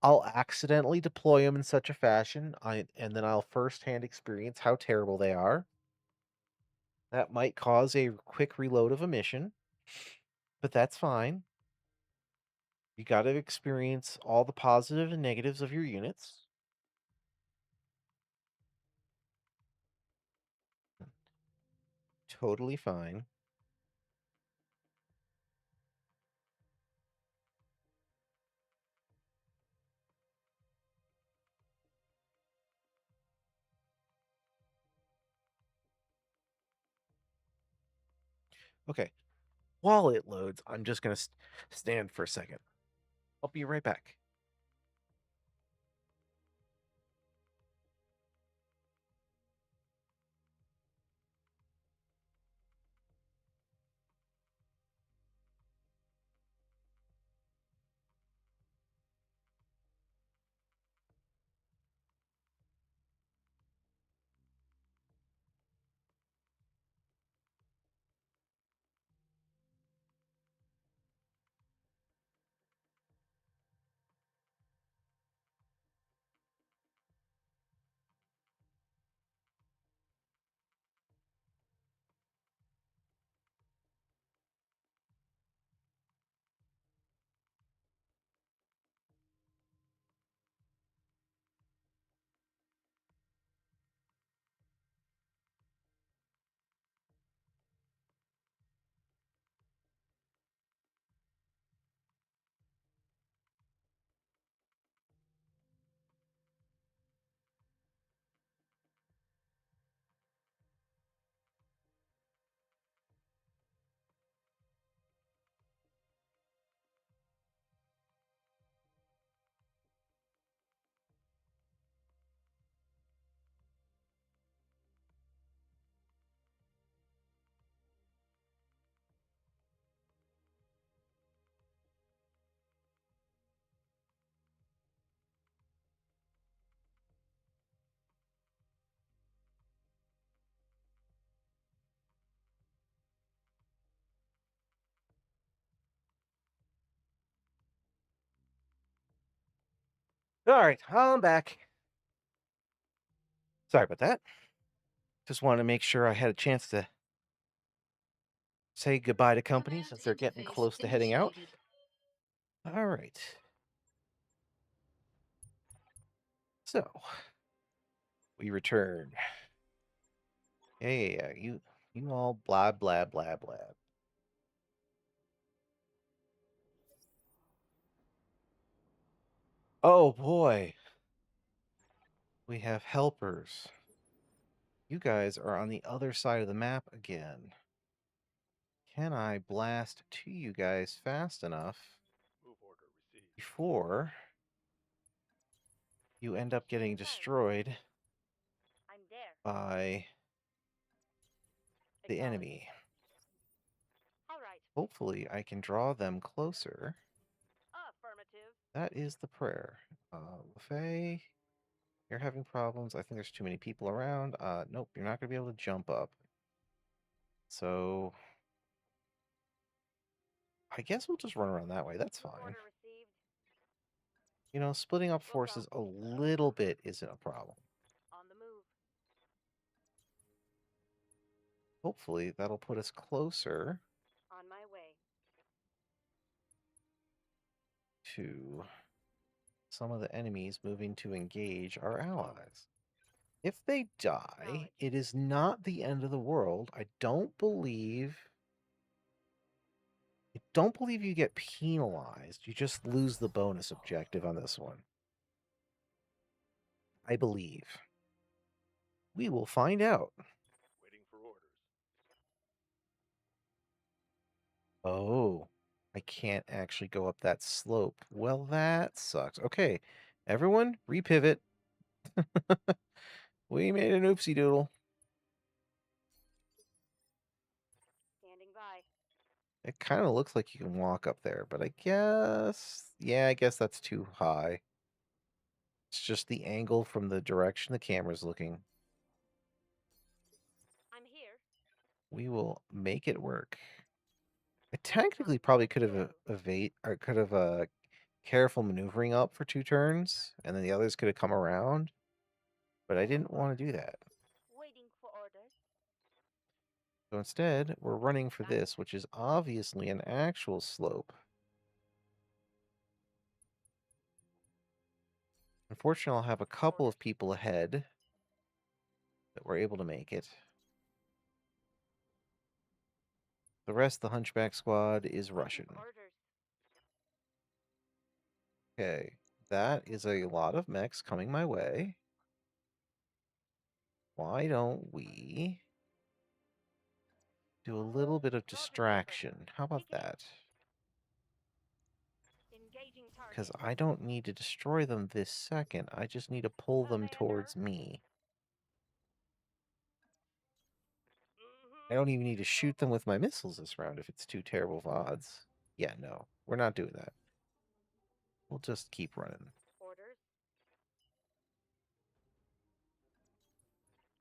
I'll accidentally deploy them in such a fashion, and then I'll firsthand experience how terrible they are. That might cause a quick reload of a mission, but that's fine. You got to experience all the positive and negatives of your units. Totally fine. Okay. While it loads, I'm just going to stand for a second. I'll be right back. All right, I'm back. Sorry about that. Just wanted to make sure I had a chance to say goodbye to company Command since they're getting interface close to heading out. initiated. All right. So, we return. Hey, you all blah blah blah blah. Oh boy, we have helpers. You guys are on the other side of the map again. Can I blast to you guys fast enough Move order received. before you end up getting destroyed I'm there. by the Acknowledged. enemy? All right. Hopefully, I can draw them closer. Affirmative. That is the prayer. Faye, you're having problems. I think there's too many people around. Nope, you're not going to be able to jump up. So, I guess we'll just run around that way. That's Move fine. order received. You know, splitting up Will forces go. a little bit isn't a problem. On the move. Hopefully, that'll put us closer On my way. to some of the enemies moving to engage our allies. If they die, Acknowledged. it is not the end of the world. I don't believe you get penalized. You just lose the bonus objective on this one. I believe. We will find out. Waiting for orders. Oh, I can't actually go up that slope. Well, that sucks. Okay, everyone, repivot. We made an oopsie doodle. Standing by. It kind of looks like you can walk up there, but I guess, yeah, I guess that's too high. It's just the angle from the direction the camera's looking. I'm here. We will make it work. I technically probably could have evade or could have careful maneuvering up for 2 turns, and then the others could have come around, but I didn't want to do that. Waiting for orders. So instead, we're running for this, which is obviously an actual slope. Unfortunately, I'll have a couple of people ahead that were able to make it. The rest of the Hunchback squad is Waiting Russian. for orders. Okay, that is a lot of mechs coming my way. Why don't we do a little bit of distraction? How about that? Engaging Because target. I don't need to destroy them this second. I just need to pull them towards me. I don't even need to shoot them with my missiles this round if it's too terrible of odds. Yeah, no, we're not doing that. We'll just keep running. Orders.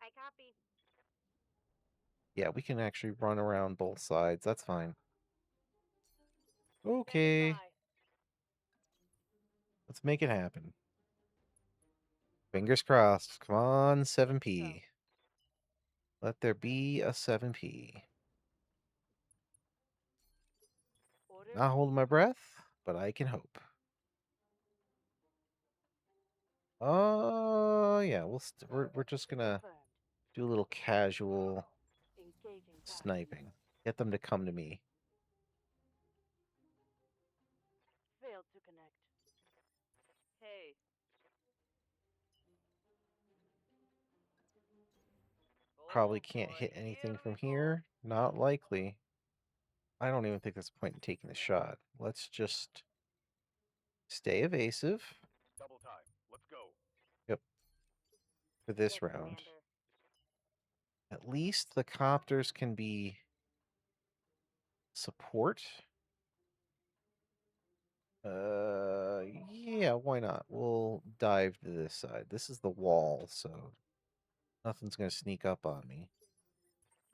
I copy. Yeah, we can actually run around both sides. That's fine. Standing Okay, by. let's make it happen. Fingers crossed. Come on, 7P. Let there be a 7P. Orders. Not holding my breath, but I can hope. Yeah, we're just gonna Confirmed. do a little casual Engaging target. sniping. Get them to come to me. Failed to connect. Hey. Probably can't hit anything from here. Not likely. I don't even think there's a point in taking the shot. Let's just stay evasive. Double time. Let's go. Yep. For this Yes, round. Commander. At least the copters can be support. Yeah, why not? We'll dive to this side. This is the wall, so nothing's gonna sneak up on me.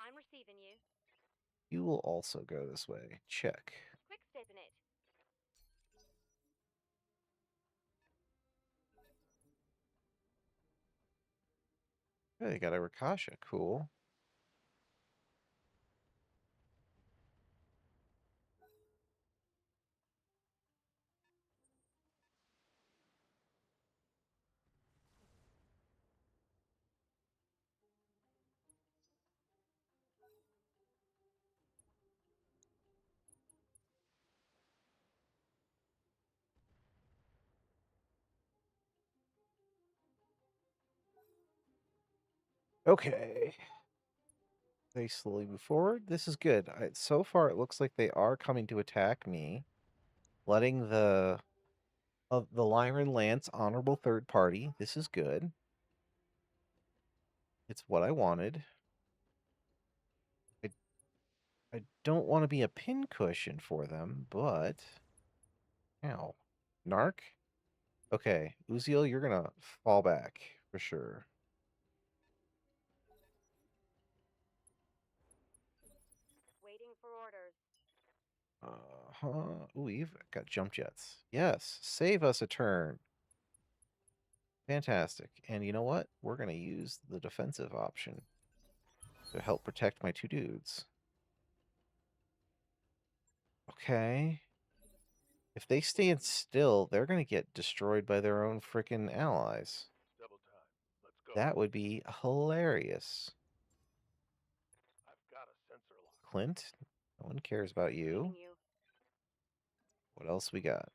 I'm receiving you. You will also go this way. Check. Quick stepping it. Oh, they got a Rakasha. Cool. Okay. They slowly move forward. This is good. So far, it looks like they are coming to attack me, letting the Lyran Lance honorable third party. This is good. It's what I wanted. I don't want to be a pincushion for them, but ow, Narc. Okay, Uziel, you're gonna fall back for sure. Waiting for orders. Ooh, you've got jump jets. Yes, save us a turn. Fantastic. And you know what? We're gonna use the defensive option to help protect my two dudes. Okay. If they stand still, they're gonna get destroyed by their own freaking allies. Double time. Let's go. That would be hilarious. I've got a sensor lock. Clint, no one cares about you. Reading you. What else we got?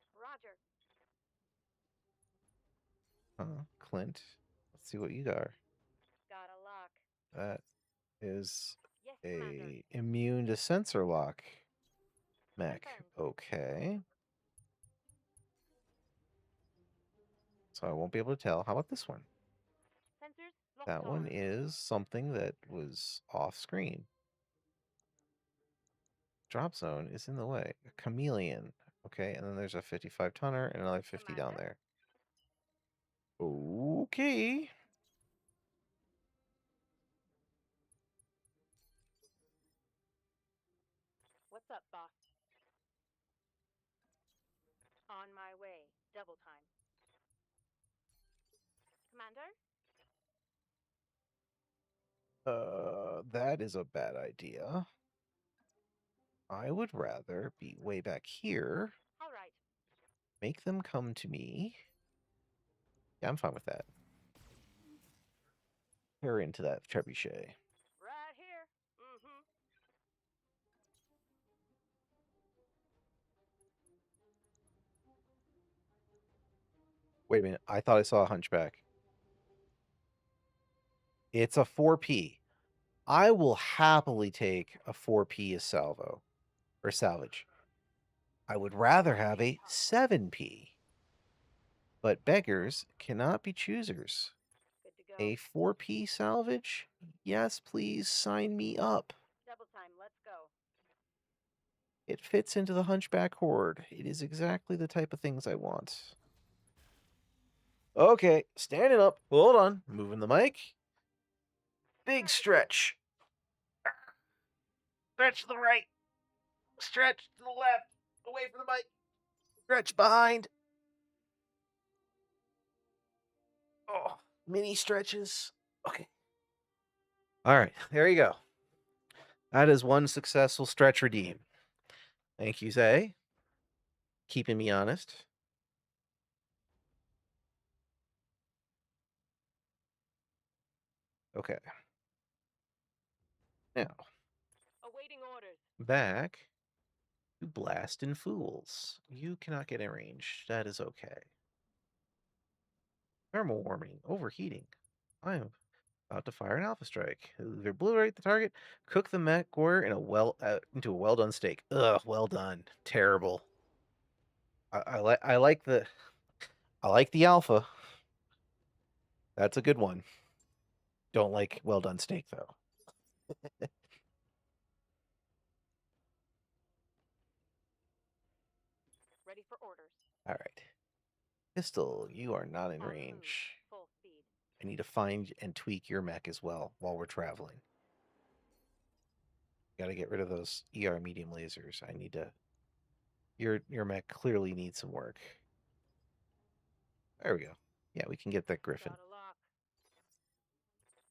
Roger. Clint. Let's see what you got. Got a lock. That is Yes, Commander. a immune to sensor lock mech. Confirmed. Okay. So I won't be able to tell. How about this one? Sensors locked That one on. is something that was off screen. Drop zone is in the way. A chameleon. Okay, and then there's a 55 tonner and another 50 down Commander. there. Okay. What's up, boss? On my way. Double time. Commander? That is a bad idea. I would rather be way back here. All right. Make them come to me. Yeah, I'm fine with that. Pair into that trebuchet. Right here. Mm-hmm. Wait a minute. I thought I saw a hunchback. It's a 4P. I will happily take a 4P as salvo or salvage. I would rather have a 7P. But beggars cannot be choosers. Good to go. A 4P salvage? Yes, please sign me up. Double time. Let's go. It fits into the hunchback horde. It is exactly the type of things I want. Okay, standing up. Hold on. Moving the mic. Big stretch. Stretch to the right. Stretch to the left. Away from the mic. Stretch behind. Oh, mini stretches. Okay. All right, there you go. That is one successful stretch redeem. Thank you, Zay. Keeping me honest. Okay. Now, Awaiting orders. back to Blast and Fools. You cannot get in range. That is okay. Thermal warming. Overheating. I am about to fire an alpha strike. Either obliterate the target, cook the mech warrior in into a well done steak. Ugh, well done. Terrible. I like the alpha. That's a good one. Don't like well done steak though. Ready for orders. All right. Pistol, you are not in On the move. range. Full speed. I need to find and tweak your mech as well while we're traveling. Got to get rid of those ER medium lasers. I need to. Your mech clearly needs some work. There we go. Yeah, we can get that Griffin. Got a lock.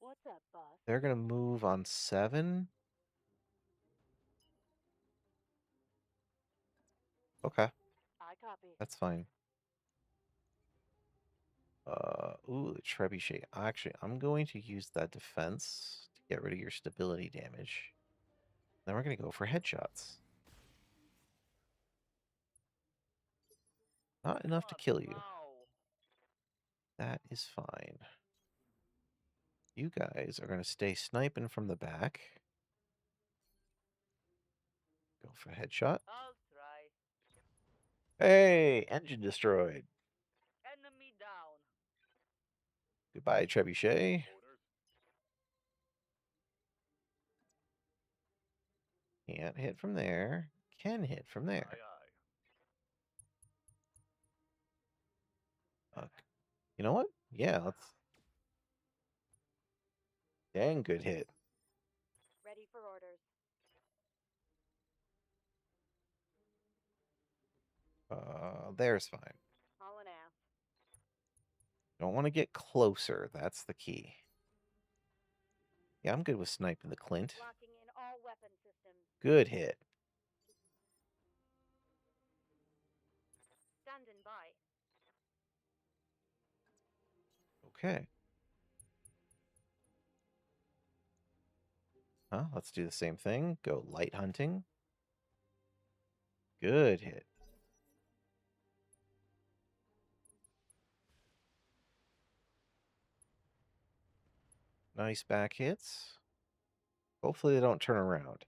What's What's up, boss? They're gonna move on 7. Okay, I copy. that's fine. Ooh, the trebuchet. Actually, I'm going to use that defense to get rid of your stability damage. Then we're gonna go for headshots. Not enough to What kill you. now? That is fine. You guys are gonna stay sniping from the back. Go for headshot. I'll try. Hey, engine destroyed. Enemy down. Goodbye, trebuchet. Orders. Can't hit from there. Can hit from there. Aye, aye. You know what? Yeah, let's. Dang good hit. Ready for orders. There's fine. Hauling ass. Don't want to get closer. That's the key. Yeah, I'm good with sniping the Clint. Locking in all weapon systems. Good hit. Standing by. Okay. Huh? Let's do the same thing. Go light hunting. Good hit. Nice back hits. Hopefully they don't turn around.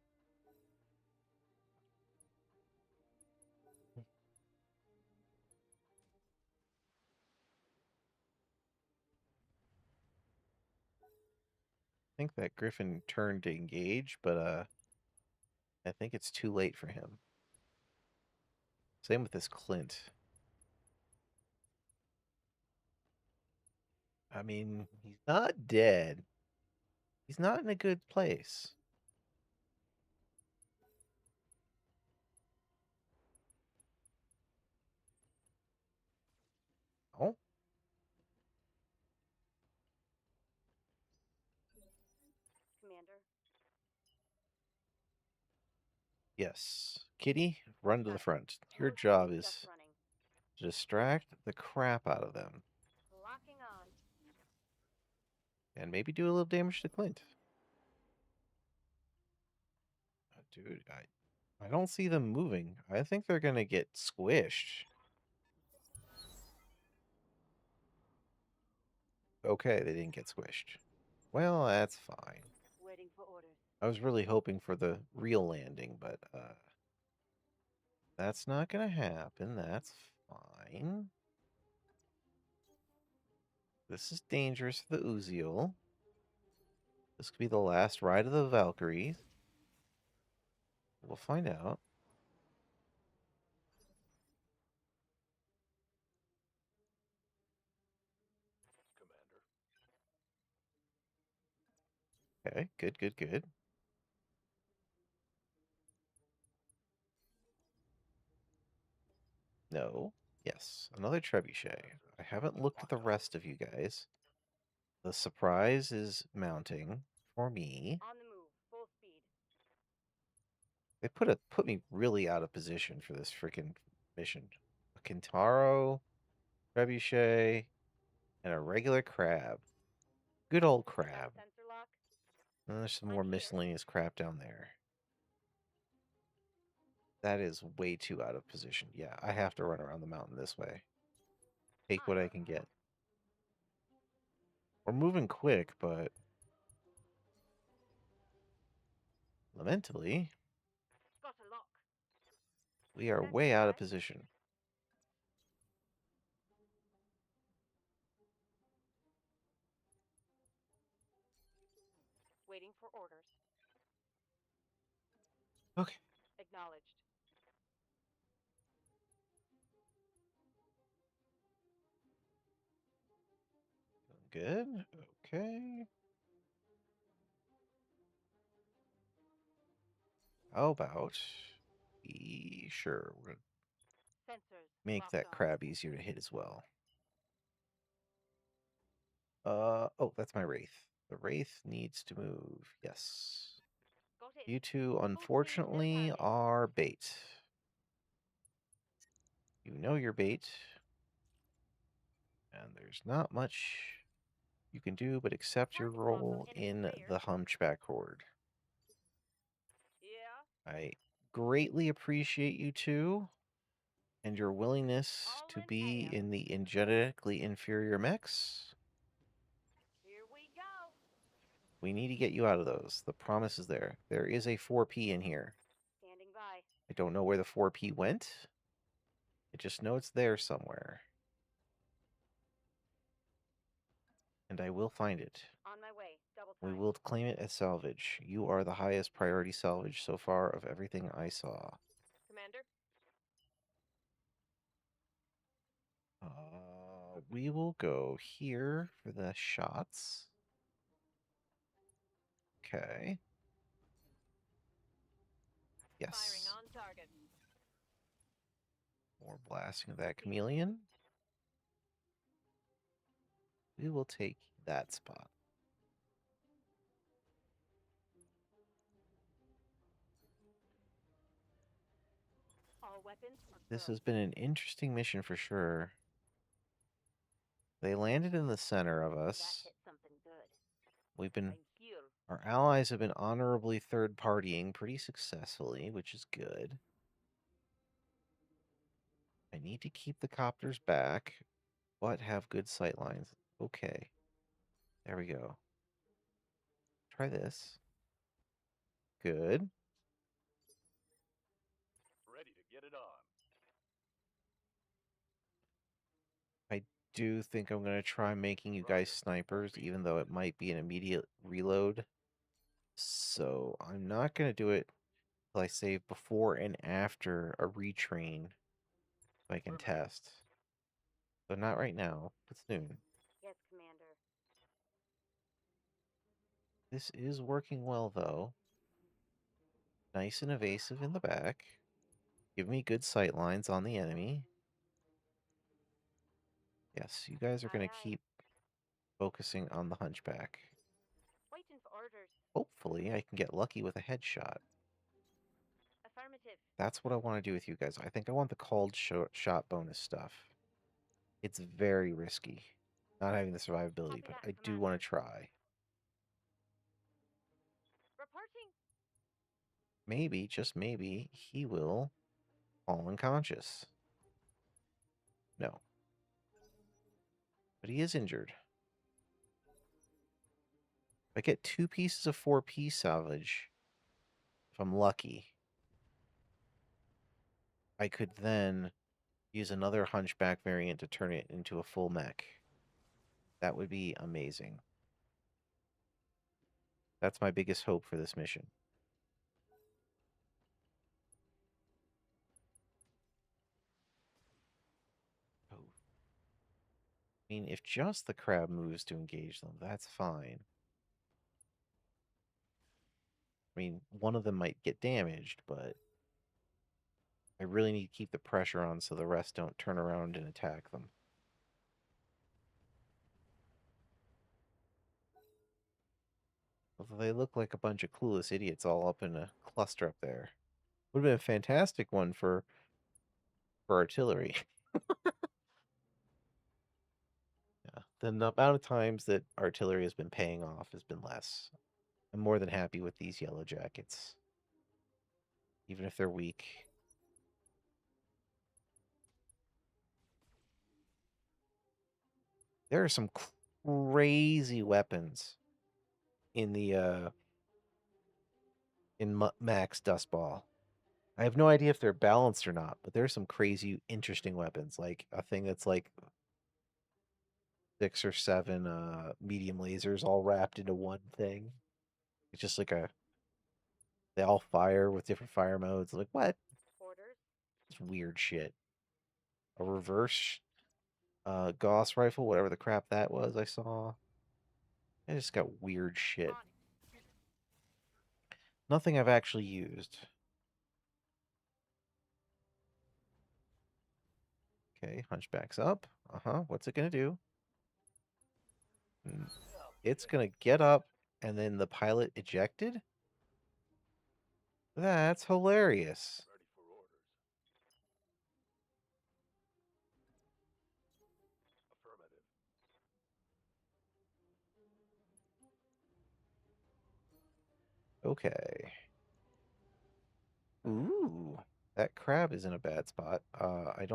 I think that Griffin turned to engage, but I think it's too late for him. Same with this Clint. I mean, he's not dead. He's not in a good place. Oh, Commander. yes. Kitty, run to the Copy. front. Your Order job is is just running. to distract the crap out of them. Locking on. And maybe do a little damage to Clint. Dude, I don't see them moving. I think they're gonna get squished. Okay, they didn't get squished. Well, that's fine. Waiting for orders. I was really hoping for the real landing, but that's not gonna happen. That's fine. This is dangerous for the Uziel. This could be the last ride of the Valkyries. We'll find out. Commander. Okay, good, good, good. No. Yes, another trebuchet. I haven't looked at the rest of you guys. The surprise is mounting for me. On the move. Full speed. They put me really out of position for this freaking mission. A Kintaro, trebuchet, and a regular crab. Good old Got crab. sensor lock. And there's some I'm more here. miscellaneous crap down there. That is way too out of position. Yeah, I have to run around the mountain this way. Take what I can get. We're moving quick, but lamentably, Got a lock. we are Sensor way out of set. position. Waiting for orders. Okay. Acknowledged. Good. Okay. How about sure, we're gonna Sensors. make Locked that on. crab easier to hit as well. Oh, that's my Wraith. The Wraith needs to move. Yes. Got it. You two, Full speed, no unfortunately, panic. are bait. You know you're bait. And there's not much you can do but accept your Target lock on role enemy in player. the Hunchback Horde. Yeah. I greatly appreciate you two and your willingness All to in be hand. in the genetically inferior mechs. Here we go. We need to get you out of those. The promise is there. There is a 4P in here. Standing by. I don't know where the 4P went. I just know it's there somewhere. And I will find it. On my way. Double We time. will claim it as salvage. You are the highest priority salvage so far of everything I saw. Commander. We will go here for the shots. Okay. Firing Yes. on target. More blasting of that chameleon. We will take that spot. All weapons are This go. has been an interesting mission for sure. They landed in the center of That us. hit something good. We've been, I'm here. our allies have been honorably third partying pretty successfully, which is good. I need to keep the copters back, but have good sight lines. Okay. There we go. Try this. Good. Ready to get it on. I do think I'm going to try making you guys snipers, even though it might be an immediate reload. So I'm not going to do it till I save before and after a retrain so I can test. So not right now. It's noon. Yes, Commander. This is working well, though. Nice and evasive in the back. Give me good sight lines on the enemy. Yes, you guys are going Aye, to aye. keep focusing on the hunchback. Waiting for orders. Hopefully, I can get lucky with a headshot. Affirmative. That's what I want to do with you guys. I think I want the called shot bonus stuff. It's very risky, not having the survivability, Copy but that, I do want Commander. to try. Reporting. Maybe, just maybe, he will fall unconscious. No. But he is injured. If I get 2 pieces of 4P salvage, if I'm lucky, I could then use another hunchback variant to turn it into a full mech. That would be amazing. That's my biggest hope for this mission. Oh. I mean, if just the crab moves to engage them, that's fine. I mean, one of them might get damaged, but I really need to keep the pressure on so the rest don't turn around and attack them. Although they look like a bunch of clueless idiots all up in a cluster up there. Would have been a fantastic one for artillery. Yeah. The amount of times that artillery has been paying off has been less. I'm more than happy with these yellow jackets. Even if they're weak. There are some crazy weapons in the Max Dustball. I have no idea if they're balanced or not, but there's some crazy, interesting weapons. Like a thing that's like 6 or 7 medium lasers all wrapped into one thing. It's just like they all fire with different fire modes. Like what? Orders. It's weird shit. A reverse Gauss rifle, whatever the crap that was I saw. I just got weird shit. On it. Nothing I've actually used. Okay, hunchback's up. Uh-huh. What's it gonna do? It's gonna get up and then the pilot ejected? That's hilarious. Ready for orders. Affirmative. Okay. Ooh, that crab is in a bad spot. I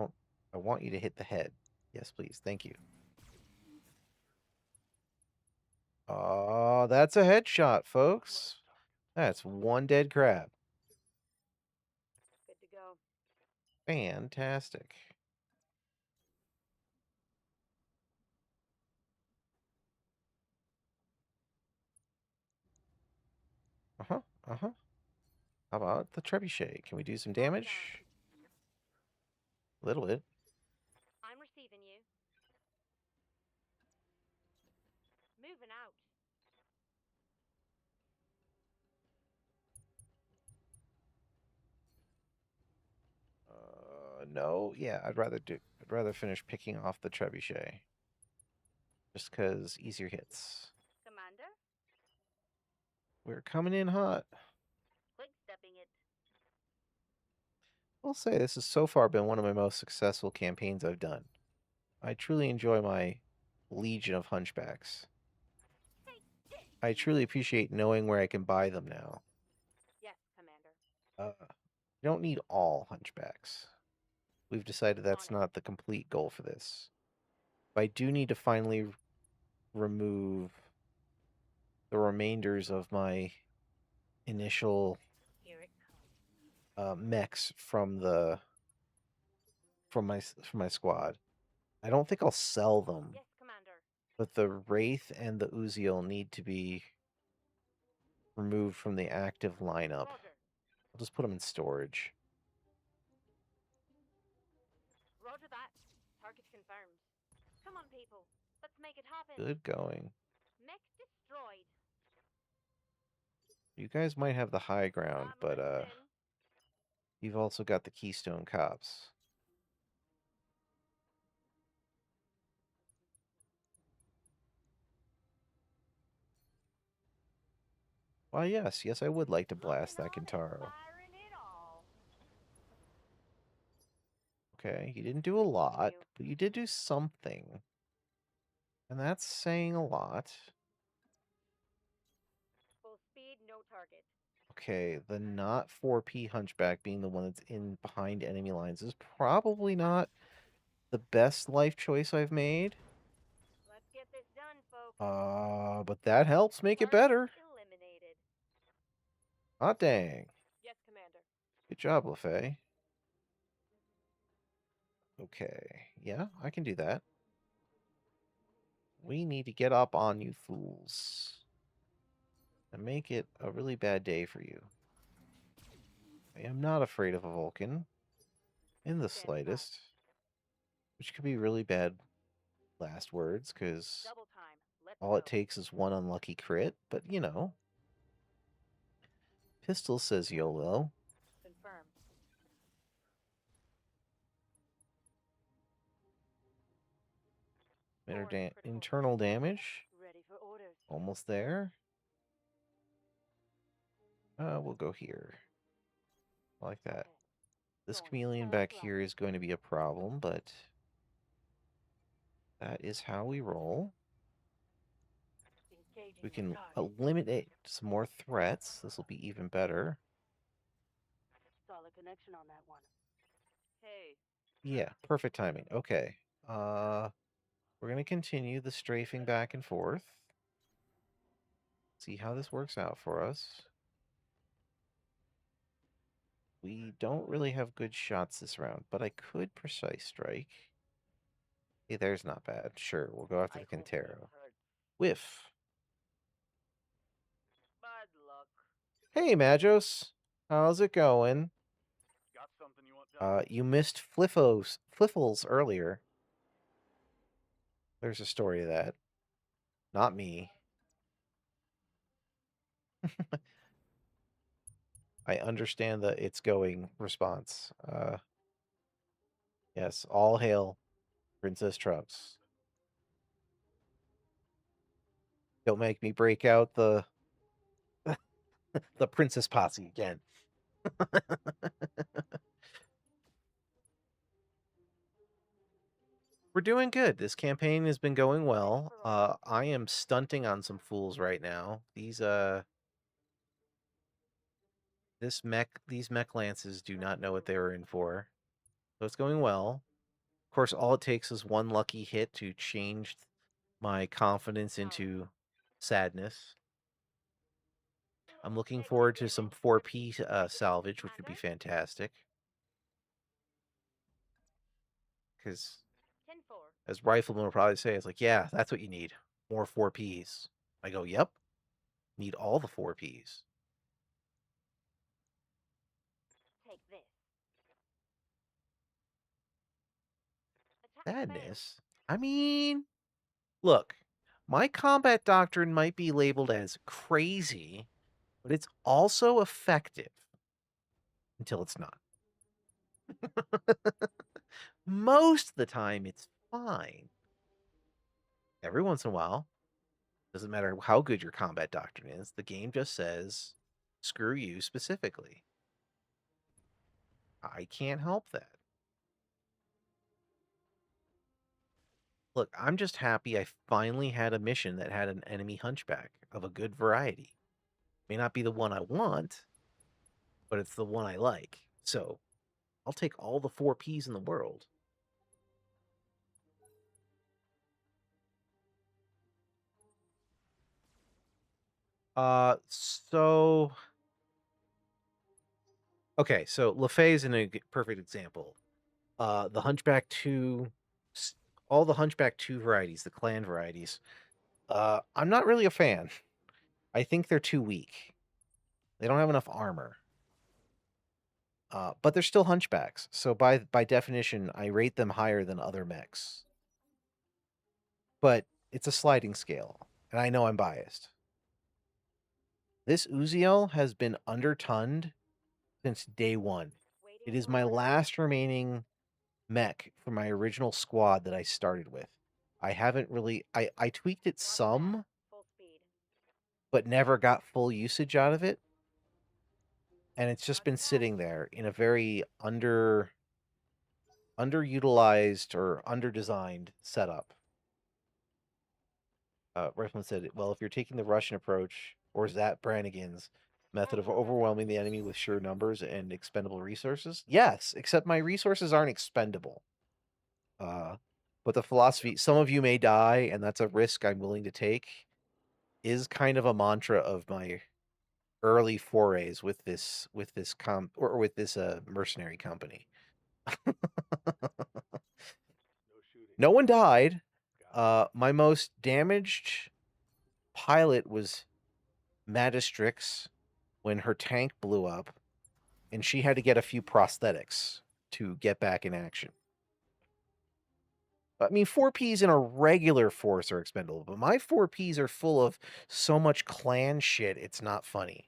want you to hit the head. Yes, please. Thank you. That's a headshot, folks. That's one dead crab. Good to go. Fantastic. Uh-huh, uh-huh. How about the trebuchet? Can we do some damage? A little bit. I'm receiving you. Moving out. No. Yeah, I'd rather finish picking off the trebuchet. Just because easier hits. Commander? We're coming in hot. Quick stepping it. I'll say this has so far been one of my most successful campaigns I've done. I truly enjoy my legion of hunchbacks. I truly appreciate knowing where I can buy them now. Yes, Commander. You don't need all hunchbacks. We've decided that's On it. not the complete goal for this. But I do need to finally remove the remainders of my initial Here it comes. mechs from my squad. I don't think I'll sell them, Yes, Commander. but the Wraith and the Uziel need to be removed from the active lineup. Roger. I'll just put them in storage. Roger that. Target confirmed. Come on, people. Let's make it happen. Good going. Mech destroyed. You guys might have the high ground, I'm but listening. you've also got the Keystone Cops. Why, yes, I would like to blast that Looking on and Kintaro. firing it all. Okay, you didn't do a lot, you. but you did do something. And that's saying a lot. Full speed, no target. Okay, the not 4P Hunchback being the one that's in behind enemy lines is probably not the best life choice I've made. Let's get this done, folks. But that helps make it Target better. eliminated. Hot dang. Yes, Commander. Good job, LaFay. Okay, yeah, I can do that. We need to get up on you fools. And make it a really bad day for you. I am not afraid of a Vulcan. In the Stand by. slightest. Which could be really bad last words, because Double time. Let's all go. it takes is one unlucky crit, but you know. Pistol says YOLO. Confirmed. Internal damage. Ready for orders. Almost there. We'll go here. Like that. This Going chameleon full back throttle. here is going to be a problem, but that is how we roll. Engaging We the can target. eliminate some more threats. This will be even better. Solid connection on that one. Hey. Yeah, perfect timing. Okay. We're going to continue the strafing back and forth. See how this works out for us. We don't really have good shots this round, but I could precise strike. Hey, there's not bad. Sure, we'll go after the Quintero. Whiff. Bad luck. Hey, Magos. How's it going? Got something you want done? You missed Fliffles earlier. There's a story to that. Not me. I understand the it's going response. Yes, all hail Princess Trunks. Don't make me break out the the princess posse again. We're doing good. This campaign has been going well. I am stunting on some fools right now. These these mech lances do not know what they were in for. So it's going well. Of course, all it takes is one lucky hit to change my confidence into sadness. I'm looking forward to some 4P salvage, which would be fantastic. Because, 10-4. as Rifleman will probably say, it's like, yeah, that's what you need. More 4Ps. I go, yep. Need all the 4Ps. Take this. Attack failed. Sadness? I mean, look, my combat doctrine might be labeled as crazy, but it's also effective. Until it's not. Most of the time, it's fine. Every once in a while, doesn't matter how good your combat doctrine is, the game just says, screw you specifically. I can't help that. Look, I'm just happy I finally had a mission that had an enemy hunchback of a good variety. May not be the one I want, but it's the one I like. So I'll take all the 4Ps in the world. So okay, so LaFay is a perfect example. The Hunchback 2, all the Hunchback 2 varieties, the clan varieties, I'm not really a fan. I think they're too weak. They don't have enough armor. But they're still hunchbacks, so by definition, I rate them higher than other mechs. But it's a sliding scale, and I know I'm biased. This Uziel has been undertunned since day one. It is my last remaining mech from my original squad that I started with. I haven't really... I tweaked it some, Full speed. but never got full usage out of it. And it's just been sitting there in a very underutilized or underdesigned setup. Rifleman said, well, if you're taking the Russian approach, or is that Brannigan's method of overwhelming the enemy with sheer numbers and expendable resources? Yes, except my resources aren't expendable. But the philosophy, some of you may die, and that's a risk I'm willing to take, is kind of a mantra of my early forays with this mercenary company. No one died. My most damaged pilot was Magistrix when her tank blew up, and she had to get a few prosthetics to get back in action. I mean, 4Ps in a regular force are expendable, but my 4Ps are full of so much clan shit, it's not funny.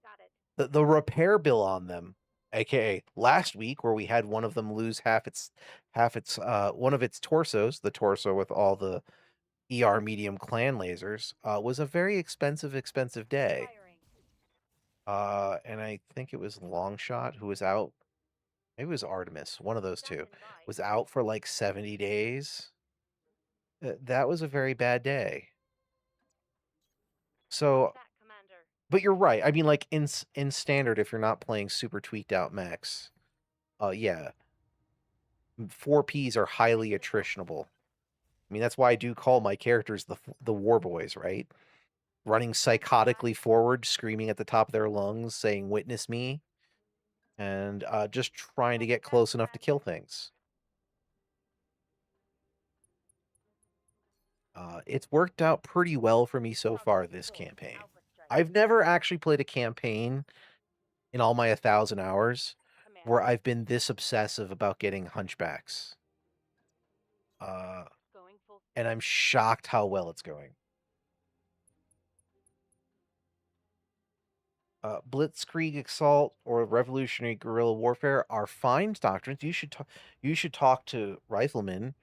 Got it. The repair bill on them, aka last week where we had one of them lose half its one of its torsos, the torso with all the ER medium clan lasers, was a very expensive day. Firing. And I think it was Longshot who was out. Maybe it was Artemis, one of those two, Standing by. was out for like 70 days. That was a very bad day. So, That, Commander. but you're right. I mean, like in standard, if you're not playing super tweaked out mechs, yeah, 4Ps are highly attritionable. I mean, that's why I do call my characters the war boys, right? Running psychotically forward, screaming at the top of their lungs, saying "Witness me," and just trying to get close enough to kill things. It's worked out pretty well for me so far this campaign. I've never actually played a campaign in all my 1,000 hours where I've been this obsessive about getting hunchbacks. And I'm shocked how well it's going. Blitzkrieg Assault or Revolutionary Guerrilla Warfare are fine doctrines. You should talk to Rifleman,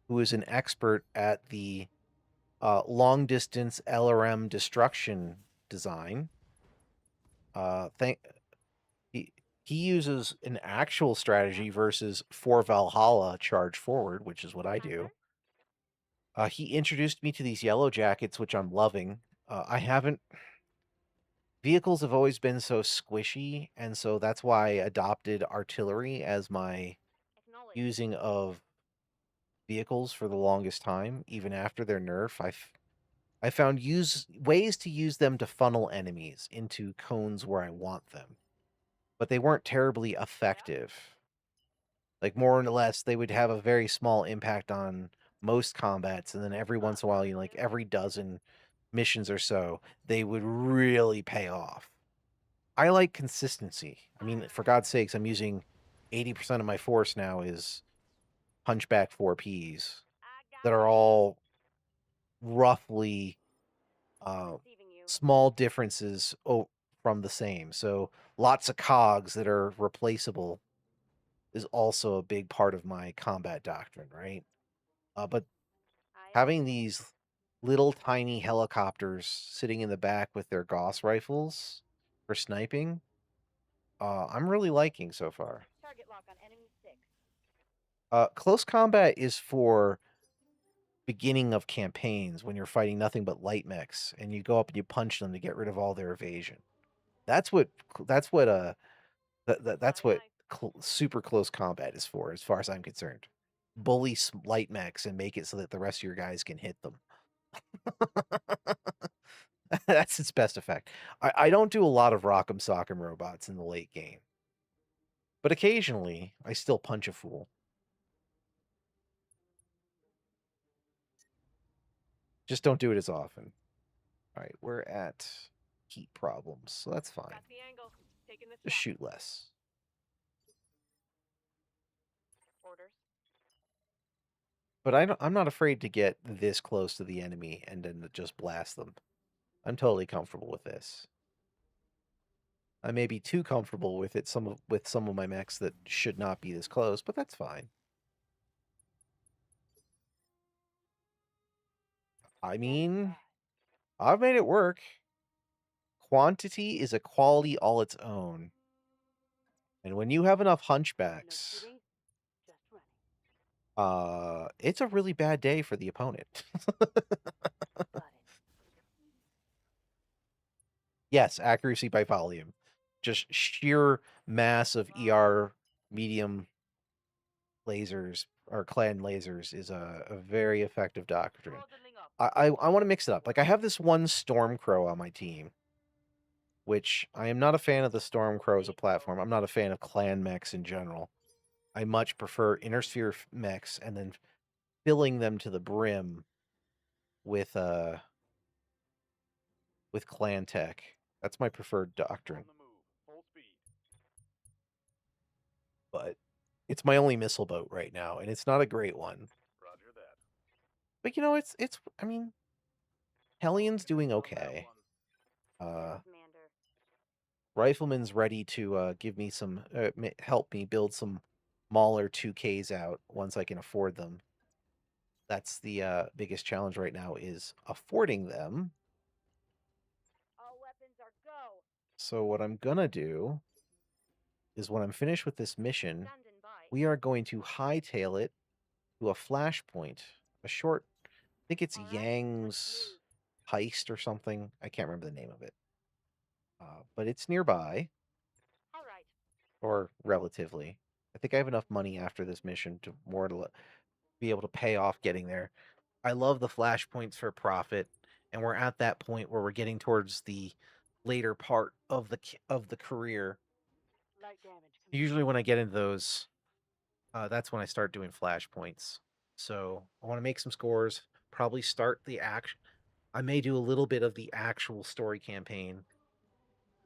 who is an expert at the long distance LRM destruction design. Thank he uses an actual strategy versus for Valhalla charge forward, which is what I do. He introduced me to these yellow jackets, which I'm loving. I haven't. Vehicles have always been so squishy, and so that's why I adopted artillery as my Acknowledged. using of vehicles for the longest time, even after their nerf. I found ways to use them to funnel enemies into cones where I want them, but they weren't terribly effective. Like, more or less, they would have a very small impact on most combats, and then every once in a while, like every dozen missions or so, they would really pay off. I like consistency. I mean, for God's sakes, I'm using 80% of my force now is Hunchback 4Ps that are all roughly small differences from the same. So lots of cogs that are replaceable is also a big part of my combat doctrine, right? But having these little tiny helicopters sitting in the back with their Gauss rifles for sniping, I'm really liking so far. Target lock on enemy 6. Close combat is for beginning of campaigns when you're fighting nothing but light mechs and you go up and you punch them to get rid of all their evasion. That's what that's what super close combat is for, as far as I'm concerned. Bully light mechs and make it so that the rest of your guys can hit them. That's its best effect. I don't do a lot of rock'em sock'em robots in the late game, but occasionally I still punch a fool. Just don't do it as often. All right, we're at heat problems, so that's fine. Got the angle. Taking the Just shot. shoot less. Orders. But I'm not afraid to get this close to the enemy and then just blast them. I'm totally comfortable with this. I may be too comfortable with it with some of my mechs that should not be this close, but that's fine. I mean, I've made it work. Quantity is a quality all its own. And when you have enough hunchbacks, it's a really bad day for the opponent. Yes, accuracy by volume. Just sheer mass of ER medium lasers or clan lasers is a very effective doctrine. I want to mix it up. Like, I have this one Stormcrow on my team, which I am not a fan of the Stormcrow as a platform. I'm not a fan of clan mechs in general. I much prefer inner sphere mechs and then filling them to the brim with clan tech. That's my preferred doctrine. But it's my only missile boat right now, and it's not a great one. Roger that. But you know, it's I mean, Hellion's doing okay. Rifleman's ready to give me some help me build some Mauler 2Ks out once I can afford them. That's the biggest challenge right now, is affording them. All weapons are go. So what I'm gonna do is, when I'm finished with this mission, Standing by. we are going to hightail it to a flashpoint, a short, I think it's Yang's Heist or something. I can't remember the name of it. But it's nearby, All right. or relatively. I think I have enough money after this mission to be able to pay off getting there. I love the flashpoints for profit, and we're at that point where we're getting towards the later part of the career. Light damage. Usually when I get into those, that's when I start doing flashpoints. So I want to make some scores, probably start the action. I may do a little bit of the actual story campaign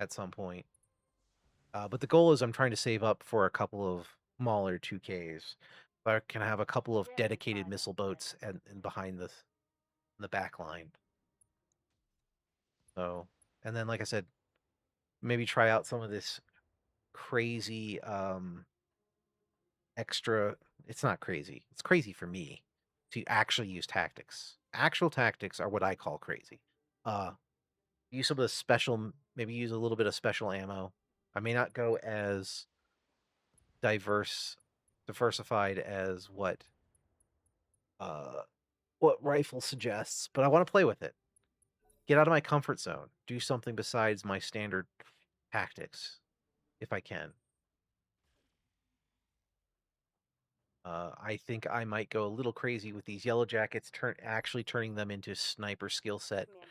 at some point. But the goal is I'm trying to save up for a couple of Mauler 2Ks. But I can have a couple of dedicated missile boats and behind the back line. So, and then, like I said, maybe try out some of this crazy extra. It's not crazy. It's crazy for me to actually use tactics actual tactics are what I call crazy. Use some of the special, maybe use a little bit of special ammo. I may not go as diversified as uh what rifle suggests, but I want to play with it. Get out of my comfort zone. Do something besides my standard tactics, if I can. I think I might go a little crazy with these yellow jackets, actually turning them into sniper skill set, Commander.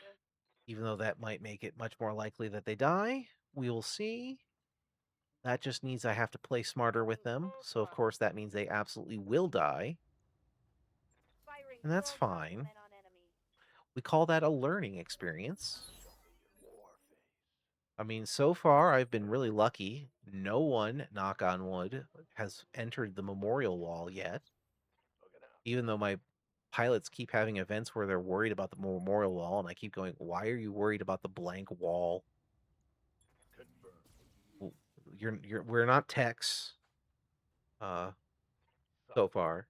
even though that might make it much more likely that they die. We will see. That just means I have to play smarter with them. So, of course, that means they absolutely will die. Firing And that's broadcast fine. line on enemy. We call that a learning experience. War face. I mean, so far, I've been really lucky. No one, knock on wood, has entered the memorial wall yet, Looking out. even though my pilots keep having events where they're worried about the memorial wall, and I keep going, why are you worried about the blank wall? Confirmed. We're not techs, so far.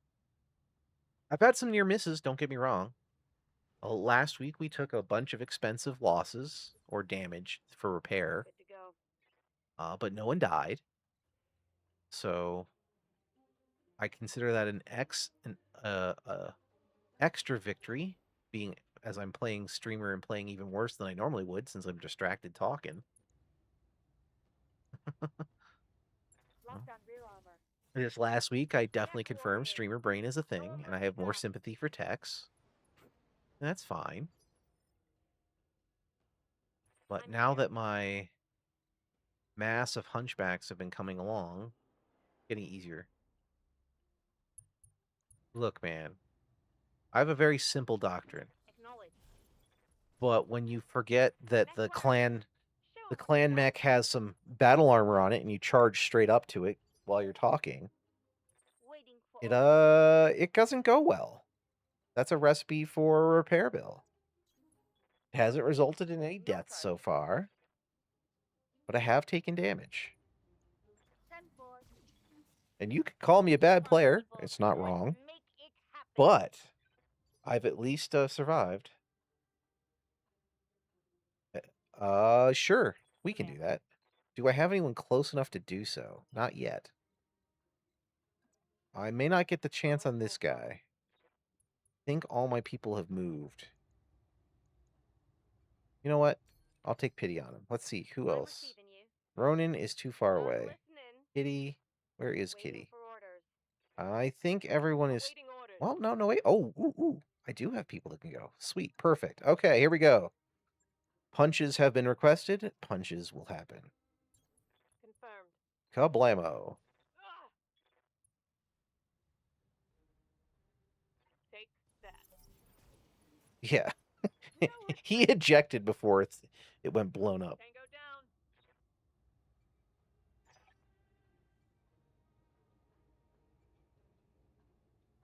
I've had some near misses, don't get me wrong. Last week we took a bunch of expensive losses or damage for repair, Good to go. but no one died. So I consider that an extra victory, being as I'm playing streamer and playing even worse than I normally would since I'm distracted talking. Lockdown rear armor. This last week, I definitely Next confirmed warrior. streamer brain is a thing, and I have more Back. sympathy for techs. And that's fine. But I'm now here. that my mass of hunchbacks have been coming along, getting easier. Look, man, I have a very simple doctrine. Acknowledge. But when you forget that Mech the wire. clan Show the 'em what clan you got. mech has some battle armor on it and you charge straight up to it while you're talking, Waiting for orders. it doesn't go well. That's a recipe for a repair bill. It hasn't resulted in any No deaths so target. far, but I have taken damage. 10-4. And you could call me a bad Come on, player. people. It's not Let's wrong. make it happen. But I've at least survived. Sure. We can do Commander. that. Do I have anyone close enough to do so? Not yet. I may not get the chance on this guy. I think all my people have moved. You know what? I'll take pity on him. Let's see. Who I'm else? receiving you. Ronan is too far I'm away. listening. Kitty. Where is Waiting Kitty? for orders. I think everyone is... Waiting orders. Well, no, wait. Oh, ooh. I do have people that can go. Sweet. Perfect. Okay, here we go. Punches have been requested. Punches will happen. Confirmed. Kablamo. Ah! Take that. Yeah. No He ejected before it went blown up. Tango down.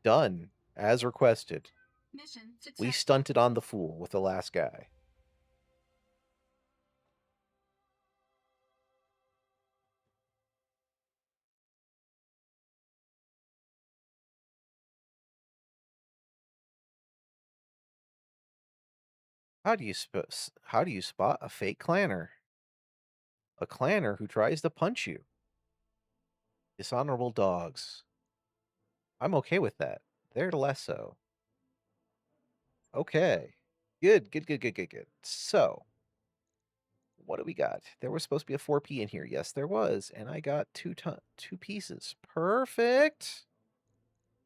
Done. As requested. Mission We success. stunted on the fool with the last guy. How do you spot a fake clanner? A clanner who tries to punch you. Dishonorable dogs. I'm okay with that. They're less so. Okay. Good. So, what do we got? There was supposed to be a 4P in here. Yes, there was. And I got two pieces. Perfect.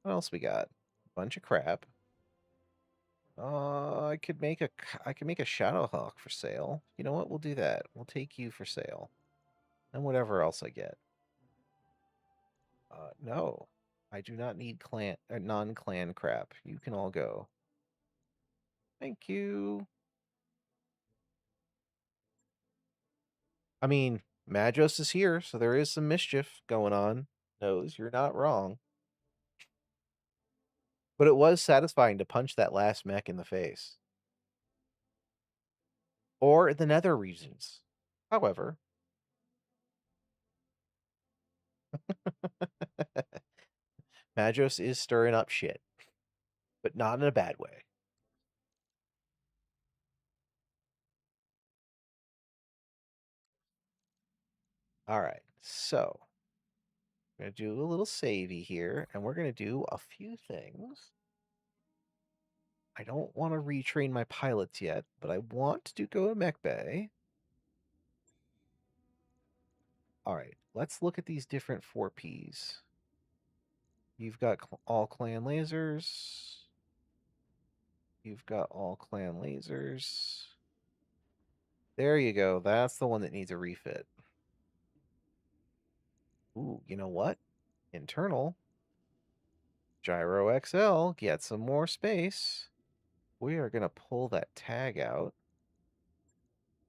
What else we got? Bunch of crap. I could make a Shadowhawk for sale. You know what? We'll do that. We'll take you for sale. And whatever else I get. No. I do not need non-clan crap. You can all go. Thank you. I mean, Madros is here, so there is some mischief going on. Knows you're not wrong. But it was satisfying to punch that last mech in the face. Or the nether regions. However, Madros is stirring up shit. But not in a bad way. All right, so we're going to do a little savey here, and we're going to do a few things. I don't want to retrain my pilots yet, but I want to go to Mech Bay. All right, let's look at these different 4Ps. You've got all clan lasers. You've got all clan lasers. There you go. That's the one that needs a refit. Ooh, you know what? Internal. Gyro XL, get some more space. We are going to pull that tag out.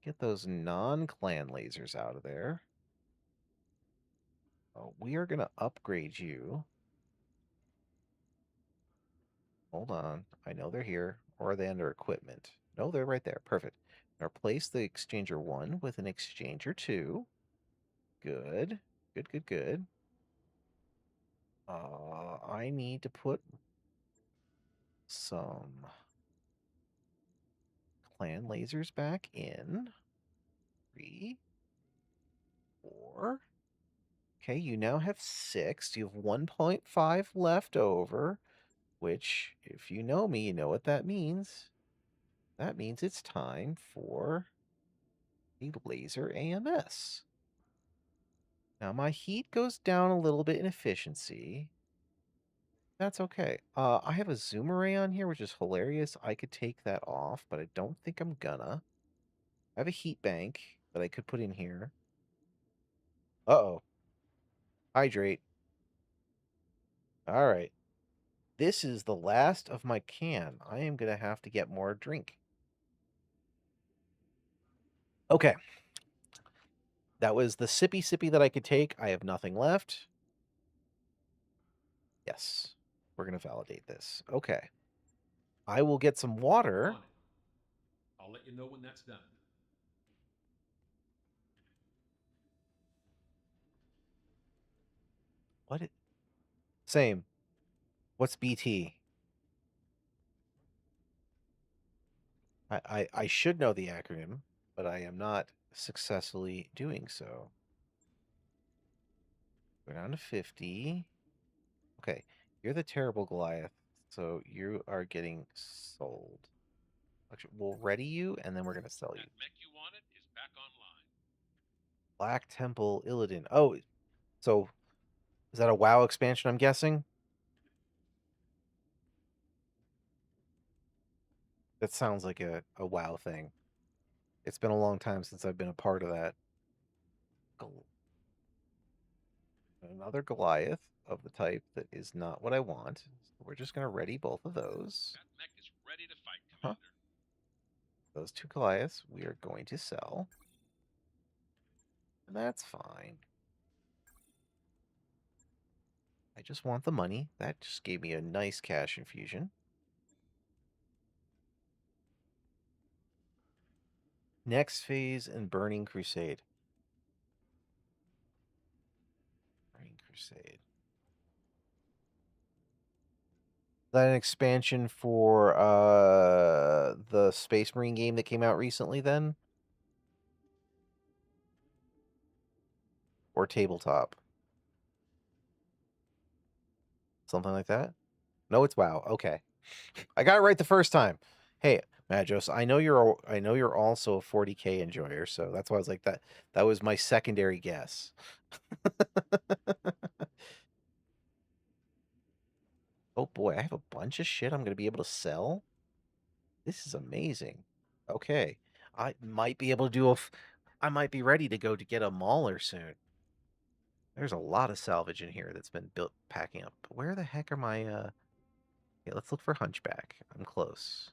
Get those non-clan lasers out of there. Oh, we are going to upgrade you. Hold on. I know they're here. Or are they under equipment? No, they're right there. Perfect. Replace the Exchanger 1 with an Exchanger 2. Good. Good, good, good. I need to put some clan lasers back in. 3, 4. Okay, you now have 6. You have 1.5 left over, which, if you know me, you know what that means. That means it's time for a laser AMS. Now, my heat goes down a little bit in efficiency. That's okay. I have a zoom array on here, which is hilarious. I could take that off, but I don't think I'm gonna. I have a heat bank that I could put in here. Uh-oh. Hydrate. All right. This is the last of my can. I am going to have to get more drink. Okay. That was the sippy that I could take. I have nothing left. Yes. We're going to validate this. Okay. I will get some water. On it. I'll let you know when that's done. What? Same. What's BT? I should know the acronym, but I am not successfully doing so. Go down to 50. Okay. You're the terrible Goliath, so you are getting sold. Actually, we'll ready you, and then we're going to sell you. That mech you wanted is back online. Black Temple Illidan. Oh, so is that a WoW expansion, I'm guessing? That sounds like a WoW thing. It's been a long time since I've been a part of that. Another Goliath of the type that is not what I want. So we're just going to ready both of those. That mech is ready to fight, Huh. Commander. Those 2 Goliaths we are going to sell. And that's fine. I just want the money. That just gave me a nice cash infusion. Next phase in Burning Crusade. Burning Crusade. Is that an expansion for the Space Marine game that came out recently then? Or tabletop? Something like that? No, it's WoW. Okay. I got it right the first time. Hey, Magos, I know you're also a 40K enjoyer, so that's why I was like that. That was my secondary guess. Oh boy, I have a bunch of shit I'm gonna be able to sell. This is amazing. Okay, I might be able to do I might be ready to go to get a mauler soon. There's a lot of salvage in here that's been built packing up. But where the heck are my okay, let's look for Hunchback. I'm close.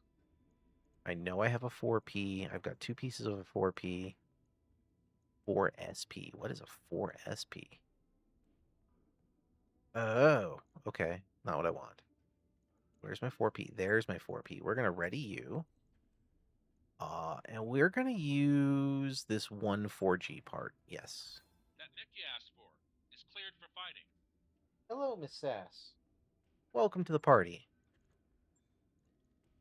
I know I have a 4P. I've got 2 pieces of a 4P. 4SP. What is a 4SP? Oh, okay. Not what I want. Where's my 4P? There's my 4P. We're going to ready you. And we're going to use this 1 4G part. Yes. That mech you asked for is cleared for fighting. Hello, Miss Sass. Welcome to the party.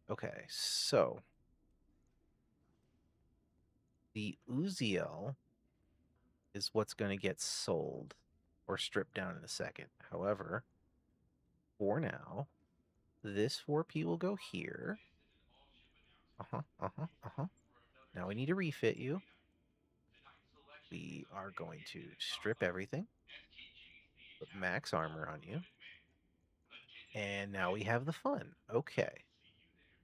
Okay, so the Uziel is what's going to get sold or stripped down in a second. However, for now, this 4P will go here. Now we need to refit you. We are going to strip everything. Put max armor on you. And now we have the fun. Okay.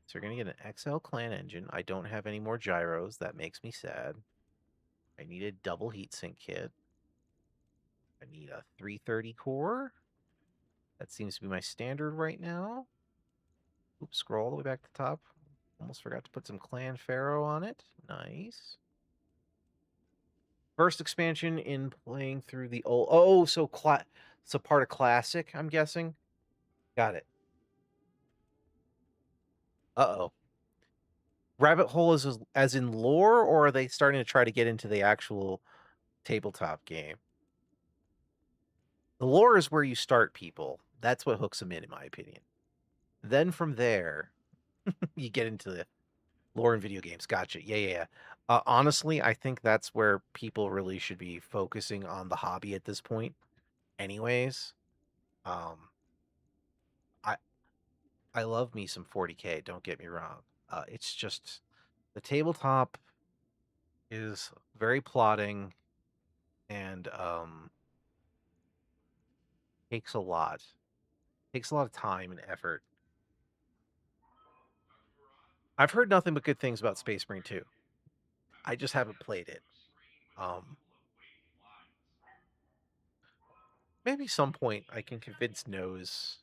So we're going to get an XL clan engine. I don't have any more gyros. That makes me sad. I need a double heatsink kit. I need a 330 core. That seems to be my standard right now. Oops, scroll all the way back to the top. Almost forgot to put some Clan Pharaoh on it. Nice. First expansion in playing through the old... Oh, so part of Classic, I'm guessing? Got it. Uh-oh. Rabbit hole is as in lore, or are they starting to try to get into the actual tabletop game? The lore is where you start people. That's what hooks them in my opinion. Then from there, you get into the lore in video games. Gotcha. Yeah. Honestly, I think that's where people really should be focusing on the hobby at this point. Anyways, I I love me some 40K. Don't get me wrong. It's just the tabletop is very plotting and takes a lot. Takes a lot of time and effort. I've heard nothing but good things about Space Marine 2. I just haven't played it. Maybe some point I can convince Nose.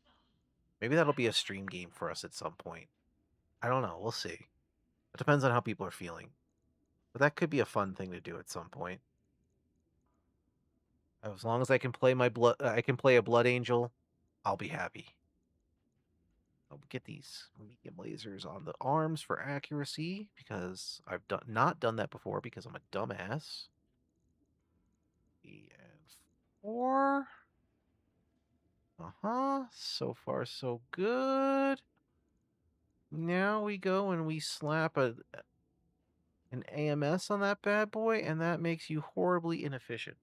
Maybe that'll be a stream game for us at some point. I don't know. We'll see. It depends on how people are feeling. But that could be a fun thing to do at some point. As long as I can play I can play a Blood Angel, I'll be happy. I'll get these medium lasers on the arms for accuracy because I've not done that before because I'm a dumbass. And 4. So far, so good. Now we go and we slap an AMS on that bad boy, and that makes you horribly inefficient.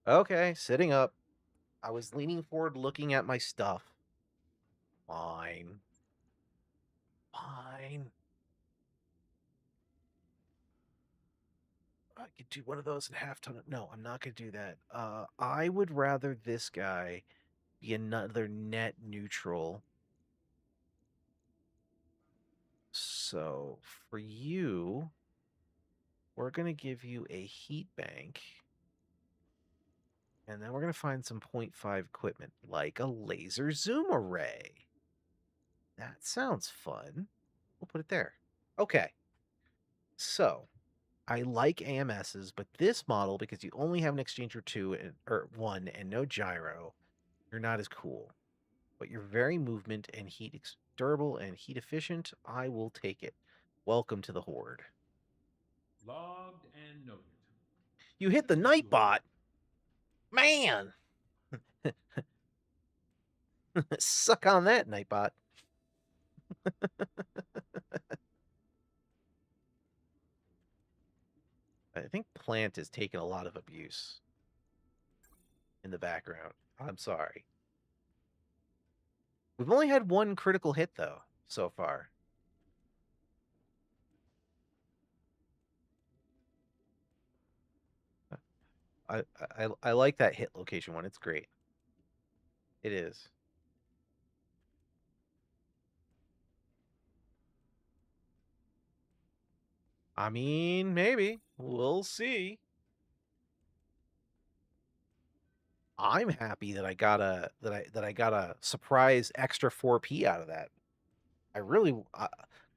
Okay, sitting up. I was leaning forward looking at my stuff. Fine. Fine. I could do one of those in half-ton. No, I'm not going to do that. I would rather this guy be another net neutral. So, for you, we're going to give you a heat bank. And then we're going to find some 0.5 equipment, like a laser zoom array. That sounds fun. We'll put it there. Okay. So, I like AMSs, but this model, because you only have an exchanger 2 or 1 and no gyro, you're not as cool. But you're very movement and durable and heat efficient. I will take it. Welcome to the Horde. Logged and noted. You hit the Nightbot? Man! Suck on that, Nightbot. I think Plant is taking a lot of abuse in the background. I'm sorry. We've only had one critical hit, though, so far. I like that hit location one. It's great. It is. I mean, maybe. We'll see. I'm happy that I got a surprise extra 4P out of that. I really, I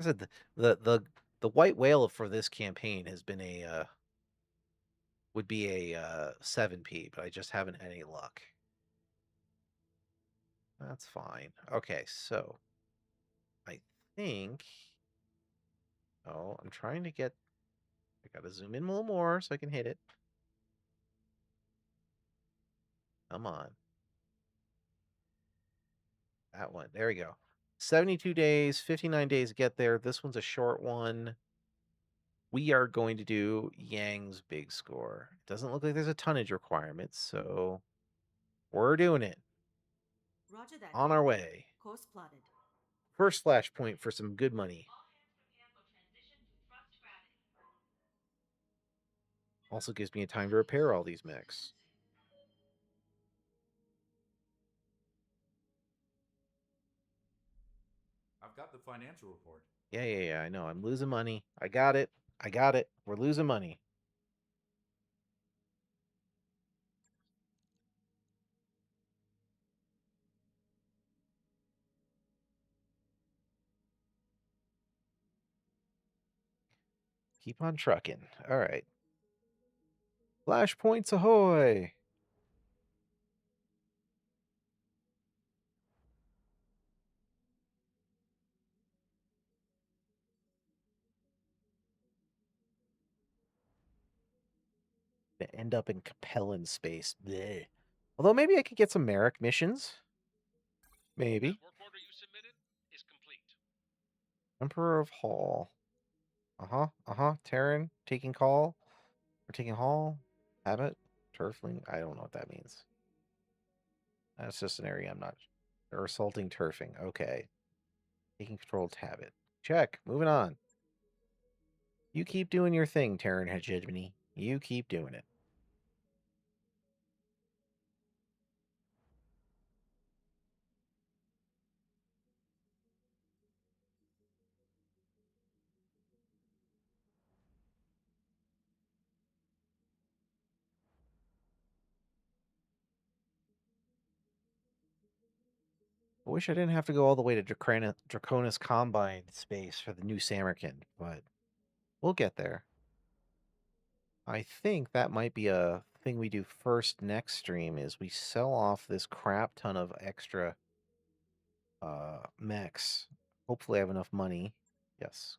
said the white whale for this campaign has been would be a 7P, but I just haven't had any luck. That's fine. Okay, so I think. Oh, I'm trying to get. I gotta zoom in a little more so I can hit it. Come on. That one. There we go. 72 days, 59 days to get there. This one's a short one. we are going to do Yang's big score. It doesn't look like there's a tonnage requirement, so we're doing it. Roger that. On our way. Course plotted. First flashpoint for some good money. Also gives me a time to repair all these mechs. I've got the financial report. Yeah, I know. I'm losing money. I got it. I got it. We're losing money. Keep on trucking. All right. Flashpoints ahoy! To end up in Capellan space. Bleh. Although maybe I could get some Merrick missions. Maybe. That work order you submitted is complete. Emperor of Hall. Terran taking call. Or taking Hall. Habit. Turfling. I don't know what that means. That's just an area I'm not. Or assaulting turfing. Okay. Taking control of Habit. Check. Moving on. You keep doing your thing, Terran hegemony. You keep doing it. I wish I didn't have to go all the way to Draconis Combine space for the new Samarkand, but we'll get there. I think that might be a thing we do first next stream is we sell off this crap ton of extra mechs. Hopefully I have enough money. Yes.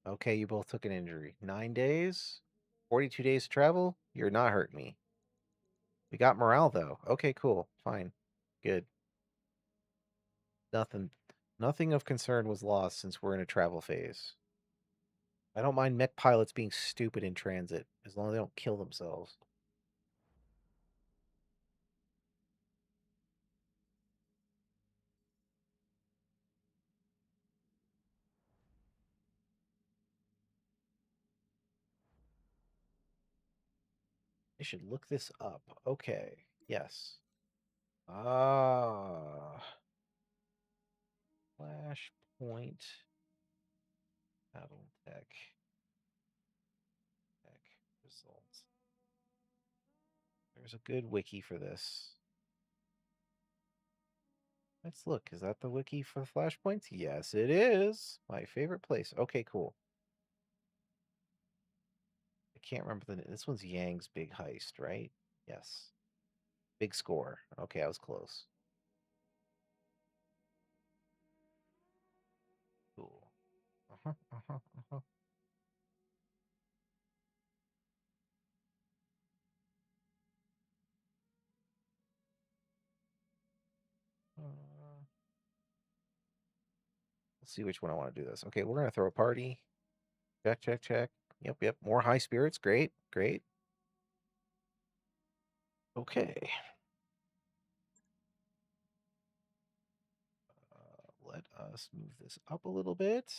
Okay, you both took an injury. 9 days? 42 days to travel? You're not hurting me. We got morale though. Okay, cool. Fine. Good. Nothing of concern was lost since we're in a travel phase. I don't mind mech pilots being stupid in transit, as long as they don't kill themselves. I should look this up. Okay. Yes. Ah. Flashpoint. Battletech. Tech results. There's a good wiki for this. Let's look. Is that the wiki for the flashpoints? Yes, it is. My favorite place. Okay, cool. I can't remember this one's Yang's big heist, right? Yes. Big score. Okay, I was close. Cool. Uh-huh, uh-huh, uh-huh. Let's see which one I want to do this. Okay, we're gonna throw a party. Check. Yep. More high spirits. Great. Okay. Let us move this up a little bit.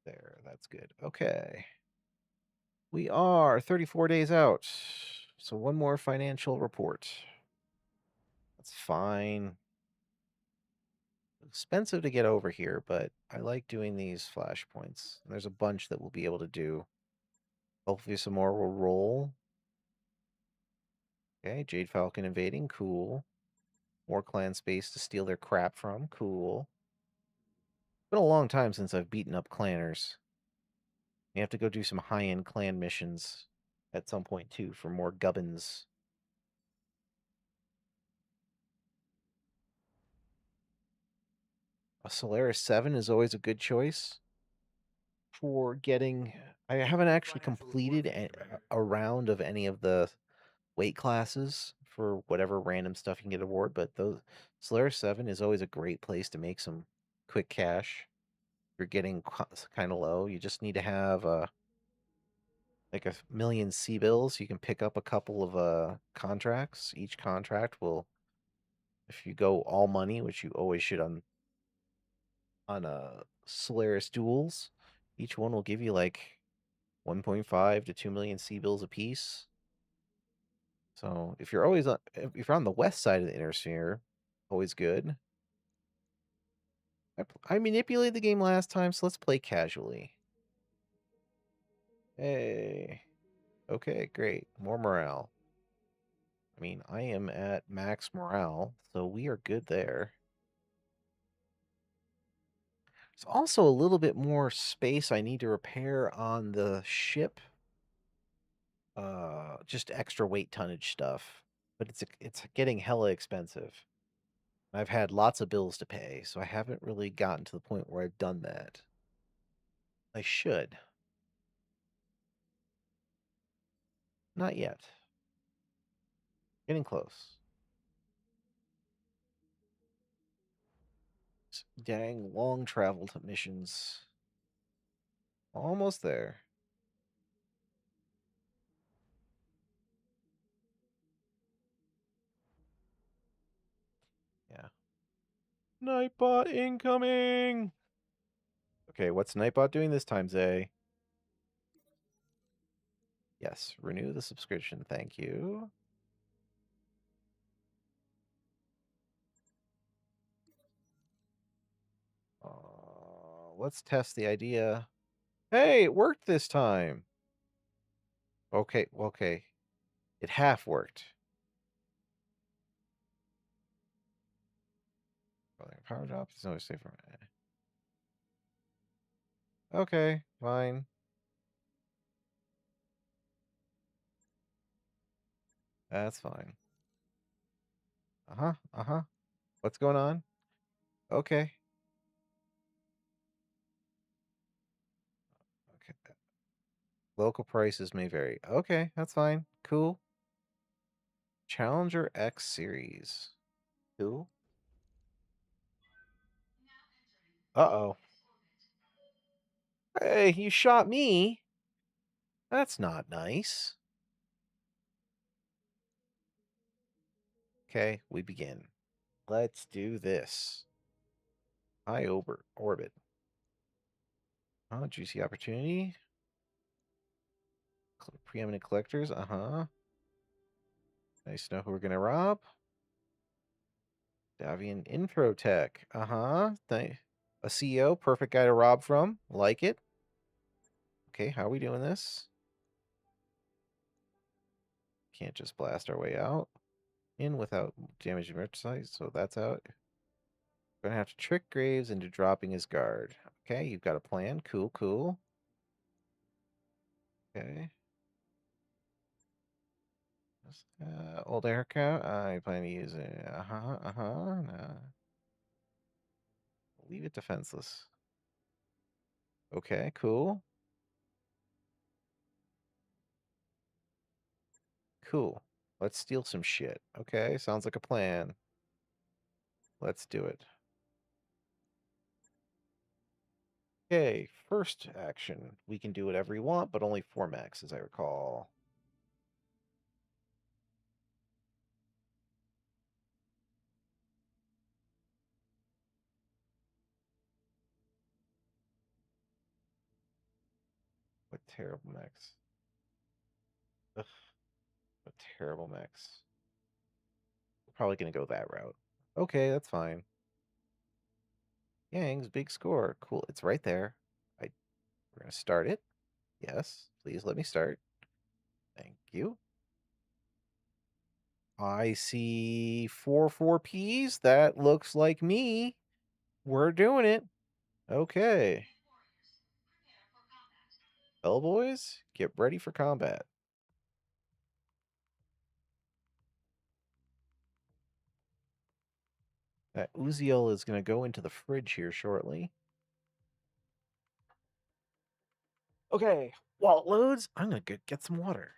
There, that's good. Okay. We are 34 days out. So one more financial report. That's fine. Expensive to get over here, but I like doing these flashpoints. There's a bunch that we'll be able to do. Hopefully some more will roll. Okay, Jade Falcon invading. Cool. More clan space to steal their crap from. Cool. Been a long time since I've beaten up clanners. You have to go do some high-end clan missions at some point, too, for more gubbins. A Solaris 7 is always a good choice for getting... I haven't actually completed a round of any of the weight classes for whatever random stuff you can get award, but those Solaris 7 is always a great place to make some quick cash. you're getting kind of low. You just need to have like 1,000,000 C-bills. You can pick up a couple of contracts. Each contract will, if you go all money, which you always should on Solaris duels, each one will give you like 1.5 to 2,000,000 C-bills a piece. So if you're always if you're on the west side of the inner sphere, always good. I manipulated the game last time, so let's play casually. Hey. Okay, great. More morale. I mean, I am at max morale, so we are good there. There's also a little bit more space I need to repair on the ship. Just extra weight tonnage stuff. But it's getting hella expensive. I've had lots of bills to pay, so I haven't really gotten to the point where I've done that. I should. Not yet. Getting close. Dang long travel missions. Almost there. Yeah. Nightbot incoming! Okay, what's Nightbot doing this time, Zay? Yes, renew the subscription. Thank you. Let's test the idea. Hey, it worked this time. Okay, okay. It half worked. Power drop is always safer. Okay, fine. That's fine. Uh-huh, uh-huh. What's going on? Okay. Okay. Local prices may vary. Okay, that's fine. Cool. Challenger X series. Cool. Uh-oh. Hey, you shot me. That's not nice. Okay, we begin. Let's do this. High over orbit. Oh, juicy opportunity. Preeminent collectors. Uh-huh. Nice to know who we're gonna rob. Davian Intro Tech. Uh-huh. A CEO, perfect guy to rob from. Like it. Okay, how are we doing this? Can't just blast our way out. In without damaging merchandise, so that's out. Gonna have to trick Graves into dropping his guard. Okay, you've got a plan. Cool, cool. Okay. Old haircut. I plan to use it. Uh-huh, uh-huh. No. Leave it defenseless. Okay, cool. Cool. Let's steal some shit. Okay, sounds like a plan. Let's do it. Okay, first action. We can do whatever we want, but only 4 max, as I recall. What terrible max. Ugh, what terrible max. We're probably gonna go that route. Okay, that's fine. Yang's big score. Cool, it's right there. We're gonna start it. Yes, please let me start. Thank you. I see 4 4Ps. That looks like me. We're doing it. Okay. Bellboys, get ready for combat. That Uziel is going to go into the fridge here shortly. Okay, while it loads, I'm going to get some water.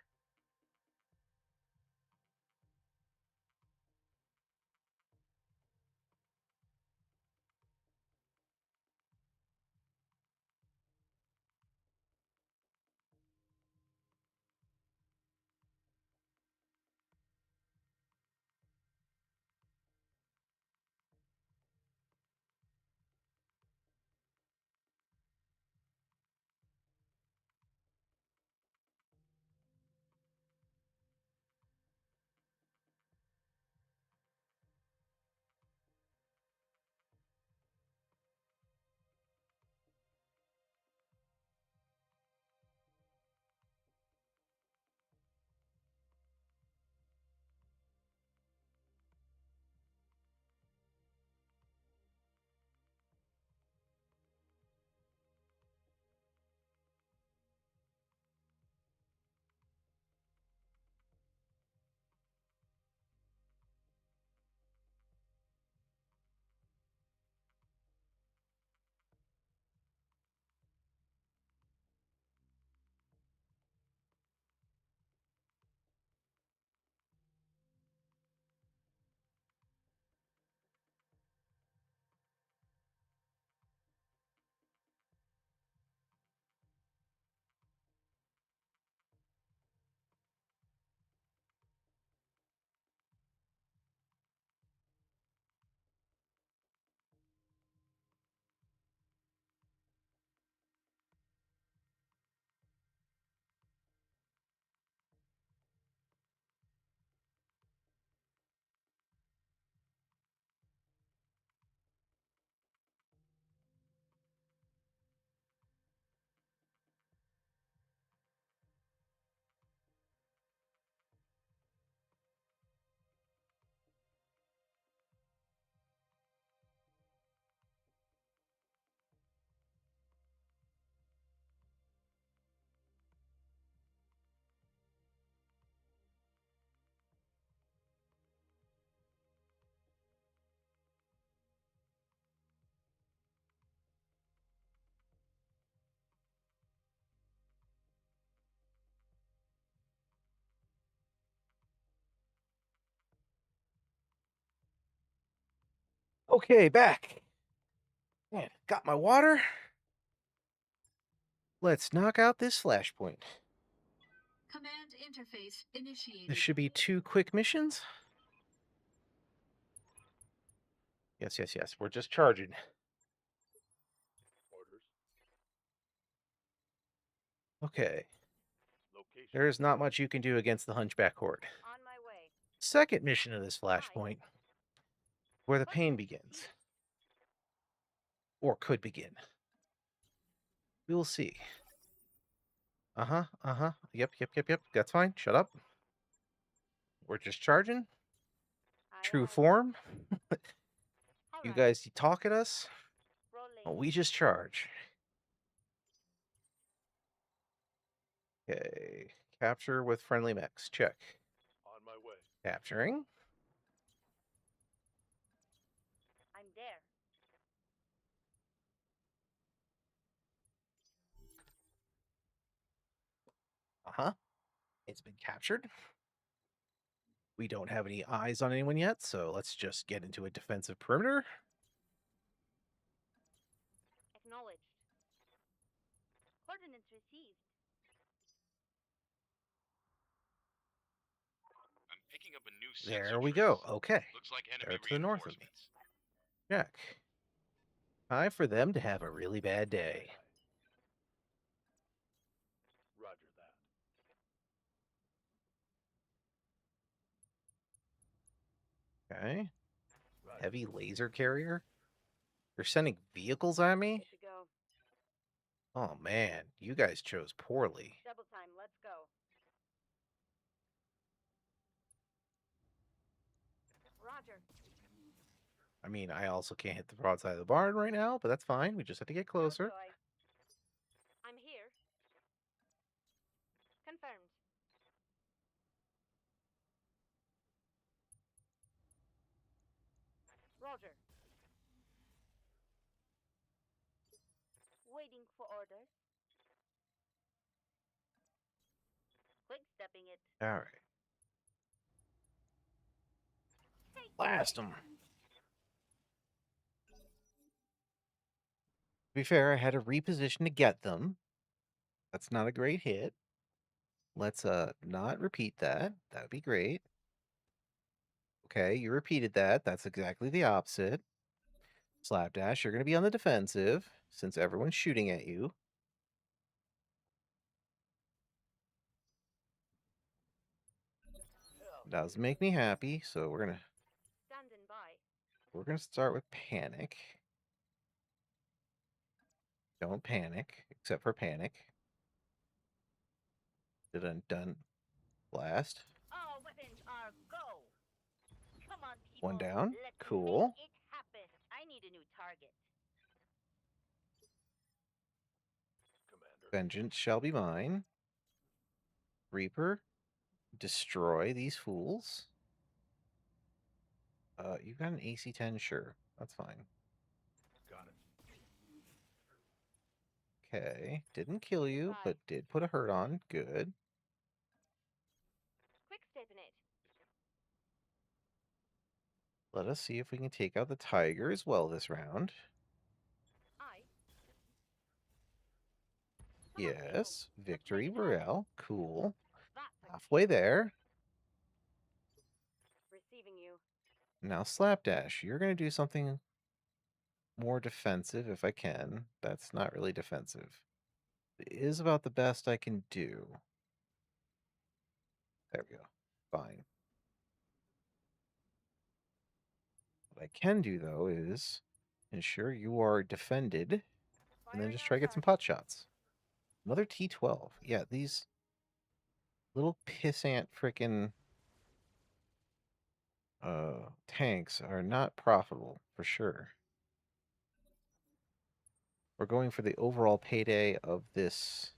Okay, back. Man, got my water. Let's knock out this flashpoint. Command interface initiated. This should be 2 quick missions. Yes, yes, yes. We're just charging. Orders. Okay. Location. There is not much you can do against the Hunchback Horde. On my way. Second mission of this flashpoint, where the pain begins. Or could begin. We will see. Yep. That's fine. Shut up. We're just charging. Aye, True aye. form. All You right. guys talk at us. Rolling. We just charge. Okay. Capture with friendly mechs. Check. On my way. Capturing. I'm there. It's been captured. We don't have any eyes on anyone yet, so let's just get into a defensive perimeter. Acknowledged. Coordinates received. I'm picking up a new There sensor we trace. go. Okay. Looks like enemy They're to the north of me. reinforcements. Check. Time for them to have a really bad day. Roger that. Okay. Roger. Heavy laser carrier. They're sending vehicles at me? Good to go. Oh man, you guys chose poorly. Double time. Let's go. Roger. I mean, I also can't hit the broadside of the barn right now, but that's fine. We just have to get closer. No joy. I'm here. Confirmed. Roger. Waiting for order. Quick stepping it. All right. Blast them. To be fair, I had to reposition to get them. That's not a great hit. Let's not repeat that. That would be great. Okay, you repeated that. That's exactly the opposite. Slapdash, you're going to be on the defensive since everyone's shooting at you. Does make me happy, so Standing by. we're gonna start with panic. Don't panic, except for panic. Dun. Blast. All weapons are go. Come on, people. One down. Let's Cool. make it happen. I need a new target. Commander. Vengeance shall be mine. Reaper, destroy these fools. You got an AC-10? Sure, that's fine. Got it. Okay, didn't kill you, Right. but did put a hurt on. Good. Quick stepping it. Let us see if we can take out the tiger as well this round. I. Come on, people. Yes, victory make it happen. royale. Cool. That's a Halfway there. receiving you. Now, Slapdash, you're going to do something more defensive if I can. That's not really defensive. It is about the best I can do. There we go. Fine. What I can do, though, is ensure you are defended and then Firing just on try to get some target. pot shots. Another T-12. Yeah, these little pissant frickin' tanks are not profitable for sure. We're going for the overall payday of this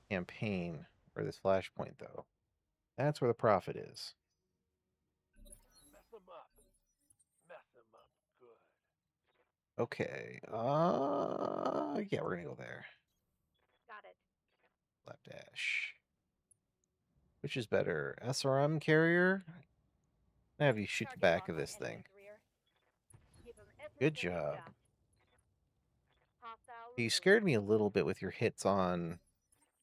campaign or this flashpoint, though. That's where the profit is. Mess them up. Mess them up good. Okay. Yeah, we're gonna go there. Got it. Slapdash. Which is better, SRM carrier? I have you shoot the Target back of locked. this Enemy thing. at the rear. Good Finish job. that. Hostile You removed. scared me a little bit with your hits on Ready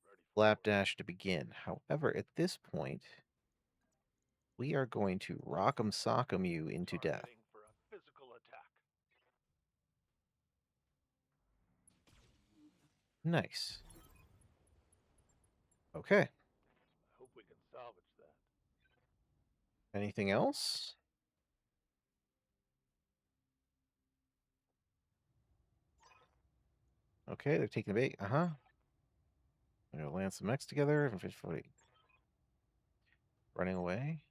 for Slapdash to begin. However, at this point, we are going to rock'em sock'em you into death. targeting for a physical attack. Nice. Okay. I hope we can salvage that. Anything else? Okay, they're taking the bait. Uh-huh. I'm gonna land some mechs together and fish 40. Running away.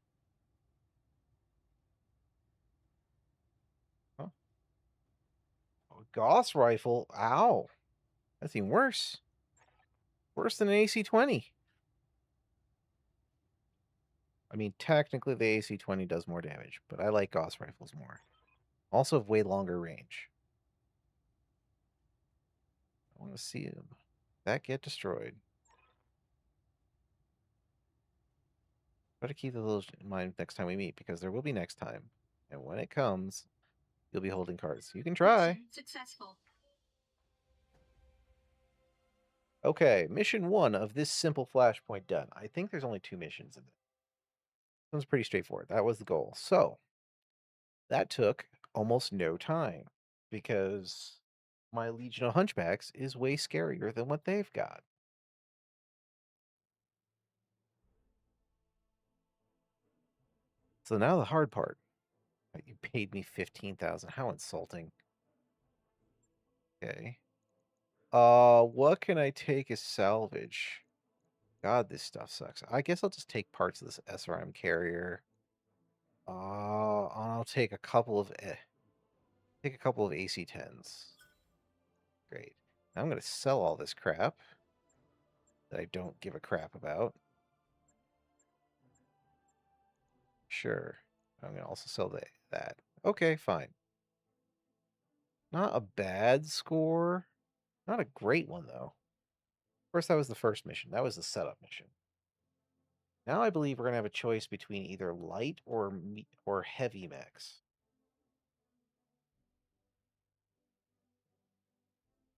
Huh? Oh, Gauss rifle. Ow. That's even worse. Worse than an AC-20. I mean, technically the AC-20 does more damage, but I like Gauss rifles more. Also have way longer range. I want to see him. That get destroyed. Try to keep those in mind next time we meet, because there will be next time. And when it comes, you'll be holding cards. You can try. Mission successful. Okay, mission 1 of this simple flashpoint done. I think there's only 2 missions in it. This one's pretty straightforward. That was the goal. So, that took almost no time, because my Legion of Hunchbacks is way scarier than what they've got. So now the hard part. You paid me 15,000. How insulting. Okay. What can I take as salvage? God, this stuff sucks. I guess I'll just take parts of this SRM carrier. I'll take a couple of AC-10s. Great. Now I'm gonna sell all this crap that I don't give a crap about. Sure. I'm gonna also sell that. Okay, fine. Not a bad score. Not a great one though. Of course, that was the first mission. That was the setup mission. Now I believe we're gonna have a choice between either light or heavy mechs.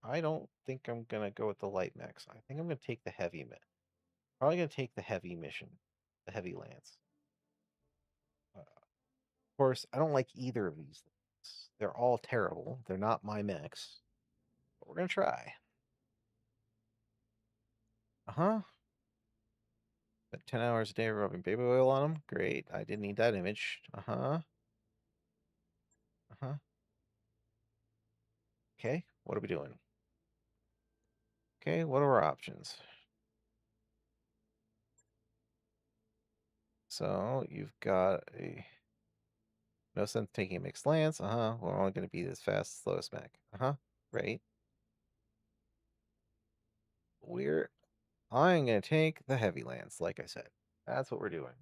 I don't think I'm gonna go with the light mechs. I think I'm gonna take the heavy mech. Probably gonna take the heavy mission, the heavy lance. Of course, I don't like either of these things. They're all terrible. They're not my mechs, but we're gonna try. Uh-huh. Spent 10 hours a day rubbing baby oil on them. Great. I didn't need that image. Uh-huh. Uh-huh. Okay, what are we doing? Okay, what are our options? So you've got a no sense taking a mixed lance. Uh-huh. We're only gonna be this fast, slowest mech. Uh-huh. Right. I'm gonna take the heavy lance, like I said. That's what we're doing.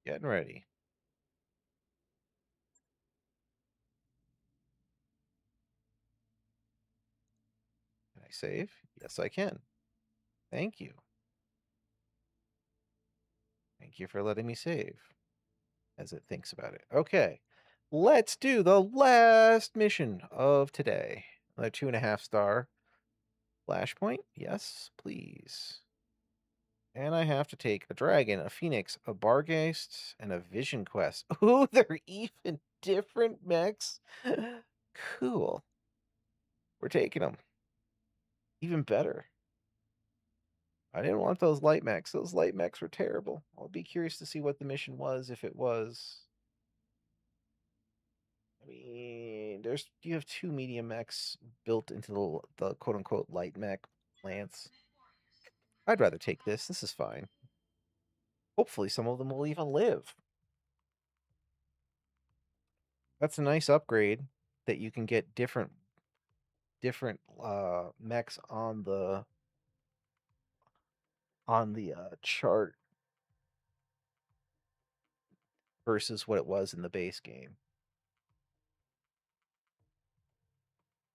Getting ready. Can I save? Yes, I can. Thank you. Thank you for letting me save as it thinks about it. Okay. Let's do the last mission of today. Another 2.5-star flashpoint. Yes, please. And I have to take a dragon, a phoenix, a bargeist, and a vision quest. Ooh, they're even different mechs. Cool. We're taking them. Even better. I didn't want those light mechs. Those light mechs were terrible. I'll be curious to see what the mission was if it was. I mean, you have 2 medium mechs built into the quote unquote light mech lance. I'd rather take this. This is fine. Hopefully some of them will even live. That's a nice upgrade that you can get different mechs on the chart versus what it was in the base game.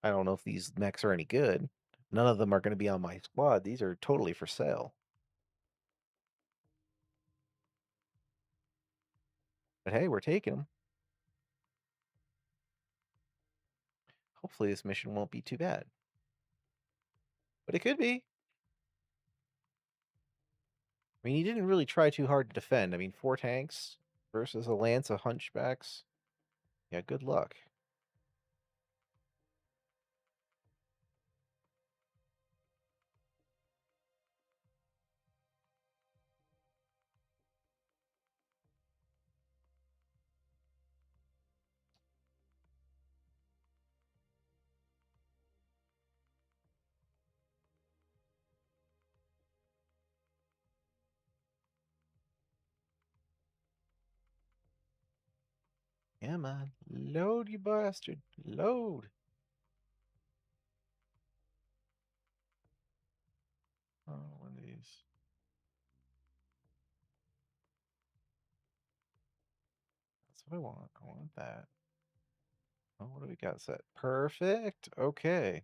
I don't know if these mechs are any good. None of them are going to be on my squad. These are totally for sale. But hey, we're taking them. Hopefully this mission won't be too bad. But it could be. I mean, he didn't really try too hard to defend. I mean, 4 tanks versus a lance of hunchbacks. Yeah, good luck. Come on. Load, you bastard. Load. Oh, one of these. That's what I want. I want that. Oh, what do we got set? Perfect. Okay.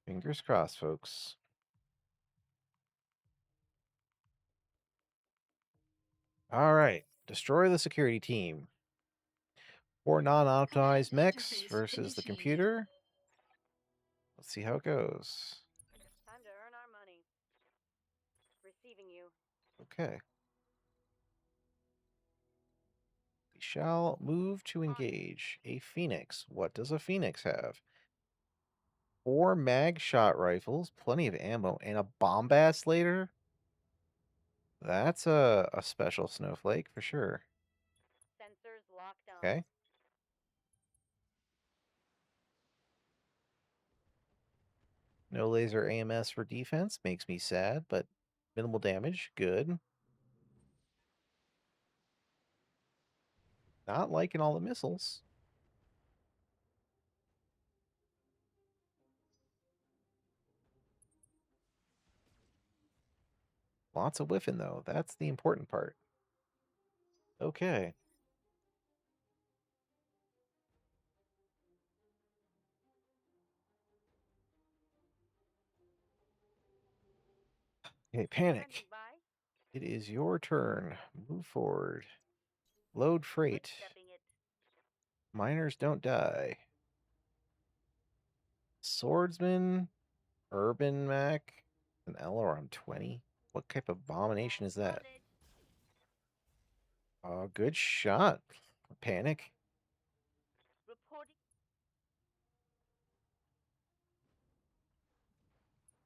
Fingers crossed, folks. All right. Destroy the security team. 4 non-optimized Command mechs interface versus the initiated. computer. Let's see how it goes. Time to earn our money. Receiving you. Okay. We shall move to engage a Phoenix. What does a Phoenix have? 4 mag shot rifles, plenty of ammo, and a bombast later? That's a special snowflake for sure. Sensors locked on. Okay. No laser AMS for defense. Makes me sad, but minimal damage. Good. Not liking all the missiles. Lots of whiffing, though. That's the important part. Okay. Okay, panic. Standing by. It is your turn. Move forward. Load freight. Footstepping it. Miners don't die. Swordsman. Urban Mac. An LRM 20. What type of abomination is that? Spotted. Good shot. Panic. Reporting.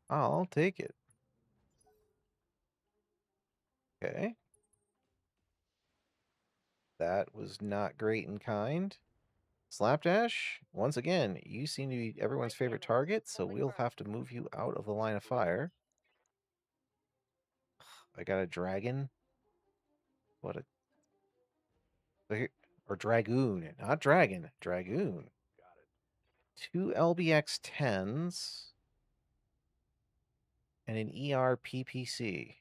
I'll take it. Okay. That was not great in kind. Slapdash, once again, you seem to be everyone's favorite target, so we'll have to move you out of the line of fire. I got a dragon. What a... Or dragoon, not dragon. Dragoon. Got it. 2 LBX-10s and an ER-PPC.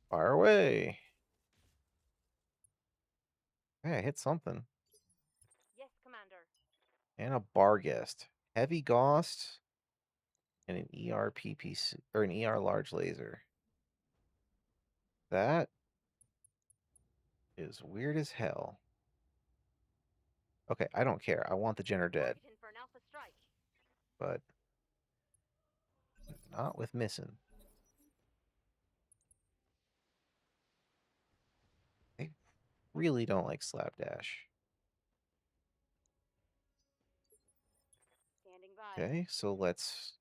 Fire away. Okay, I hit something. Yes, Commander. And a Barghest. Heavy Ghost and an ER-PPC, or an ER large laser. That is weird as hell. Okay, I don't care. I want the Jenner dead, Targeting for an alpha strike. but not with missing. I really don't like Slapdash. Standing by. Okay, so let's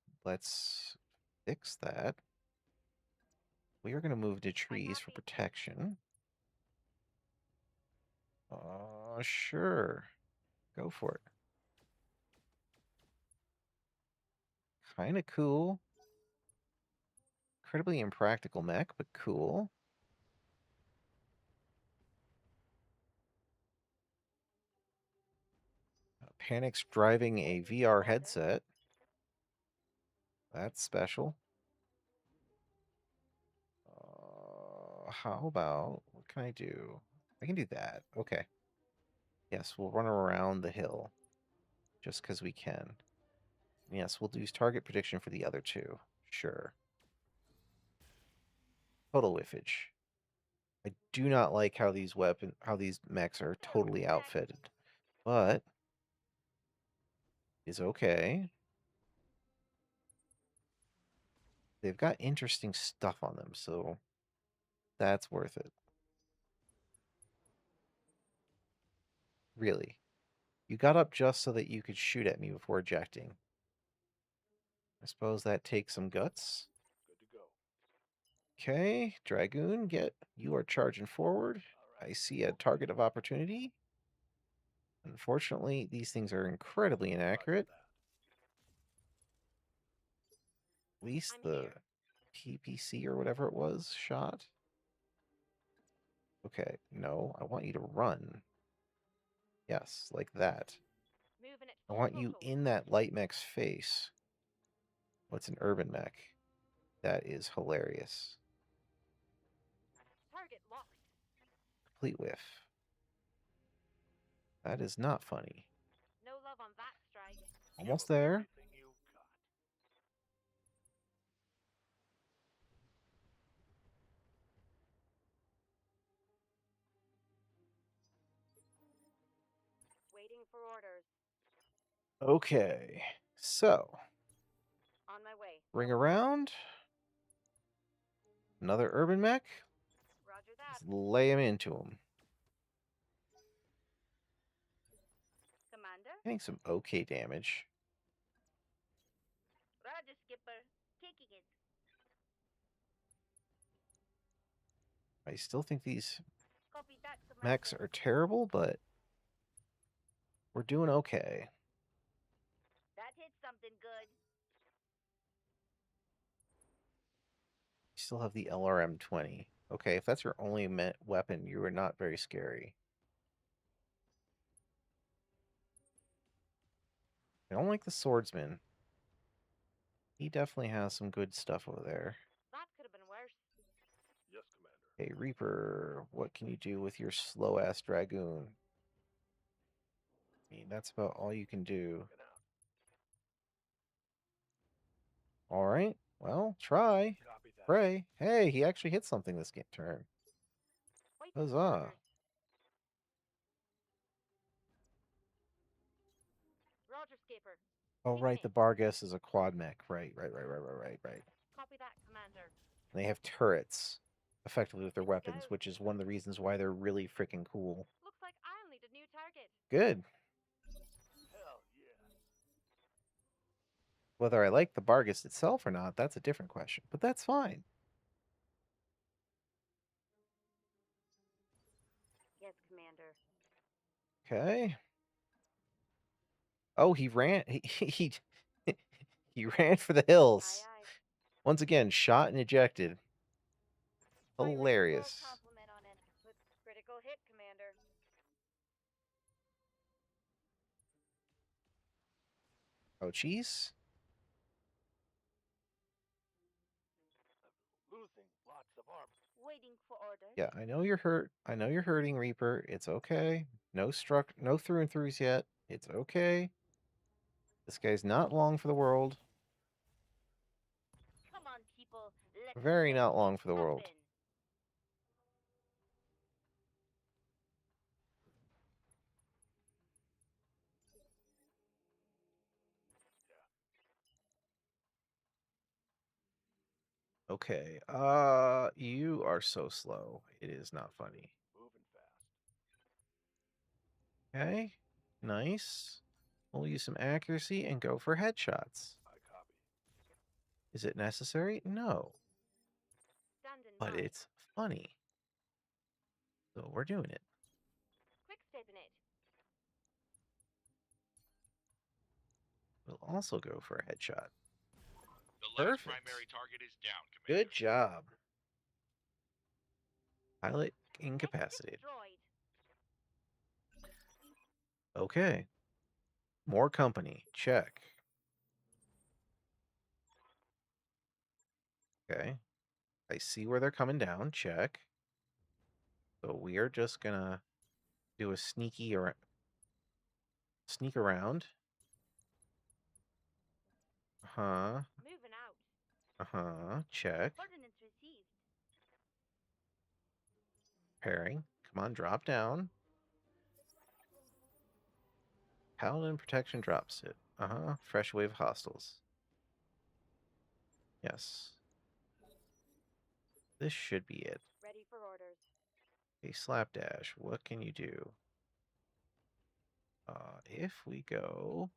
fix that. We are going to move to trees for copy. protection. Sure. Go for it. Kind of cool. Incredibly impractical mech, but cool. Panic's driving a VR headset. That's special. How about, what can I do? I can do that. Okay. Yes, we'll run around the hill just because we can. Yes, we'll use target prediction for the other two. Sure. Total whiffage. I do not like how these mechs are totally outfitted, but is okay. They've got interesting stuff on them, so that's worth it. Really. You got up just so that you could shoot at me before ejecting. I suppose that takes some guts. Good to go. Okay, Dragoon, you are charging forward. I see a target of opportunity. Unfortunately, these things are incredibly inaccurate. At least I'm the here. PPC or whatever it was shot. Okay, no, I want you to run. Yes, like that. Moving at I full want you throttle. in that light mech's face. What's an urban mech? That is hilarious. Target locked. Complete whiff. That is not funny. No love on that strike. Almost Give 'em there. everything you got. Waiting for orders. Okay, so On my way. ring around. Another urban mech. Roger that. Let's lay him into him. Commander? Getting some okay damage. Roger, Skipper. Kicking it. I still think these Copy that, mechs Commander. are terrible, but we're doing okay. That hit something good. You still have the LRM-20. Okay, if that's your only weapon, you are not very scary. I don't like the swordsman. He definitely has some good stuff over there. That could have been worse. Yes, Commander. Hey, Reaper, what can you do with your slow-ass Dragoon? I mean, that's about all you can do. Looking out. All right, well, try. Copy that. Pray. Hey, he actually hit something this turn. Waiting for Huzzah. orders. Roger, Skipper. Oh, Kicking right, the it. Bargas is a quad mech. Right. Copy that, Commander. And they have turrets, effectively, with their Let's weapons, go. which is one of the reasons why they're really freaking cool. Looks like I'll need a new target. Good. Hell yeah. Whether I like the Bargas itself or not, that's a different question, but that's fine. Yes, Commander. Okay. Oh, he ran. He ran for the hills. Aye, aye. Once again, shot and ejected. Firing a small Hilarious. compliment on it. But critical hit, Commander. Oh, jeez. Losing lots of armor. Waiting for orders. Yeah, I know you're hurt. I know you're hurting, Reaper. It's okay. No through and throughs yet. It's okay. This guy's not long for the world. Come on, people. Let's Very make not long this for the world. happen. Okay. You are so slow. It is not funny. Moving fast. Okay. Nice. We'll use some accuracy and go for headshots. I copy. Is it necessary? No. Standing But by. it's funny. So we're doing it. Quick stepping it. We'll also go for a headshot. The last Perfect. primary target is down, Commander. Good job. Pilot Next incapacitated. destroyed. Okay. More company. Check. Okay. I see where they're coming down. Check. So we are just gonna do a sneak around. Uh-huh. Moving out. Uh-huh. Check. Ordnance received. Pairing. Come on, drop down. Paladin protection drops it. Uh-huh. Fresh wave of hostiles. Yes. This should be it. Ready for orders. A slapdash. What can you do? If we go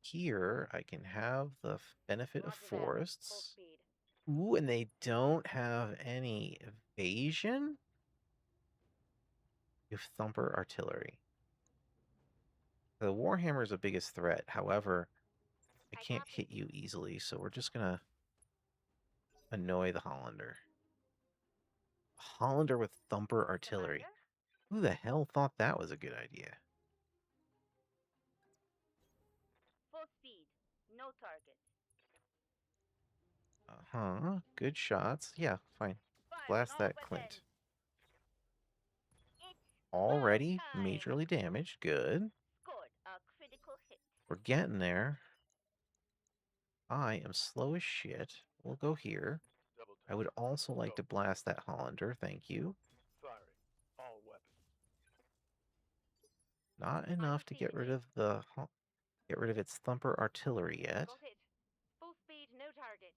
here, I can have the benefit of Roger that. Full forests. speed. Ooh, and they don't have any evasion? You have thumper artillery. The Warhammer is the biggest threat. However, I I can't copy. hit you easily, so we're just gonna annoy the Hollander. Hollander with thumper artillery. Commander? Who the hell thought that was a good idea? Full speed. No target. Uh-huh. Good shots. Yeah, fine. Fire on Blast all that weapons. Clint. It's Already go time. majorly damaged. Good. Scored a critical hit. We're getting there. I am slow as shit. We'll go here. Double I would time. also like to blast that Hollander. Thank you. Firing. All weapons. Not enough to get rid of its thumper artillery yet. Got it. Full speed. No target.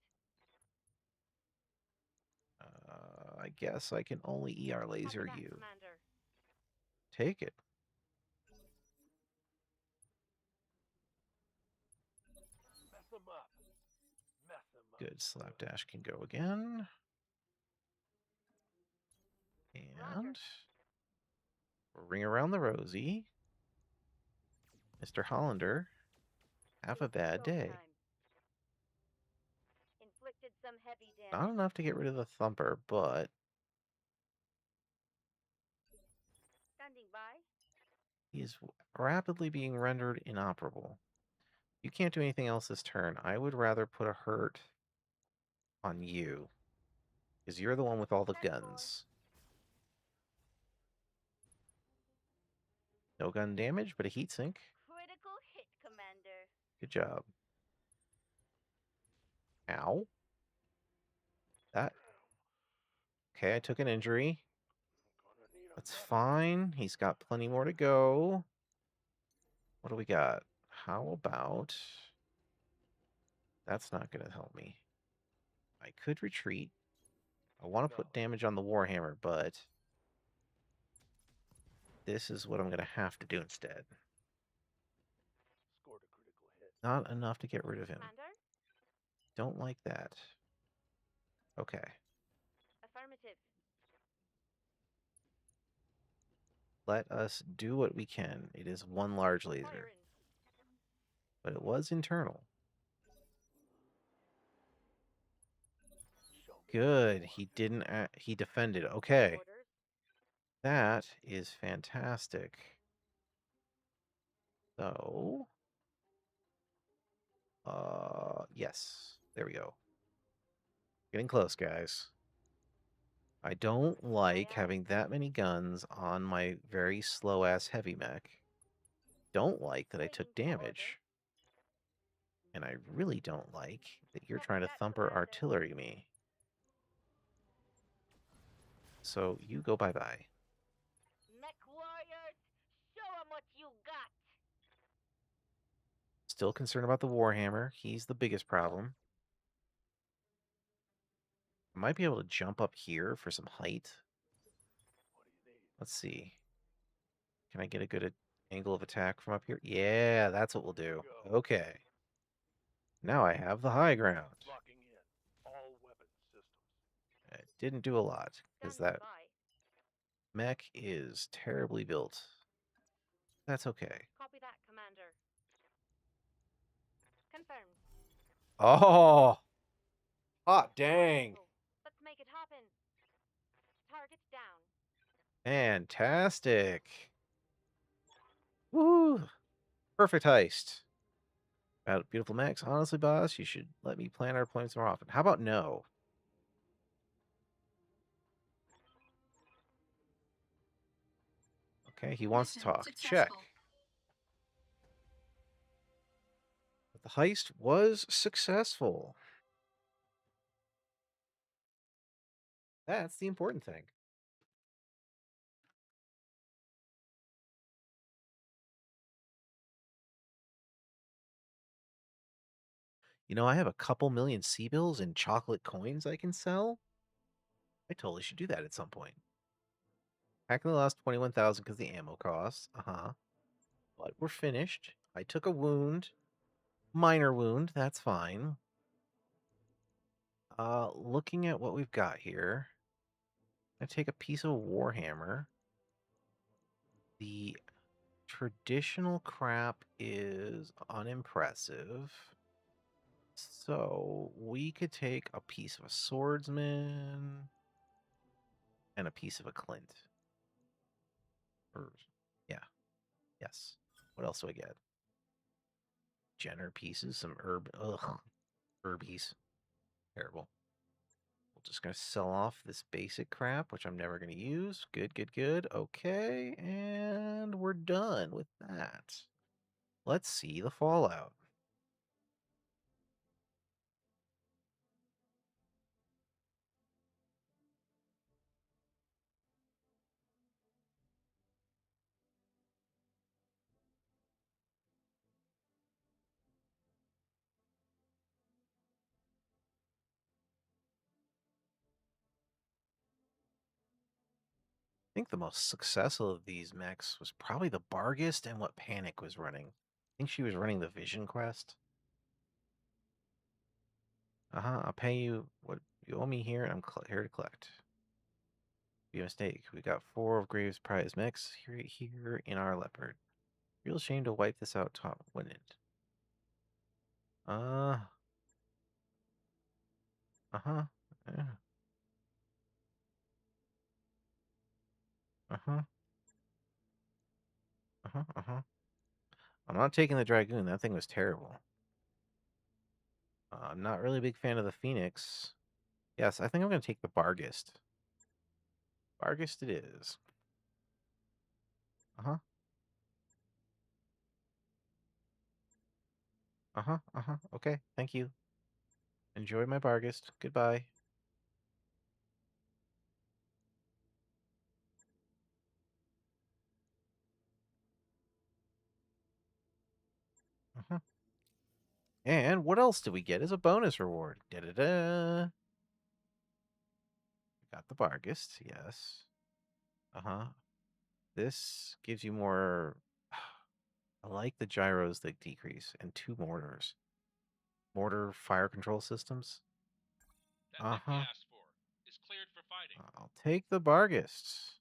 I guess I can only ER Copy laser that, you. Commander. Take it. Mess them up. Mess them up. Good. Slapdash can go again. And ring around the rosy. Mr. Hollander, have a bad Go day. time. Inflicted some heavy damage. Not enough to get rid of the thumper, but Standing by. he is rapidly being rendered inoperable. You can't do anything else this turn. I would rather put a hurt on you, because you're the one with all the Stand for. guns. No gun damage, but a heat sink. Critical hit, Commander. Good job. Ow. That. Okay, I took an injury. Gonna need a That's medic. fine. He's got plenty more to go. What do we got? How about... That's not going to help me. I could retreat. I want to put damage on the Warhammer, but... This is what I'm going to have to do instead. Scored a critical hit. Not enough to get rid of him. Commander? Don't like that. Okay. Affirmative. Let us do what we can. It is one large laser, Firing. but it was internal. Show me. Good. He didn't. He defended. Okay. Orders. That is fantastic. So, yes. There we go. Getting close, guys. I don't like having that many guns on my very slow-ass heavy mech. Don't like that I took Waiting for order. damage. And I really don't like that you're Copy trying to that, thumper Commander. artillery me. So you go bye-bye. Mech warriors, show 'em what you got. Still concerned about the Warhammer. He's the biggest problem. I might be able to jump up here for some height. What do you need? Let's see. Can I get a good angle of attack from up here? Yeah, that's what we'll do. Okay. Now I have the high ground. Locking in. All weapon systems. It didn't do a lot, because Standing that by. mech is terribly built. That's okay. Copy that, Commander. Confirmed. Oh! Hot dang! Wonderful. Let's make it happen. Target down. Fantastic! Woo! Perfect heist. Beautiful Max. Honestly, boss, you should let me plan our deployments more often. How about no? Okay, he wants to Mission talk. Check. successful. The heist was successful. That's the important thing. I have a couple million C-bills and chocolate coins I can sell. I totally should do that at some point. Hacking the lost 21,000 because the ammo costs. But we're finished. I took a wound. Minor wound. That's fine. Looking at what we've got here. I take a piece of Warhammer. The traditional crap is unimpressive. So we could take a piece of a swordsman and a piece of a clint. Or, yeah. Yes. What else do I get? Jenner pieces, some herb. Ugh. Herbies. Terrible. We're just going to sell off this basic crap, which I'm never going to use. Good, good, good. Okay. And we're done with that. Let's see the fallout. I think the most successful of these mechs was probably the Bargist and what Panic was running. I think she was running the Vision Quest. I'll pay you what you owe me here, and I'm here to collect. Be a mistake. We got 4 of Graves' prize mechs here in our Leopard. Real shame to wipe this out top when it. Uh, uh-huh. Yeah. Uh-huh. Uh-huh. Uh-huh. I'm not taking the Dragoon. That thing was terrible. I'm not really a big fan of the Phoenix. Yes, I think I'm going to take the Bargist. Bargist it is. Uh-huh. Uh-huh. Uh-huh. Okay. Thank you. Enjoy my Bargist. Goodbye. Uh-huh. And what else do we get as a bonus reward? Da-da-da. Got the Bargist. Yes. Uh-huh. This gives you more. I like the gyros that decrease and 2 mortars. Mortar fire control systems. That thing we Uh-huh. asked for is cleared for fighting. I'll take the Bargists.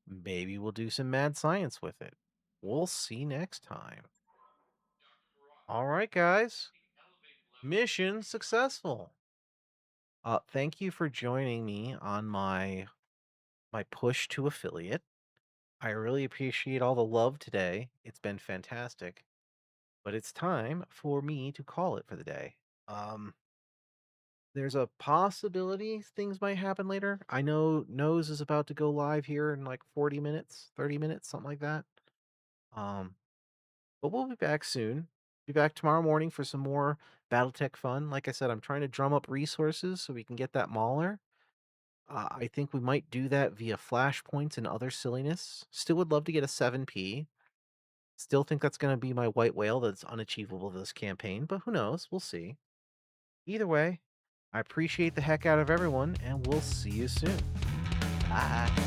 Maybe we'll do some mad science with it. We'll see next time. All right, guys. Mission successful. Thank you for joining me on my push to affiliate. I really appreciate all the love today. It's been fantastic. But it's time for me to call it for the day. There's a possibility things might happen later. I know Nose is about to go live here in like 40 minutes, 30 minutes, something like that. Um, but we'll be back soon. Be back tomorrow morning for some more Battletech fun. Like I said, I'm trying to drum up resources so we can get that Mauler. I think we might do that via flashpoints and other silliness. Still would love to get a 7P. Still think that's going to be my white whale that's unachievable this campaign, but who knows? We'll see. Either way, I appreciate the heck out of everyone, and we'll see you soon. Bye.